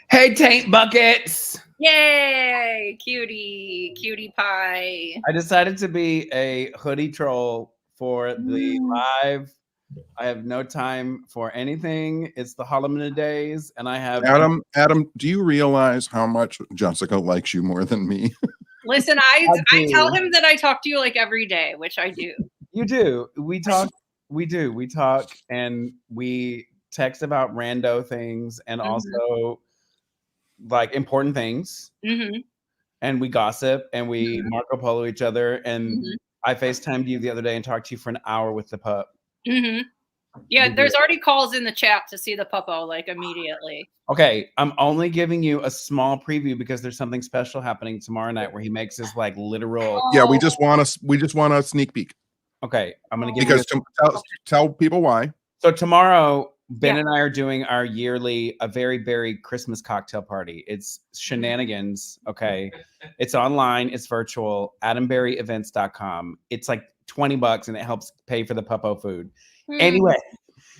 Hey, taint buckets. Yay, cutie pie. I decided to be a hoodie troll for the live. I have no time for anything. It's the holiday days, and I have Adam, do you realize how much Jessica likes you more than me? Listen, I tell him that I talk to you like every day, which I do. You do. We talk. We do. We talk, and we text about rando things, and also like important things. And we gossip, and we Marco Polo each other. And I FaceTimed you the other day and talked to you for an hour with the pup. Yeah, there's already calls in the chat to see the puppo like immediately. Okay, I'm only giving you a small preview because there's something special happening tomorrow night where he makes his like literal. Yeah, we just want a sneak peek. Okay, I'm gonna give because tell people why. So tomorrow, Ben and I are doing our yearly a very berry Christmas cocktail party. It's shenanigans. Okay, it's online. It's virtual. AdamberryEvents.com. It's like $20 and it helps pay for the puppo food. Anyway,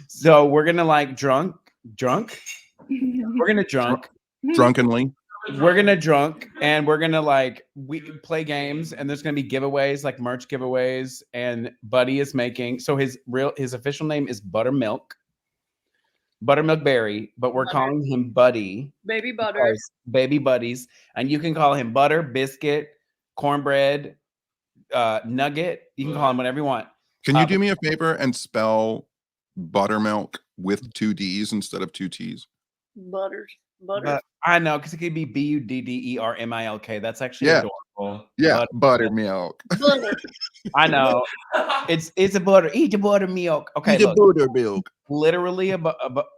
so we're gonna like drunk. We're gonna drunkenly. We're gonna drunk and we're gonna like we play games and there's gonna be giveaways like merch giveaways and Buddy is making so his official name is Buttermilk Berry, but we're calling him Buddy. Baby Butters. Baby Buddies, and you can call him Butter, Biscuit, Cornbread, Nugget. You can call him whatever you want. Can you do me a favor and spell buttermilk with 2 D's instead of 2 T's? Butter. I know, because it could be BUDDERMILK. That's actually adorable. Yeah, buttermilk. I know. It's a butter. Eat the buttermilk. Okay, eat the buttermilk. Literally a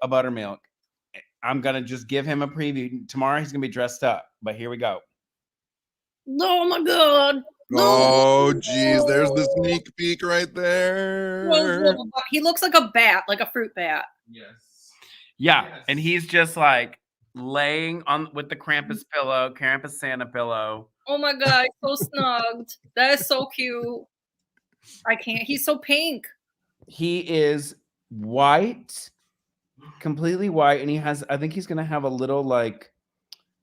buttermilk. I'm gonna just give him a preview. Tomorrow he's gonna be dressed up, but here we go. Oh my god. Oh geez, there's the sneak peek right there. He looks like a bat, like a fruit bat. Yes. Yeah, and he's just like laying on with the Krampus pillow, Krampus Santa pillow. Oh my god, so snugged. That is so cute. I can't. He's so pink. He is white, completely white, and he has. I think he's gonna have a little like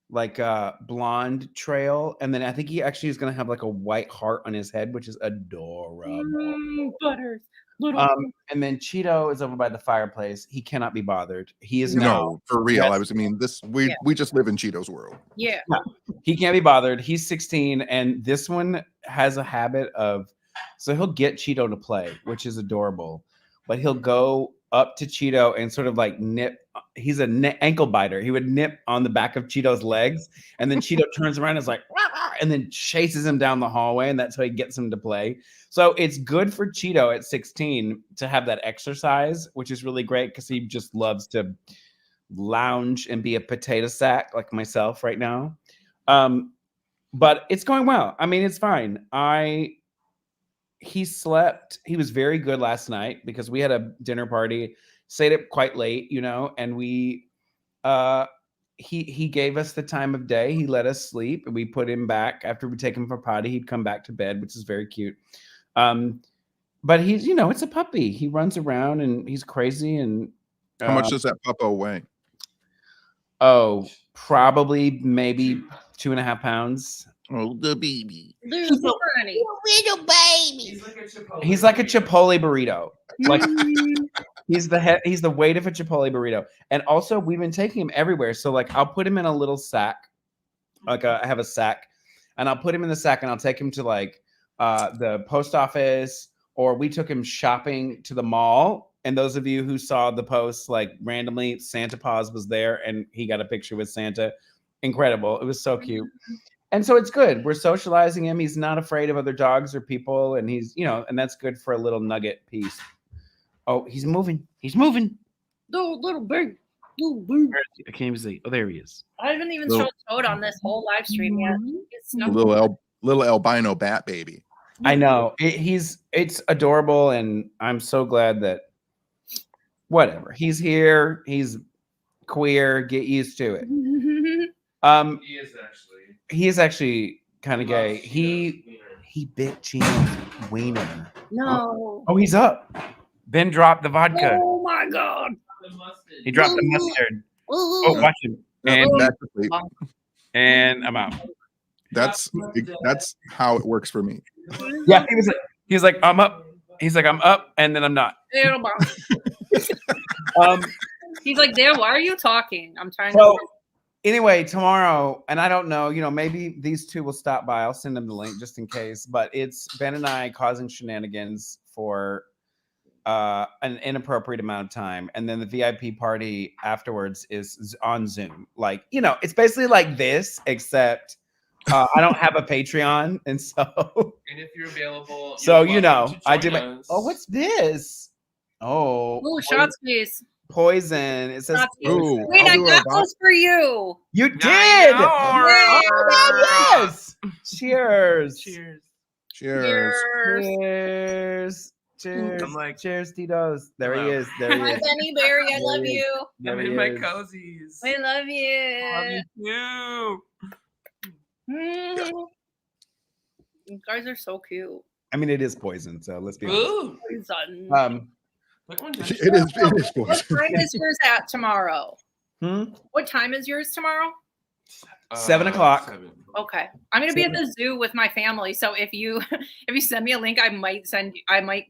blonde trail, and then I think he actually is gonna have like a white heart on his head, which is adorable. Butters. And then Cheeto is over by the fireplace. He cannot be bothered. He is no, for real. We just live in Cheeto's world. Yeah. He can't be bothered. He's 16, and this one has a habit of, so he'll get Cheeto to play, which is adorable, but he'll go up to Cheeto and sort of like nip. He's an ankle biter. He would nip on the back of Cheeto's legs, and then Cheeto turns around and is like, "Rah, rah," and then chases him down the hallway, and that's how he gets him to play. So it's good for Cheeto at 16 to have that exercise, which is really great because he just loves to lounge and be a potato sack like myself right now. But it's going well. I mean, it's fine. He slept. He was very good last night because we had a dinner party, stayed up quite late, and we he gave us the time of day. He let us sleep, and we put him back after we take him for potty. He'd come back to bed, which is very cute. But he's, it's a puppy. He runs around and he's crazy. And how much does that puppo weigh? Oh, probably maybe 2.5 pounds. Oh, the baby. Little baby. He's like a Chipotle burrito. Like he's the weight of a Chipotle burrito. And also we've been taking him everywhere. So like I'll put him in a little sack. Like I have a sack, and I'll put him in the sack and I'll take him to like the post office, or we took him shopping to the mall. And those of you who saw the post, like randomly, Santa Paws was there and he got a picture with Santa. Incredible. It was so cute. And so it's good. We're socializing him. He's not afraid of other dogs or people. And he's, and that's good for a little nugget piece. Oh, he's moving. He's moving. Little baby. I can't even see. Oh, there he is. I haven't even shown Toad on this whole live stream yet. It's no Little albino bat baby. I know. It's adorable. And I'm so glad that whatever. He's here. He's queer. Get used to it. He is actually kind of gay. He bit Chino's wiener. No. Oh, he's up. Ben dropped the vodka. Oh my god. He dropped the mustard. Oh, watch him. And I'm out. That's how it works for me. Yeah, he's like I'm up. He's like I'm up, and then I'm not. He's like, Dad, why are you talking? I'm trying to. Anyway, tomorrow, and I don't know, maybe these two will stop by. I'll send them the link just in case. But it's Ben and I causing shenanigans for an inappropriate amount of time, and then the VIP party afterwards is on Zoom. Like, it's basically like this, except I don't have a Patreon, and so. And if you're available, I did my. Oh, what's this? Oh, shots, please. Poison. It says. Wait, I got those for you. You did. Oh, yes. Cheers. Cheers. I'm like, cheers, Tito's. There he is. There he Hi, is. Benny Berry. I love you. I'm in my cozies. I love you. Love you too. You guys are so cute. I mean, it is poison, so let's be honest. It is poison. What time is yours at tomorrow? Hmm? What time is yours tomorrow? 7 o'clock. 7. Okay, I'm gonna be at the zoo with my family. So if you send me a link, I might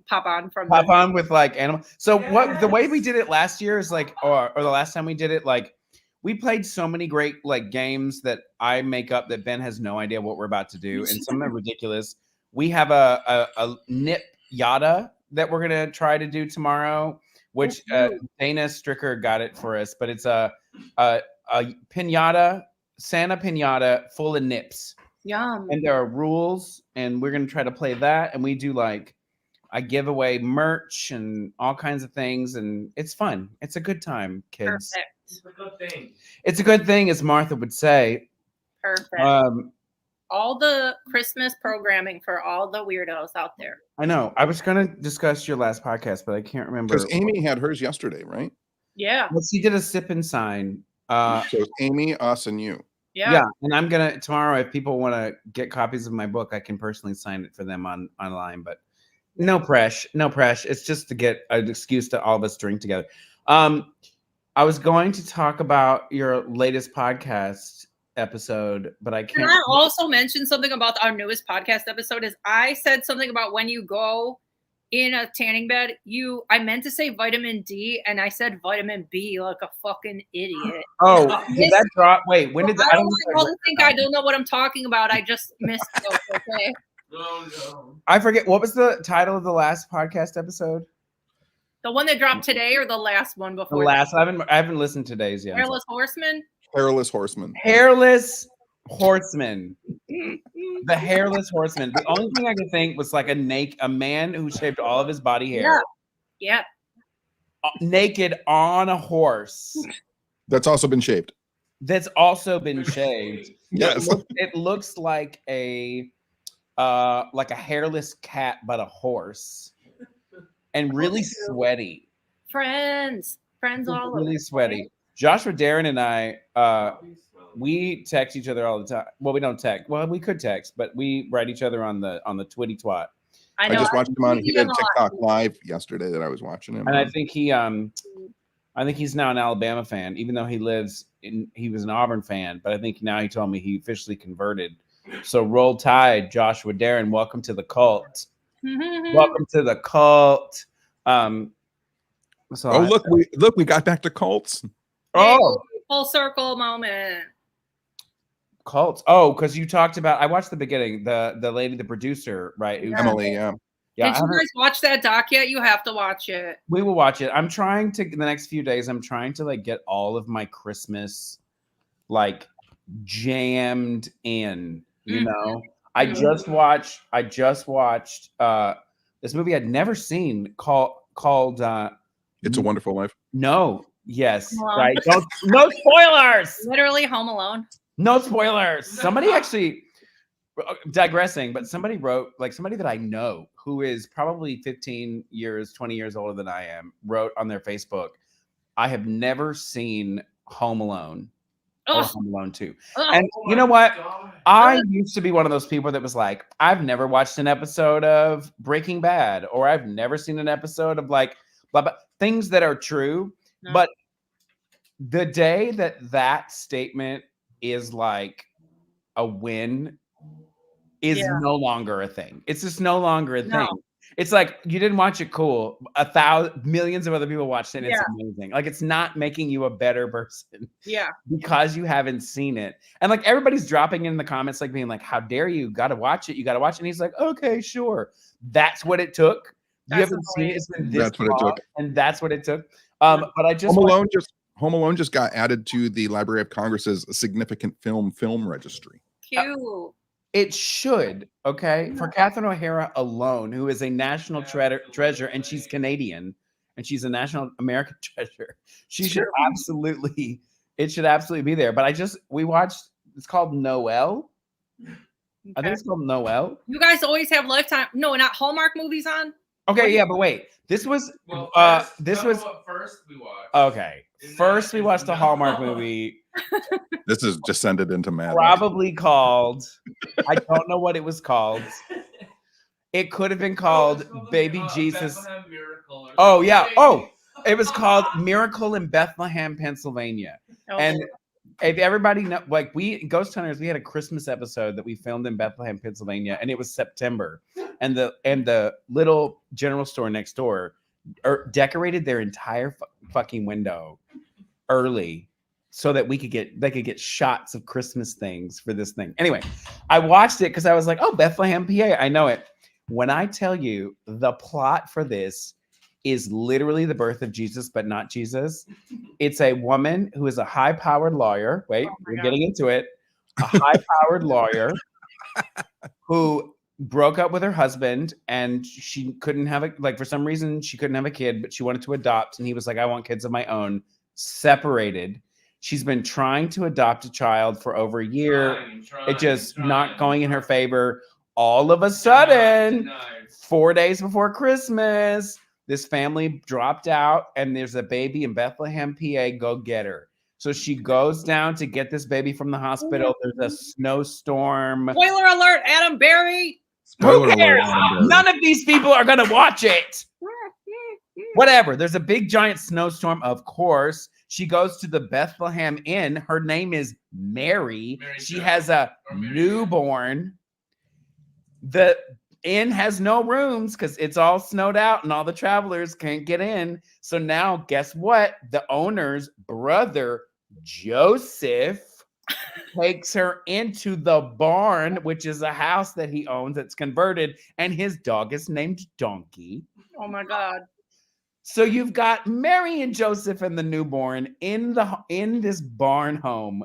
pop on with like animal. So what the way we did it last year is like, or the last time we did it, like we played so many great like games that I make up that Ben has no idea what we're about to do, and some of them are ridiculous. We have a nip yada that we're gonna try to do tomorrow, which Dana Stricker got it for us, but it's a pinata. Santa pinata full of nips. Yum. And there are rules, and we're gonna try to play that. And we do I give away merch and all kinds of things, and it's fun. It's a good time, kids. Perfect. It's a good thing. It's a good thing, as Martha would say. Perfect. All the Christmas programming for all the weirdos out there. I know. I was gonna discuss your last podcast, but I can't remember. Because Amy had hers yesterday, right? Yeah. Well, she did a sip and sign. So it's Amy, us, and you. Yeah. And I'm gonna tomorrow. If people want to get copies of my book, I can personally sign it for them online. But no press. It's just to get an excuse to all of us drink together. I was going to talk about your latest podcast episode, but I can't. Can I also mention something about our newest podcast episode? Is I said something about when you go in a tanning bed, I meant to say vitamin D, and I said vitamin B like a fucking idiot. Oh, did that drop? Wait, when did that? I don't think I don't know what I'm talking about. I just missed it. Okay. No. I forget what was the title of the last podcast episode. The one that dropped today or the last one The before? last, I haven't listened to today's yet. Hairless Horseman? Hairless Horseman. Hairless Horseman. The Hairless Horseman. The only thing I could think was like a man who shaved all of his body hair. Yeah. Naked on a horse. That's also been shaved. That's also been shaved. Yes. It looks like a hairless cat, but a horse. And really sweaty. Friends all over. Really sweaty. Joshua Darren and I, we text each other all the time. Well, we don't text. Well, we could text, but we write each other on the Twitty Twat. I I just watched him on. He did a lot. TikTok live yesterday that I was watching him. And I think he's now an Alabama fan, even though he was an Auburn fan. But I think now he told me he officially converted. So roll tide, Joshua Darren. Welcome to the cult. Welcome to the cult. Look, we got back to cults. Oh, Full circle moment. cults. Oh, because you talked about. I watched the beginning. The lady, the producer, right? Emily, yeah. Did you guys watch that doc yet? You have to watch it. We will watch it. I'm trying to the next few days. I'm trying to like get all of my Christmas like jammed in. You know, I just watched this movie I'd never seen called It's a Wonderful Life. No. Yes. Home Alone. Right. No spoilers. Literally Home Alone. No spoilers. Somebody actually digressing, but somebody wrote, like somebody that I know who is probably 15 years, 20 years older than I am, wrote on their Facebook, I have never seen Home Alone or Home Alone 2. And you know what? I used to be one of those people that was like, I've never watched an episode of Breaking Bad, or I've never seen an episode of like blah, blah, things that are true. No. But the day that statement is like a win is no longer a thing. It's just no longer a thing. It's like you didn't watch it, cool. Millions of other people watched it. And it's amazing. Like it's not making you a better person. Yeah. Because you haven't seen it. And like everybody's dropping in the comments, like being like, "How dare you? Got to watch it. You got to watch it." And he's like, "Okay, sure." That's what it took. You haven't seen it. It's been this That's what it took. and that's what it took. But I just Home Alone just got added to the Library of Congress's significant film registry. Cute. It should, okay? For Catherine O'Hara alone, who is a national treasure, and she's Canadian, and she's a national American treasure. It should absolutely be there. But we watched, it's called Noel. Okay. I think it's called Noel. You guys always have Lifetime, no, not Hallmark movies on? Okay, yeah, but wait. This was first we watched. Okay. First we watched the Hallmark movie. This is descended into madness. Probably called, I don't know what it was called. It could have been called Baby Jesus. Oh, yeah. Oh, it was called Miracle in Bethlehem, Pennsylvania. Oh. And if everybody know, like Ghost Hunters, we had a Christmas episode that we filmed in Bethlehem, Pennsylvania, and it was September. And the little general store next door decorated their entire fucking window early so that they could get shots of Christmas things for this thing. Anyway, I watched it because I was like, oh, Bethlehem, PA, I know it. When I tell you the plot for this is literally the birth of Jesus, but not Jesus. It's a woman who is a high-powered lawyer. Wait, we're getting into it. A high-powered lawyer who broke up with her husband, and she couldn't have for some reason she couldn't have a kid, but she wanted to adopt, and he was like, I want kids of my own. Separated. She's been trying to adopt a child for over a year. It just not going in her favor. All of a sudden, 4 days before Christmas, this family dropped out, and there's a baby in Bethlehem, PA. Go get her. So she goes down to get this baby from the hospital. There's a snowstorm. Spoiler alert, Adam Berry. Who cares? None of these people are going to watch it. Whatever. There's a big giant snowstorm, of course. She goes to the Bethlehem Inn. Her name is Mary. She has a newborn. The inn has no rooms because it's all snowed out and all the travelers can't get in. So now, guess what? The owner's brother, Joseph, takes her into the barn, which is a house that he owns that's converted, and his dog is named Donkey. Oh my God. So you've got Mary and Joseph and the newborn in this barn home,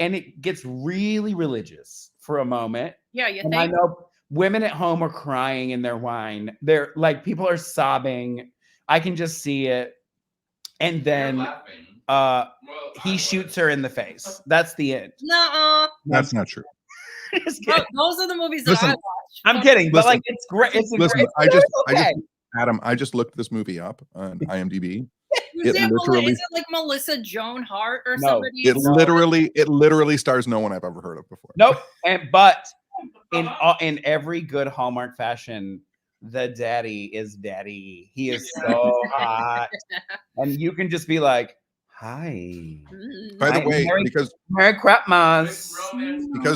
and it gets really religious for a moment. Yeah, you And I think? know women at home are crying in their wine. They're like, people are sobbing. I can just see it. And then he shoots her in the face. That's the end. No, That's not true. Just kidding. those are the movies that Listen, I watch. I'm kidding, but Listen, like it's great. It's Listen, great. Adam, I just looked this movie up on IMDb. Is It literally- is it like Melissa Joan Hart or No, somebody? It literally stars no one I've ever heard of before. Nope. But in every good Hallmark fashion, the daddy is daddy. He is so hot, and you can just be like, "Hi." By the Mm. way, Merry because Christmas.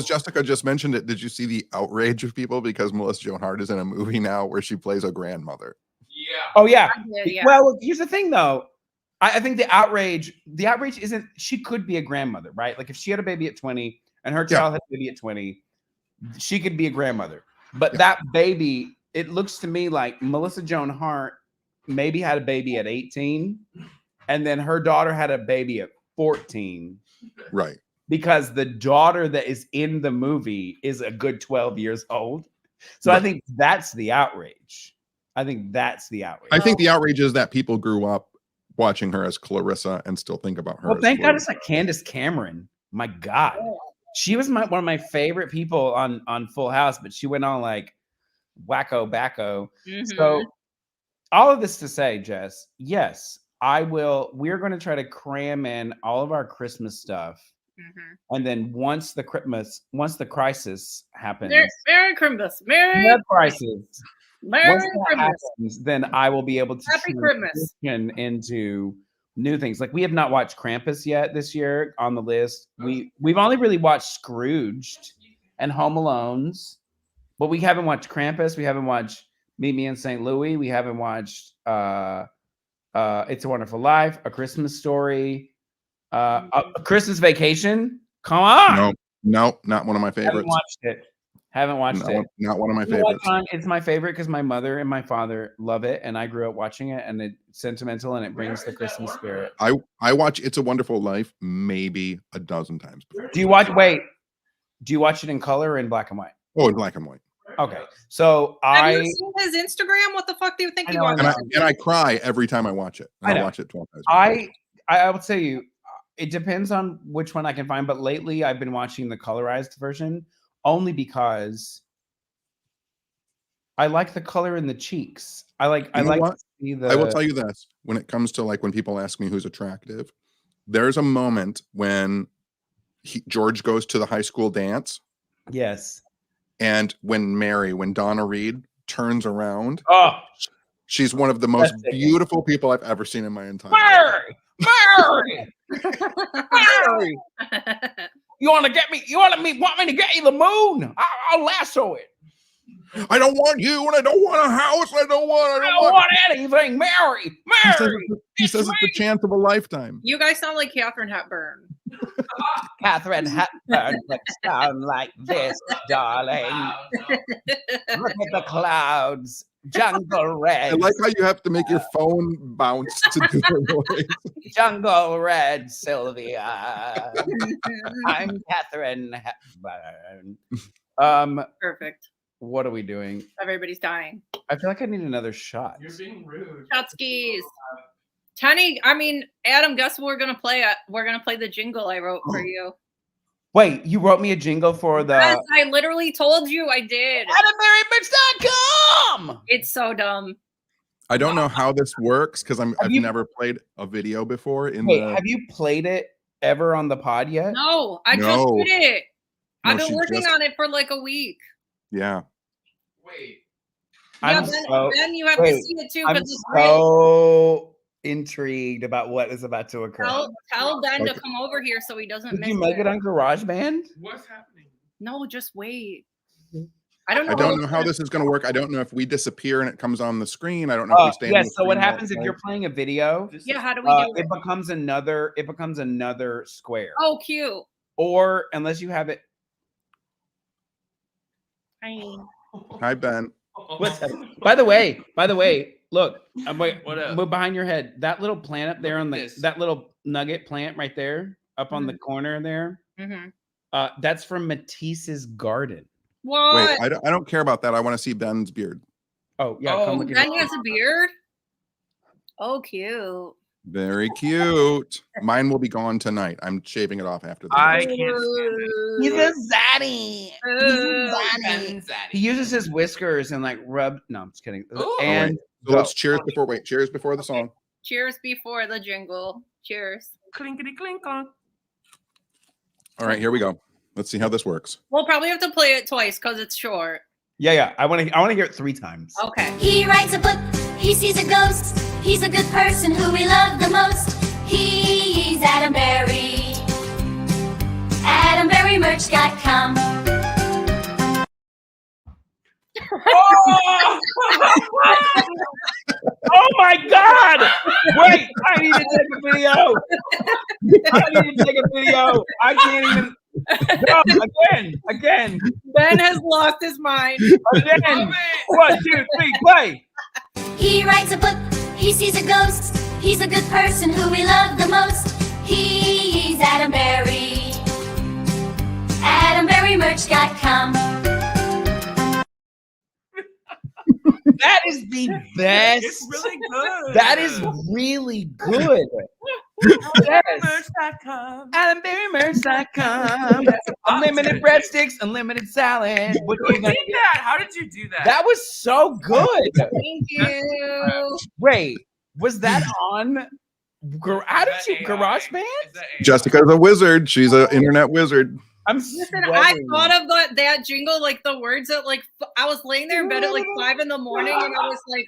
Jessica just mentioned it, did you see the outrage of people because Melissa Joan Hart is in a movie now where she plays a grandmother? Yeah. Oh yeah. I did, yeah. Well, here's the thing though. I think the outrage isn't, she could be a grandmother, right? Like if she had a baby at 20 and her child had a baby at 20, she could be a grandmother. But that baby, it looks to me like Melissa Joan Hart maybe had a baby at 18, and then her daughter had a baby at 14. Right. Because the daughter that is in the movie is a good 12 years old. So I think that's the outrage. I think I think the outrage is that people grew up watching her as Clarissa and still think about her. Well, as thank God Clarissa. it's like Candace Cameron. My God. She was one of my favorite people on Full House, but she went on like wacko backo. So all of this to say, Jess, yes, I will. We're going to try to cram in all of our Christmas stuff. And then once the crisis happens, Merry Christmas. Merry crisis. Merry Once that Christmas. happens, then I will be able to Happy Christmas. transition into new things. Like we have not watched Krampus yet this year on the list. We've only really watched Scrooged and Home Alones, but we haven't watched Krampus. We haven't watched Meet Me in St. Louis. We haven't watched It's a Wonderful Life, A Christmas Story, A Christmas Vacation. Come on. No, not one of my favorites. Haven't watched it. Not one of my You know what, favorites. John? It's my favorite because my mother and my father love it, and I grew up watching it, and it's sentimental, and it brings the Christmas spirit. I watch It's a Wonderful Life maybe a dozen times before. Do you watch it in color or in black and white? Oh, in black and white. Okay, so Have you seen his Instagram? What the fuck do you think he wants? And I cry every time I watch it. I know. I watch it 12 times. I will tell you, it depends on which one I can find, but lately I've been watching the colorized version only because I like the color in the cheeks. I like to see the. I will tell you this: when it comes to like when people ask me who's attractive, there's a moment when George goes to the high school dance. Yes. And when Donna Reed turns around, she's one of the most beautiful people I've ever seen in my entire life. Mary! You want me to get you the moon? I'll lasso it. I don't want you, and I don't want a house. I don't want anything, Mary. He says it's the chance of a lifetime. You guys sound like Katharine Hepburn. Katharine Hepburn would sound like this, darling. Look at the clouds. Jungle Red. I like how you have to make your phone bounce to do the voice. Jungle Red, Sylvia. I'm Katharine Hepburn. Perfect. What are we doing? Everybody's dying. I feel like I need another shot. You're being rude. Shotskis. Tenney, Adam, guess what we're gonna play? We're gonna play the jingle I wrote for you. Wait, you wrote me a jingle for the. Yes, I literally told you I did. AdamBerryMix.com. It's so dumb. I don't know how this works because I've never played a video before. Have you played it ever on the pod yet? No, I just did it. I've been working on it for like a week. Yeah. Wait. Yeah, Ben, you have to see it too. I'm so intrigued about what is about to occur. Tell Ben to come over here so he doesn't miss Did you make it on GarageBand? What's happening? No, just wait. I don't know how this is going to work. I don't know if we disappear and it comes on the screen. I don't know if we stay. Yes. So what happens if you're playing a video? Yeah. How do we do it? It becomes another square. Oh, cute. Or unless you have it. Hi, Ben. By the way, Look, wait, What up? look behind your head. That little plant up there Look on at the this. that little nugget plant right there, up on the corner there. Mm-hmm. That's from Matisse's garden. What? Wait, I don't care about that. I want to see Ben's beard. Oh yeah, Oh, come look at Ben it. has a beard. Oh, cute. Very cute. Mine will be gone tonight. I'm shaving it off after the I show. can't stand it. He's a zaddy. Ben Zaddy. He uses his whiskers and like rub. No, I'm just kidding. Ooh. And So let's cheers before the song. Cheers before the jingle. Cheers. Clinkety clink clonk. All right, here we go. Let's see how this works. We'll probably have to play it twice because it's short. yeah, I want to hear it 3 times. Okay. He writes a book, he sees a ghost. He's a good person who we love the most. He's Adam Berry. AdamBerryMerch.com. Oh my God! Wait, I need to take a video. I need to take a video. I can't even. No, again, Ben has lost his mind. again. 1, 2, 3, play. He writes a book, he sees a ghost. He's a good person who we love the most. He's Adam Berry. AdamBerryMerch.com. That is the best. It's really good. That is really good. Yes. Merch.com. AdamBerryMerch.com. Unlimited breadsticks, unlimited salad. What Who are you gonna did do? that? How did you do that? That was so good. Thank you. Wait, was that on? How did you AI? GarageBand? Is that AI? Jessica's a wizard. She's an internet wizard. I'm Listen, I sweating. thought of that jingle, like the words that, like, I was laying there in bed at like 5 in the morning, and I was like,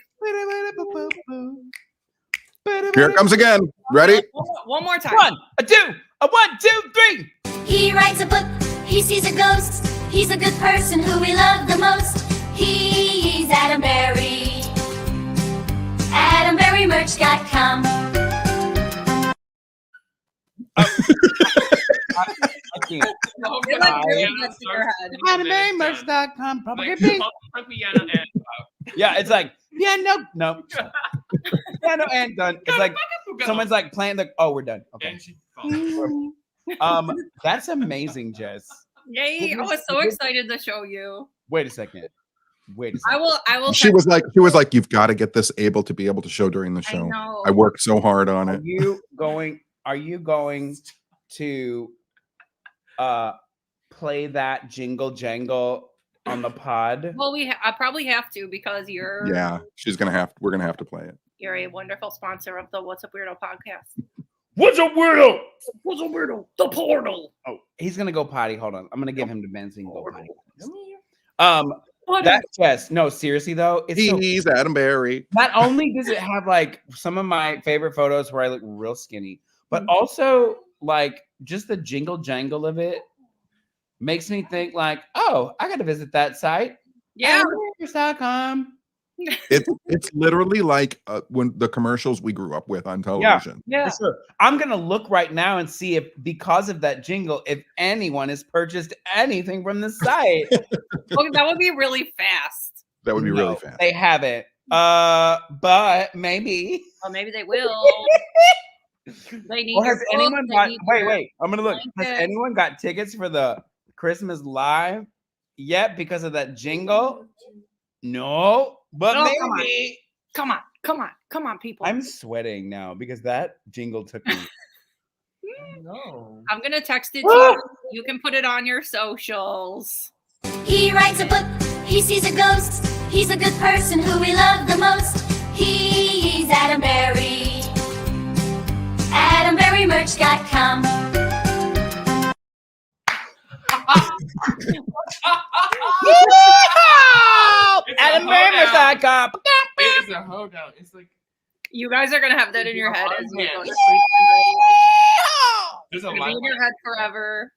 Here it comes again. Ready? one more time. 1, 2, 1, 2, 3. He writes a book, he sees a ghost. He's a good person who we love the most. He's Adam Berry. AdamBerryMerch.com. I can't. Oh, It, God. like, really Yeah, gets in your head. AdamBerryMerch.com. Like, Propagate. punk piano and Yeah, it's like, yeah, no. Piano and done. It's like someone's like playing the. Oh, we're done. Okay. and she falls. That's amazing, Jess. Yay! I was so excited to show you. Wait a second. I will. She was like, you've got to get this able to show during the I show. know. I worked so hard on Are it. you going to play that jingle jangle on the pod? Well, I probably have to because you're Yeah, we're gonna have to play it. you're a wonderful sponsor of the What's Up Weirdo podcast. What's up, weirdo? What's Up Weirdo? The portal. Oh, he's gonna go potty. Hold on. I'm gonna give him to Ben so he can go potty. What That Jess, no, seriously though, it's so He's Adam Berry. not only does it have like some of my favorite photos where I look real skinny, but also like just the jingle jangle of it makes me think like, oh, I gotta visit that site. Yeah. AdamBerryMerch.com. It's literally like when the commercials we grew up with on television. Yeah. For sure. I'm gonna look right now and see if, because of that jingle, if anyone has purchased anything from the site. Okay, that would be really fast. That would be No, really fast. They haven't. But maybe. Well, maybe they will. They need. Or has your anyone book, they got? need Wait, your- wait. I'm gonna look. Has blanket. anyone got tickets for the Christmas live yet because of that jingle? No, but No, come on. maybe. Come on, people. I'm sweating now because that jingle took me. No. I'm gonna text it to you. You can put it on your socials. He writes a book, he sees a ghost. He's a good person who we love the most. He's Adam Berry. AdamBerryMerch.com. AdamBerryMerch.com. It is a hoedown. It's like You guys are gonna have that in your head as you go to Yeah. sleep. there's a It's gonna lot. be in your head forever.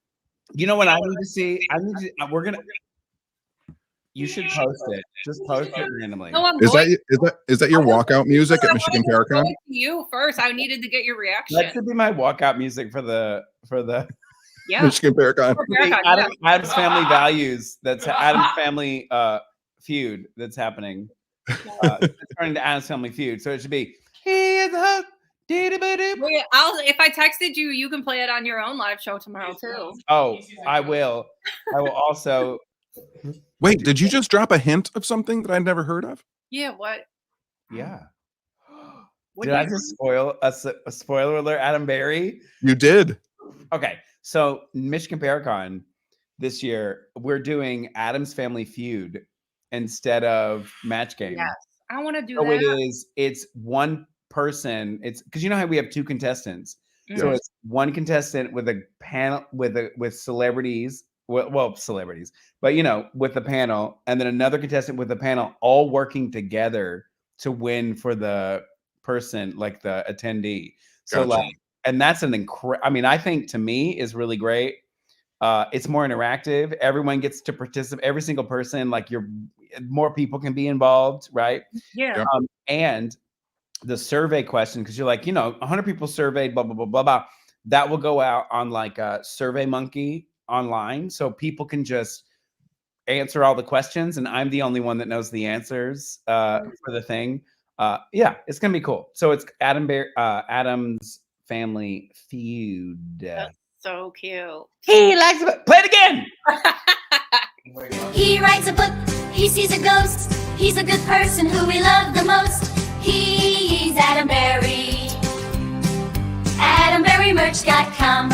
You know what I need to see? I need to. We're gonna. You should post it. Just post it randomly. No, I'm Is going. that your walkout music at Michigan I'm Paracon? going to you first. I needed to get your reaction. That should be my walkout music for the Yeah. Michigan Paracon. Yeah. Adam's family values. That's Adam's family feud that's happening. It's turning to Adam's Family Feud, so it should be he is the host. Wait, if I texted you, you can play it on your own live show tomorrow too. Oh, I will. I will also. Wait, did you just drop a hint of something that I'd never heard of? Yeah, what? Yeah. What Did I just spoil a spoiler alert, Adam Berry? You did. Okay, so Michigan Paracon this year, we're doing Adam's Family Feud instead of Match Game. Yes, I want to do So that. it's one person. It's because you know how we have two contestants. So Mhm. it's one contestant with a panel with celebrities. Well, celebrities, but with the panel, and then another contestant with the panel, all working together to win for the person, like the attendee. So Gotcha. and that's an I mean, I think to me is really great. It's more interactive. Everyone gets to participate. Every single person, like more people can be involved, right? Yeah. Yep. And the survey question, because you're like, 100 people surveyed, blah, blah, blah, blah, blah. That will go out on like a Survey Monkey online. So people can just answer all the questions. And I'm the only one that knows the answers for the thing. Yeah, it's going to be cool. So it's Adam's Family Feud. That's so cute. He likes it. Play it again. He writes a book, he sees a ghost. He's a good person who we love the most. He's Adam Berry. AdamBerryMerch.com.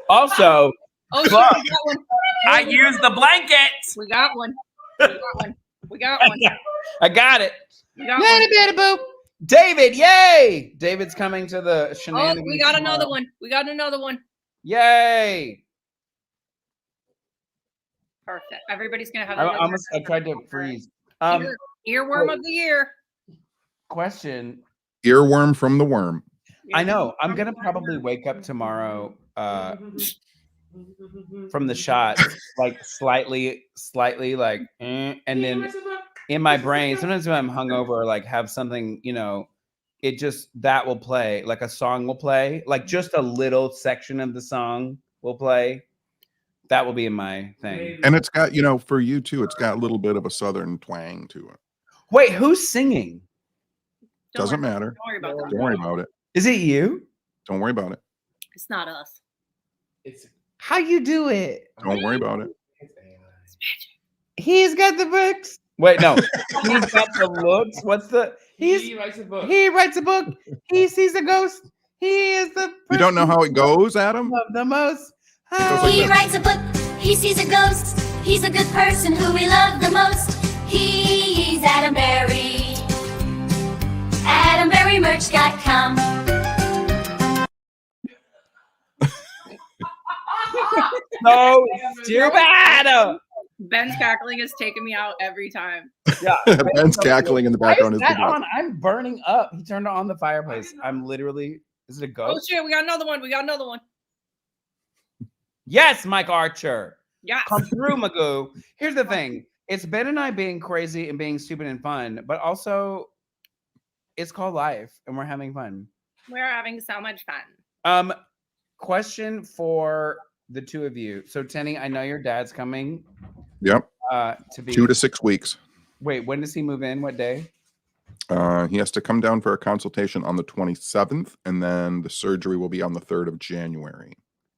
Also, Oh, shit, fuck. we got one. I used the blankets. We got one. We got one. We got one. I got it. We got one. Boop. David, yay! David's coming to the Oh, shenanigans. we got another tomorrow. one. We got another one. Yay! Perfect. Everybody's gonna have. I tried to freeze. Earworm of the year. Question. Earworm from the worm. I know. I'm gonna probably wake up tomorrow from the shot, like slightly like, and then in my brain, sometimes when I'm hungover or like have something, it just that will play, like a song will play, like just a little section of the song will play. That will be in my thing. And it's got, for you too, it's got a little bit of a southern twang to it. Wait, who's singing? Doesn't matter. Don't worry about that. Don't worry about it. Is it you? Don't worry about it. It's not us. How you do it? Don't worry about it. He's got the books. Wait, no. He's got the looks. What's the? He writes a book. He writes a book. He sees a ghost. He is the. You don't know how it goes, Adam? Love the most. goes like He this. writes a book, he sees a ghost. He's a good person who we love the most. He's Adam Berry. AdamBerryMerch.com. No, too bad. Ben's cackling is taking me out every time. Yeah. Ben's cackling in the Why is background. Is that the on? I'm burning up. He turned on the fireplace. I'm literally. Is it a Oh ghost? shit, we got another one. We got another one. Yes, Mike Archer. Yes. Come through, Magoo. Here's the thing. It's Ben and I being crazy and being stupid and fun, but also it's called life and we're having fun. We're having so much fun. Question for the two of you. So Tenney, I know your dad's coming. Yep. To be 2 to 6 weeks. Wait, when does he move in? What day? He has to come down for a consultation on the 27th, and then the surgery will be on the 3rd of January.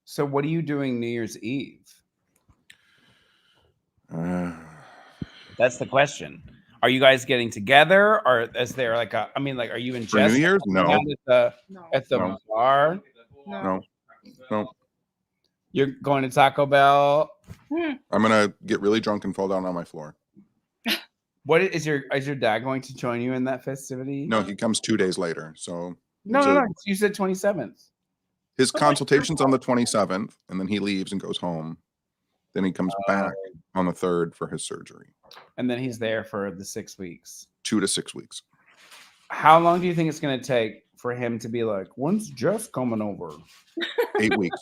So what are you doing New Year's Eve? That's the question. Are you guys getting together, or is there like a? I mean, like, are you in For New Year's? No. At the No. bar? No. No. You're going to Taco Bell? I'm gonna get really drunk and fall down on my floor. What is your dad going to join you in that festivity? No, he comes 2 days later. So No. You said 27th. his consultation's on the 27th, and then he leaves and goes home. Then he comes back on the 3rd for his surgery. And then he's there for the 6 weeks. 2 to 6 weeks. How long do you think it's going to take for him to be like, when's Jeff coming over? 8 weeks.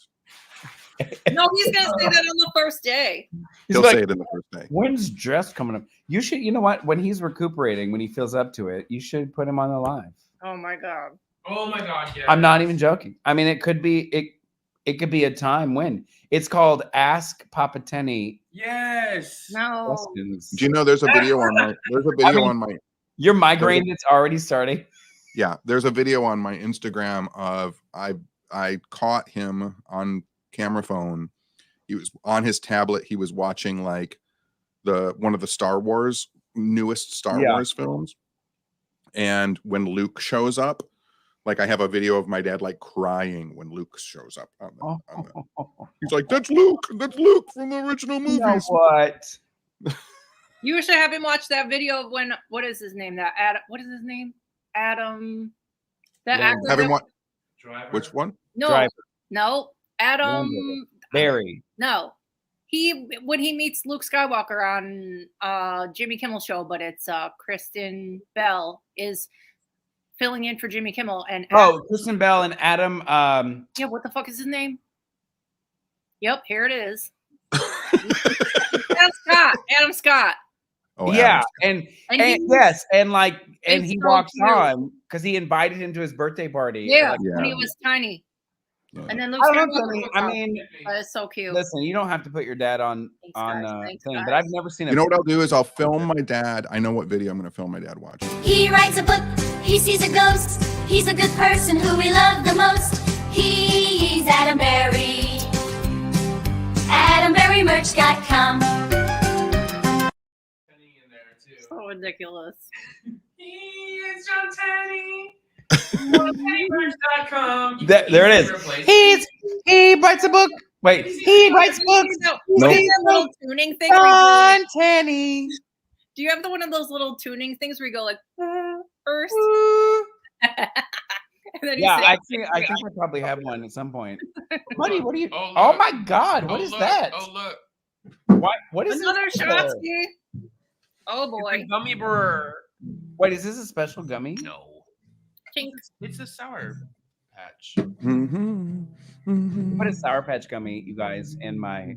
No, he's gonna say that on the first day. He's He'll like, say it in the first day. when's Jeff coming up? You should, you know what? When he's recuperating, when he feels up to it, you should put him on the live. Oh my god. Oh my god, yeah. I'm not even joking. I mean, it could be it could be a time when it's called Ask Papa Tenney Yes. No. Questions. Do you know there's a video on my on my Your migraine that's already starting. yeah, there's a video on my Instagram of I caught him on camera phone. He was on his tablet. He was watching like one of the Star Wars newest Star Wars films. And when Luke shows up, like I have a video of my dad like crying when Luke shows up. He's like, "That's Luke. That's Luke from the original movies." You know what? You should have him watch that video of when what is his name? That Adam. What is his name? Adam. That actor. Have him that- watch. Which one? No, Driver. no, Adam. Barry. No, when he meets Luke Skywalker on Jimmy Kimmel show, but it's Kristen Bell is filling in for Jimmy Kimmel and Kristen Bell and Adam. yeah, what the fuck is his name? Yep, here it is. Adam Scott. Oh yeah, Adam. and yes, and he so walks cute. on because he invited him to his birthday party. Yeah, Like, when he was tiny. Yeah. And then Luke I don't know, Skywalker. Tony, I mean, it's so cute. listen, you don't have to put your dad on Thanks, thing, guys. but I've never seen it. You know what I'll do is I'll film my dad. I know what video I'm going to film my dad watching. He writes a book, he sees a ghost. He's a good person who we love the most. He's Adam Berry. AdamBerryMerch.com. Tenney in there too. So ridiculous. He is John Tenney. TennyMerch.com. There it is. He writes a book. Wait, he writes books. What is that little tuning thing? where you go- John Tenney. Do you have one of those little tuning things where you go like first? And then you Yeah, sing? I think I probably have one at some point. Buddy, what are you? Oh, Oh look. my God, what Oh, is look. that? Oh look. What is Another this? Shotsky. Oh It's boy. a gummy bear. Wait, is this a special gummy? No. Tink. It's a sour patch. Put a Sour Patch gummy, you guys, in my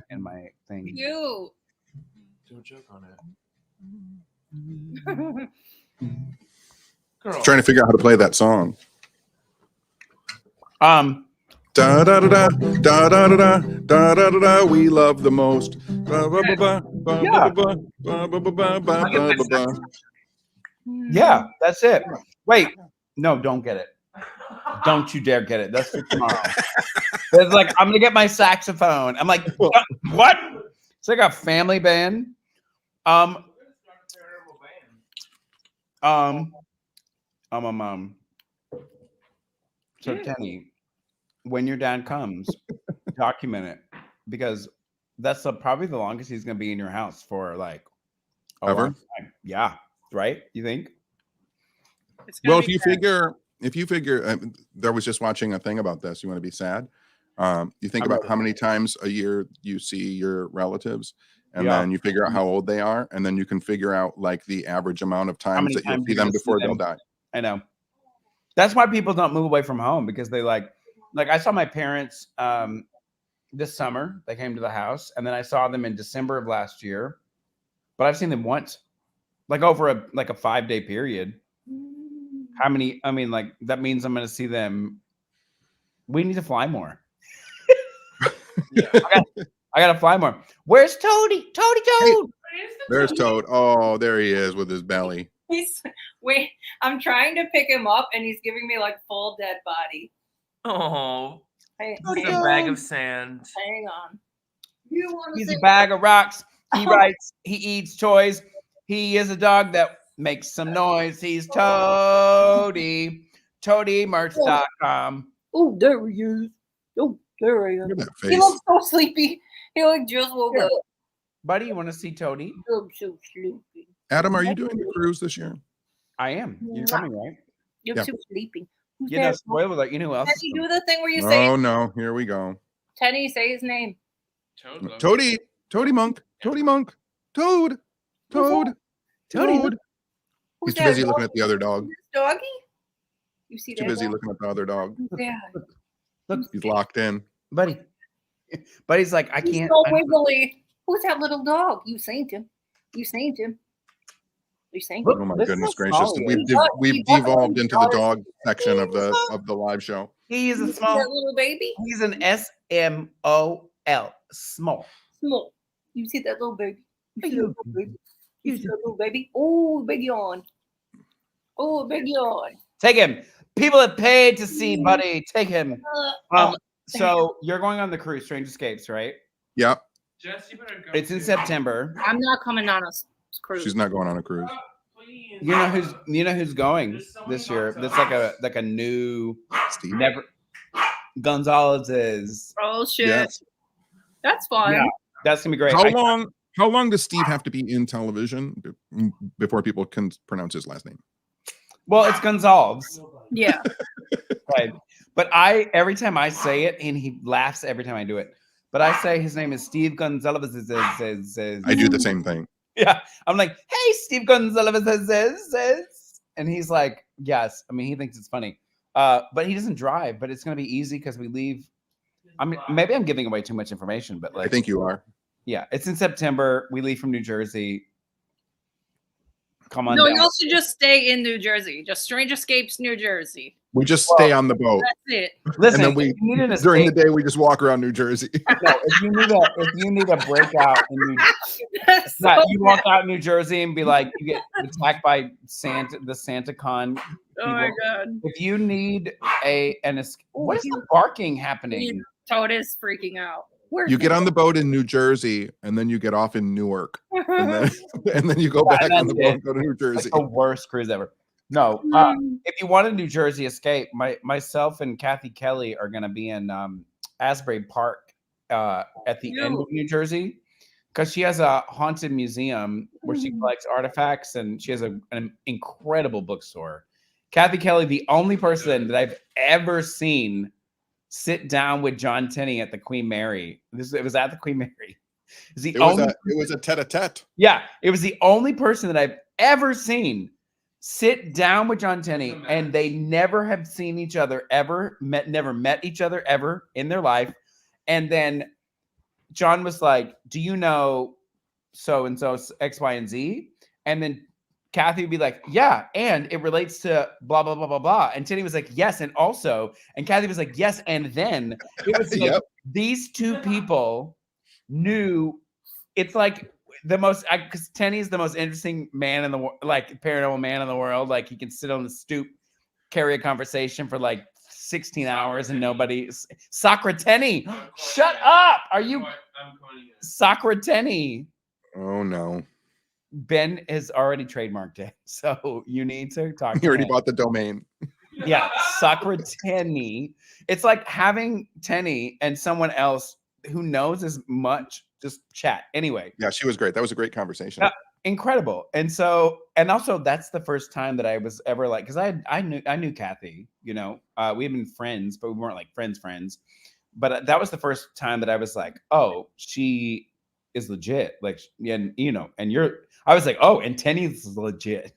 thing. You. Don't joke on it. Girl. Trying to figure out how to play that song. Da Da da da da da da da da da da da. We love the most. Ba, ba, ba, ba, ba, Yeah. ba, ba, ba, ba, ba, ba, ba, ba. Yeah, that's it. Wait, no, don't get it. Don't you dare get it. That's for tomorrow. It's like I'm gonna get my saxophone. I'm like, what? It's like a family band. So Tenney, when your dad comes, document it because that's probably the longest he's gonna be in your house for like a Ever? long time. Yeah, right? You think? It's gonna Well, be if you figure, there was just watching a thing about this. You want to be sad? You think I'm about ready. how many times a year you see your relatives, and Yeah. then you figure out how old they are, and then you can figure out like the average amount of times many that you'll times see you're them gonna see before they'll them. die. I know. That's why people don't move away from home because they like I saw my parents this summer. They came to the house, and then I saw them in December of last year. But I've seen them once, like over a 5-day period. How many? I mean, like that means I'm going to see them. We need to fly more. I got to fly more. Where's Toady? Toad. There's Toad. Oh, there he is with his belly. Wait, I'm trying to pick him up and he's giving me like full dead body. Oh, Hey, it's a bag of sand. hang on. You want to He's say a bag of rocks. He writes. He eats toys. He is a dog that makes some noise. He's Toady. ToadyMerch.com. Oh, there he is. Oh, there he is. Look at that He face. looks so sleepy. He like just woke Here. up. Buddy, you want to see Toady? I'm so sleepy. Adam, are you doing the cruise this year? I am. You're coming, right? You're Yeah. so sleepy. Who's Yeah, no, that? spoiler alert. You know who else? Tenney, do the thing where you Oh say no, here we go. Tenney, say his name. Toad loves Toady Monk, Toad, Toad. Toad. Who's He's too that busy dog? looking at the other dog. Doggy? You see Too that? busy dog? looking at the other dog. Who's that? Look, He's locked in. buddy. Buddy's like, I He's can't. so wiggly. Who's that little dog? You seen him. You seen him. You seen Look, Oh my this goodness is gracious! Holly. We've He we've does- devolved into the dog section of the live show. He is a You see small. that little baby? He's an SMOL. Small. Small. You see that little baby? You see that little baby? You see that little baby? Oh, big yawn. Oh, big yawn. Take him. People have paid to see, buddy. Take him. So you're going on the cruise, Strange Escapes, right? Yep. Jess, you better go. It's in September. I'm not coming on a cruise. She's not going on a cruise. Please. You know who's going this year? That's like a new Steve. never Gonzalez is. Oh shit. Yes. That's fun. Yeah, that's gonna be great. How long does Steve have to be in television before people can pronounce his last name? Well, it's Gonzalez. Yeah. Right. But every time I say it, and he laughs every time I do it. But I say his name is Steve Gonzalez. I do the same thing. Yeah. I'm like, hey, Steve Gonzalez. And he's like, yes. I mean, he thinks it's funny. But he doesn't drive, but it's gonna be easy because we leave. I mean, maybe I'm giving away too much information, but like I think you are. Yeah, it's in September. We leave from New Jersey. Come on. No, down. y'all should just stay in New Jersey. Just Strange Escapes, New Jersey. We just stay on the boat. That's it. Listen, and then if you need an during the escape- day we just walk around New Jersey. No, if you need a breakout in New That's Yeah, so you walk out in New Jersey and be like, you get attacked by the Santa Con. Oh my people. god. If you need what is the barking happening? Toad is freaking out. Where's You get on the boat in New Jersey and then you get off in Newark. And then you go back on the boat and go to New Jersey. Like the worst cruise ever. No, if you want a New Jersey escape, myself and Kathy Kelly are going to be in Asbury Park at the end of New Jersey because she has a haunted museum where she collects artifacts and she has an incredible bookstore. Kathy Kelly, the only person that I've ever seen sit down with John Tenney at the Queen Mary. It was at the Queen Mary. It was a tete-a-tete. Yeah, it was the only person that I've ever seen sit down with John Tenney, and they never have seen each other ever, never met each other ever in their life. And then John was like, do you know so-and-so X, Y, and Z? And then Kathy would be like, yeah, and it relates to blah, blah, blah, blah, blah. And Tenney was like, yes, and also. And Kathy was like, yes, and then. It was like these two people knew. It's like the most, because Tenney's the most interesting man in the world, like paranormal man in the world. Like he can sit on the stoop, carry a conversation for like 16 hours and nobody. Sakura Tenney, shut up. Are you Sakura Tenney? Oh no. Ben has already trademarked it, so you need to talk to He already him. bought the domain. Yeah, Sakura Tenney. It's like having Tenney and someone else who knows as much, just chat. Anyway. Yeah, she was great. That was a great conversation. Incredible. And also that's the first time that I was ever like, because I knew Kathy, you know, we had been friends, but we weren't like friends. But that was the first time that I was like, oh, she is legit. Like, and you know, I was like, oh, and Tenney's legit.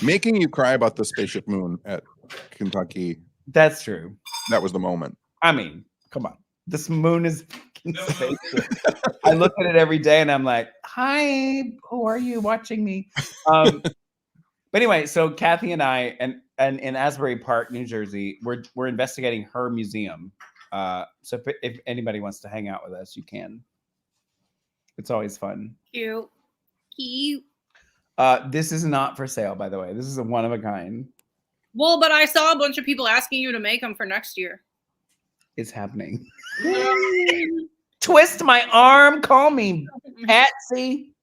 Making you cry about the spaceship moon at Kentucky. That's true. That was the moment. I mean, come on. This moon is spaceship. I look at it every day and I'm like, hi, who are you watching me? But anyway, so Kathy and I and in Asbury Park, New Jersey, we're investigating her museum. So if anybody wants to hang out with us, you can. It's always fun. Cute. This is not for sale, by the way. This is a one of a kind. Well, but I saw a bunch of people asking you to make them for next year. It's happening. Twist my arm. Call me Patsy.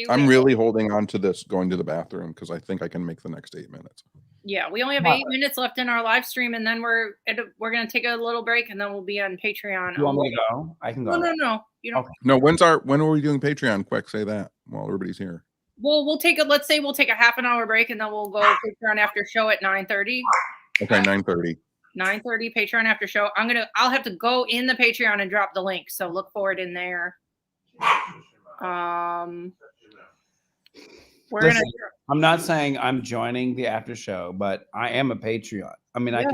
I'm really holding on to this going to the bathroom because I think I can make the next 8 minutes. Yeah, we only have 8 minutes left in our live stream, and then we're gonna take a little break, and then we'll be on Patreon. You want me to go? I can go. No. You know. Okay. No, when are we doing Patreon? Quick, say that while everybody's here. Well, let's say we'll take a half an hour break, and then we'll go Patreon after show at 9:30. Okay, 9:30. 9:30 Patreon after show. I'll have to go in the Patreon and drop the link, so look for it in there. Listen, I'm not saying I'm joining the after show, but I am a Patreon. I mean, I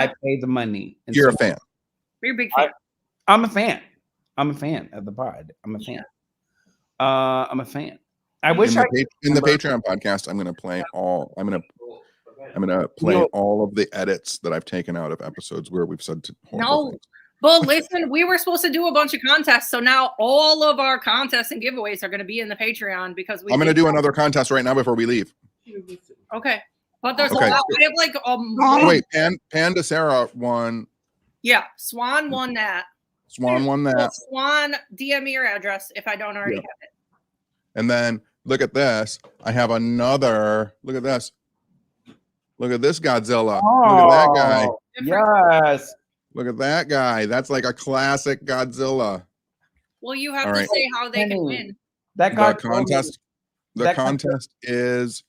pay the money. And You're a fan. You're a big fan. I'm a fan. I'm a fan of the pod. I'm a fan. I wish in the Patreon podcast, I'm going to play I'm gonna play all of the edits that I've taken out of episodes where we've said horrible No. things. Well, listen, we were supposed to do a bunch of contests, so now all of our contests and giveaways are going to be in the Patreon because I'm gonna do another contest right now before we leave. Okay, but there's Okay. a lot. We have like Wait, Panda Sarah won. Yeah, Swan won that. Swan won Well, that. Swan, DM me your address if I don't already Yeah. have it. And then look at this. I have another. Look at this. Look at this Godzilla. Look at that guy. Yes. Look at that guy. That's like a classic Godzilla. Well, you have All to right. say how they can Tenney, win. That guy The contest. The that contest is.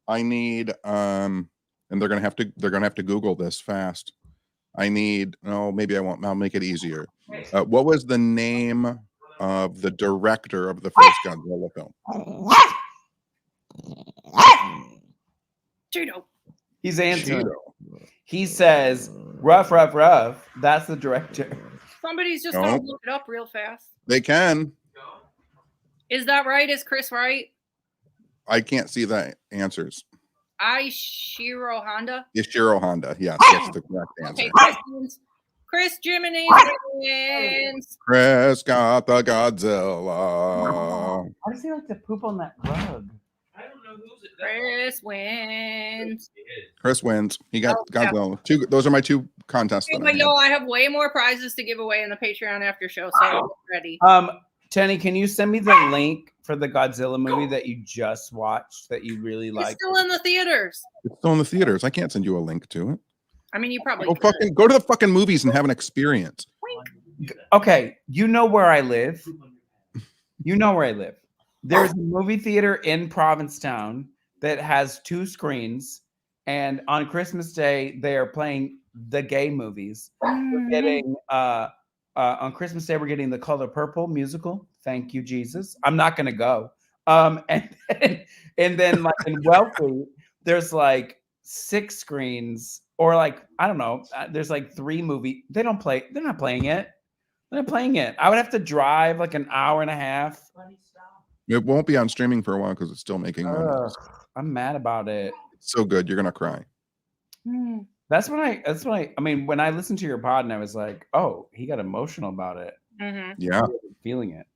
I need. And they're gonna have to Google this fast. I need. Oh, maybe I won't. I'll make it easier. What was the name of the director of the first Godzilla film? Judo. He's answering. He says, rough. That's the director. Somebody's just No. going to look it up real fast. They can. Is that right? Is Chris right? I can't see the answers. Ishiro Honda. Ishiro Honda. Yes, that's the correct answer. Okay, Chris Jiminy wins. Chris got the Godzilla. Why does he like to poop on that rug? I don't know who's it. Chris wins. Chris wins. He got Oh, yeah. Godzilla. Those are my two contests. Okay, that I but had. yo, I have way more prizes to give away in the Patreon after show, so get ready. Tenney, can you send me the link for the Godzilla movie that you just watched that you really It's liked? still in the theaters. It's still in the theaters. I can't send you a link to it. I mean, you probably Go could. go to the fucking movies and have an experience. Okay, you know where I live. You know where I live. There's a movie theater in Provincetown that has 2 screens, and on Christmas Day they are playing the gay movies. We're getting on Christmas Day we're getting The Color Purple musical. Thank you, Jesus. I'm not gonna go. And then like in Wealthy, there's like 6 screens, or like I don't know. There's like 3 movie. They're not playing it. They're not playing it. I would have to drive like an hour and a half. It won't be on streaming for a while because it's still making money. Ugh, I'm mad about it. It's so good, you're gonna cry. That's when I mean, when I listened to your pod and I was like, oh, he got emotional about it. Yeah. Feeling it.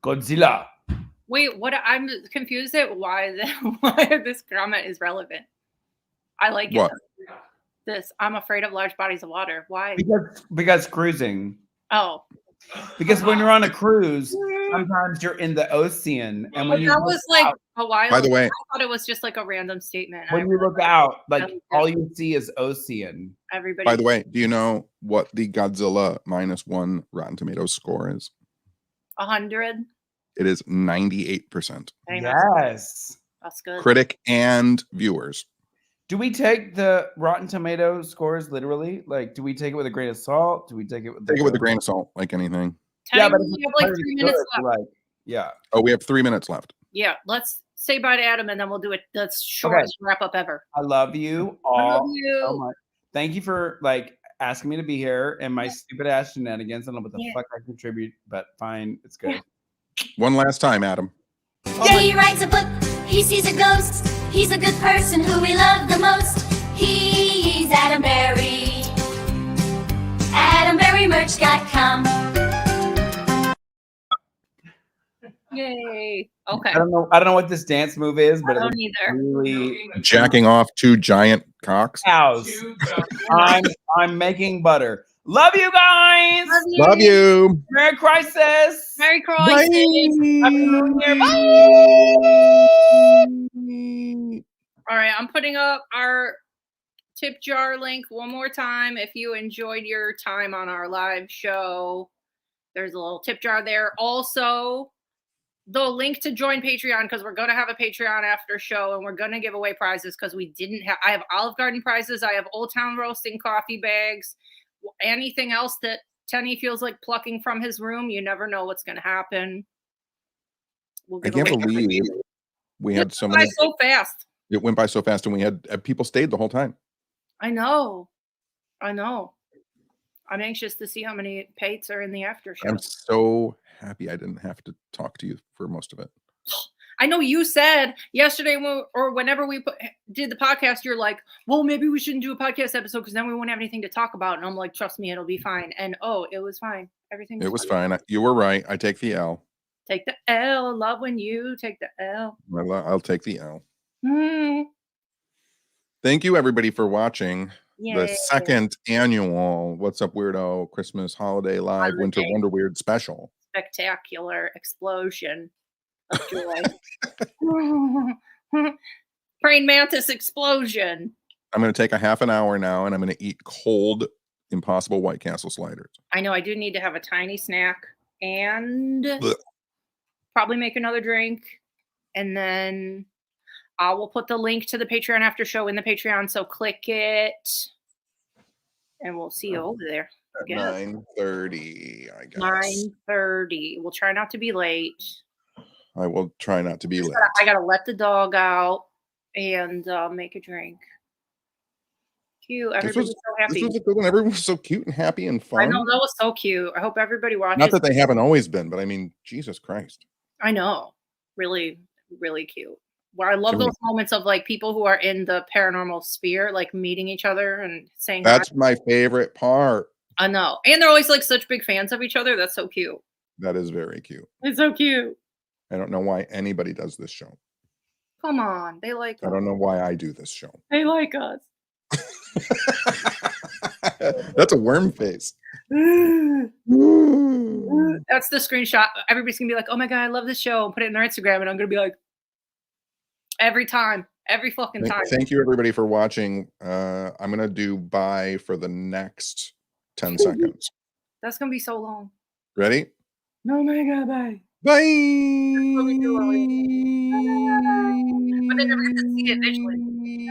Godzilla. Wait, what? I'm confused at why this comment is relevant. I like What? it. This I'm afraid of large bodies of water. Why? Because cruising. Oh, Because when you're on a cruise, sometimes you're in the ocean, and when you that look was like out, a while. By the ago. way- I thought it was just like a random statement. when you look out, like all you see is ocean. Everybody. By the way, do you know what the Godzilla -1 Rotten Tomatoes score is? 100. It is 98%. Yes. That's good. Critic and viewers. Do we take the Rotten Tomato scores literally? Like, do we take it with a grain of salt? Do we take it with Take it with a grain of salt, like anything. Yeah, but we have like 3 minutes left. like, yeah. Oh, we have 3 minutes left. Yeah, let's say bye to Adam and then we'll do it. That's shortest wrap up ever. I love you I all love you. so much. Thank you for like asking me to be here and my stupid ass shenanigans. I don't know what the fuck I contribute, but fine, it's good. One last time, Adam. Yeah, he writes a book, he sees a ghost. He's a good person who we love the most. He's Adam Berry. AdamBerryMerch.com. Yay. Okay. I don't know what this dance move is, but I don't it's either. really Jacking off 2 giant cocks. cows. I'm making butter. Love you guys. Love you. Merry Crisis. Merry Bye. Christmas. Happy New Year. Bye. All right, I'm putting up our tip jar link one more time. If you enjoyed your time on our live show, there's a little tip jar there. Also, the link to join Patreon, because we're going to have a Patreon after show and we're going to give away prizes because we didn't have. I have Olive Garden prizes. I have Old Town Roasting coffee bags. Anything else that Tenney feels like plucking from his room, you never know what's going to happen. We'll I give can't away believe we had so many. so fast. It went by so fast, and we had people stayed the whole time. I know. I'm anxious to see how many pates are in the after show. I'm so happy I didn't have to talk to you for most of it. I know you said yesterday or whenever we did the podcast, you're like, well, maybe we shouldn't do a podcast episode because then we won't have anything to talk about. And I'm like, trust me, it'll be fine. And it was fine. Everything It was fine. You were right. I take the L. Take the L. I love when you take the L. I'll take the L. Mm. Thank you, everybody, for watching Yay. the second annual What's Up Weirdo Christmas Holiday Live Winter Wonder Weird special. Spectacular explosion of joy. Praying mantis explosion. I'm going to take a half an hour now, and I'm going to eat cold Impossible White Castle sliders. I know I do need to have a tiny snack and Blech. probably make another drink. And then I will put the link to the Patreon after show in the Patreon. So click it and we'll see you over there. At 9:30, I guess. 9:30. We'll try not to be late. I will try not to be late. I got to let the dog out and make a drink. Cute. Everybody's so happy. This was a good one. Everyone was so cute and happy and fun. I know, that was so cute. I hope everybody watches. Not that they haven't always been, but I mean, Jesus Christ. I know. Really, really cute. Well, I love those moments of like people who are in the paranormal sphere, like meeting each other and saying That's hi. my favorite part. I know. And they're always like such big fans of each other. That's so cute. That is very cute. It's so cute. I don't know why anybody does this show. Come on. They like us. I don't know why I do this show. They like us. That's a worm face. That's the screenshot. Everybody's gonna be like, oh my God, I love this show. And put it in their Instagram. And I'm gonna be like, every time. Every fucking time. Thank you, everybody, for watching. I'm going to do bye for the next 10 seconds. That's going to be so long. Ready? Oh my God, bye. Bye. But they never get to see it visually.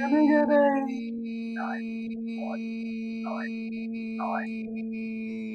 Oh my God, bye.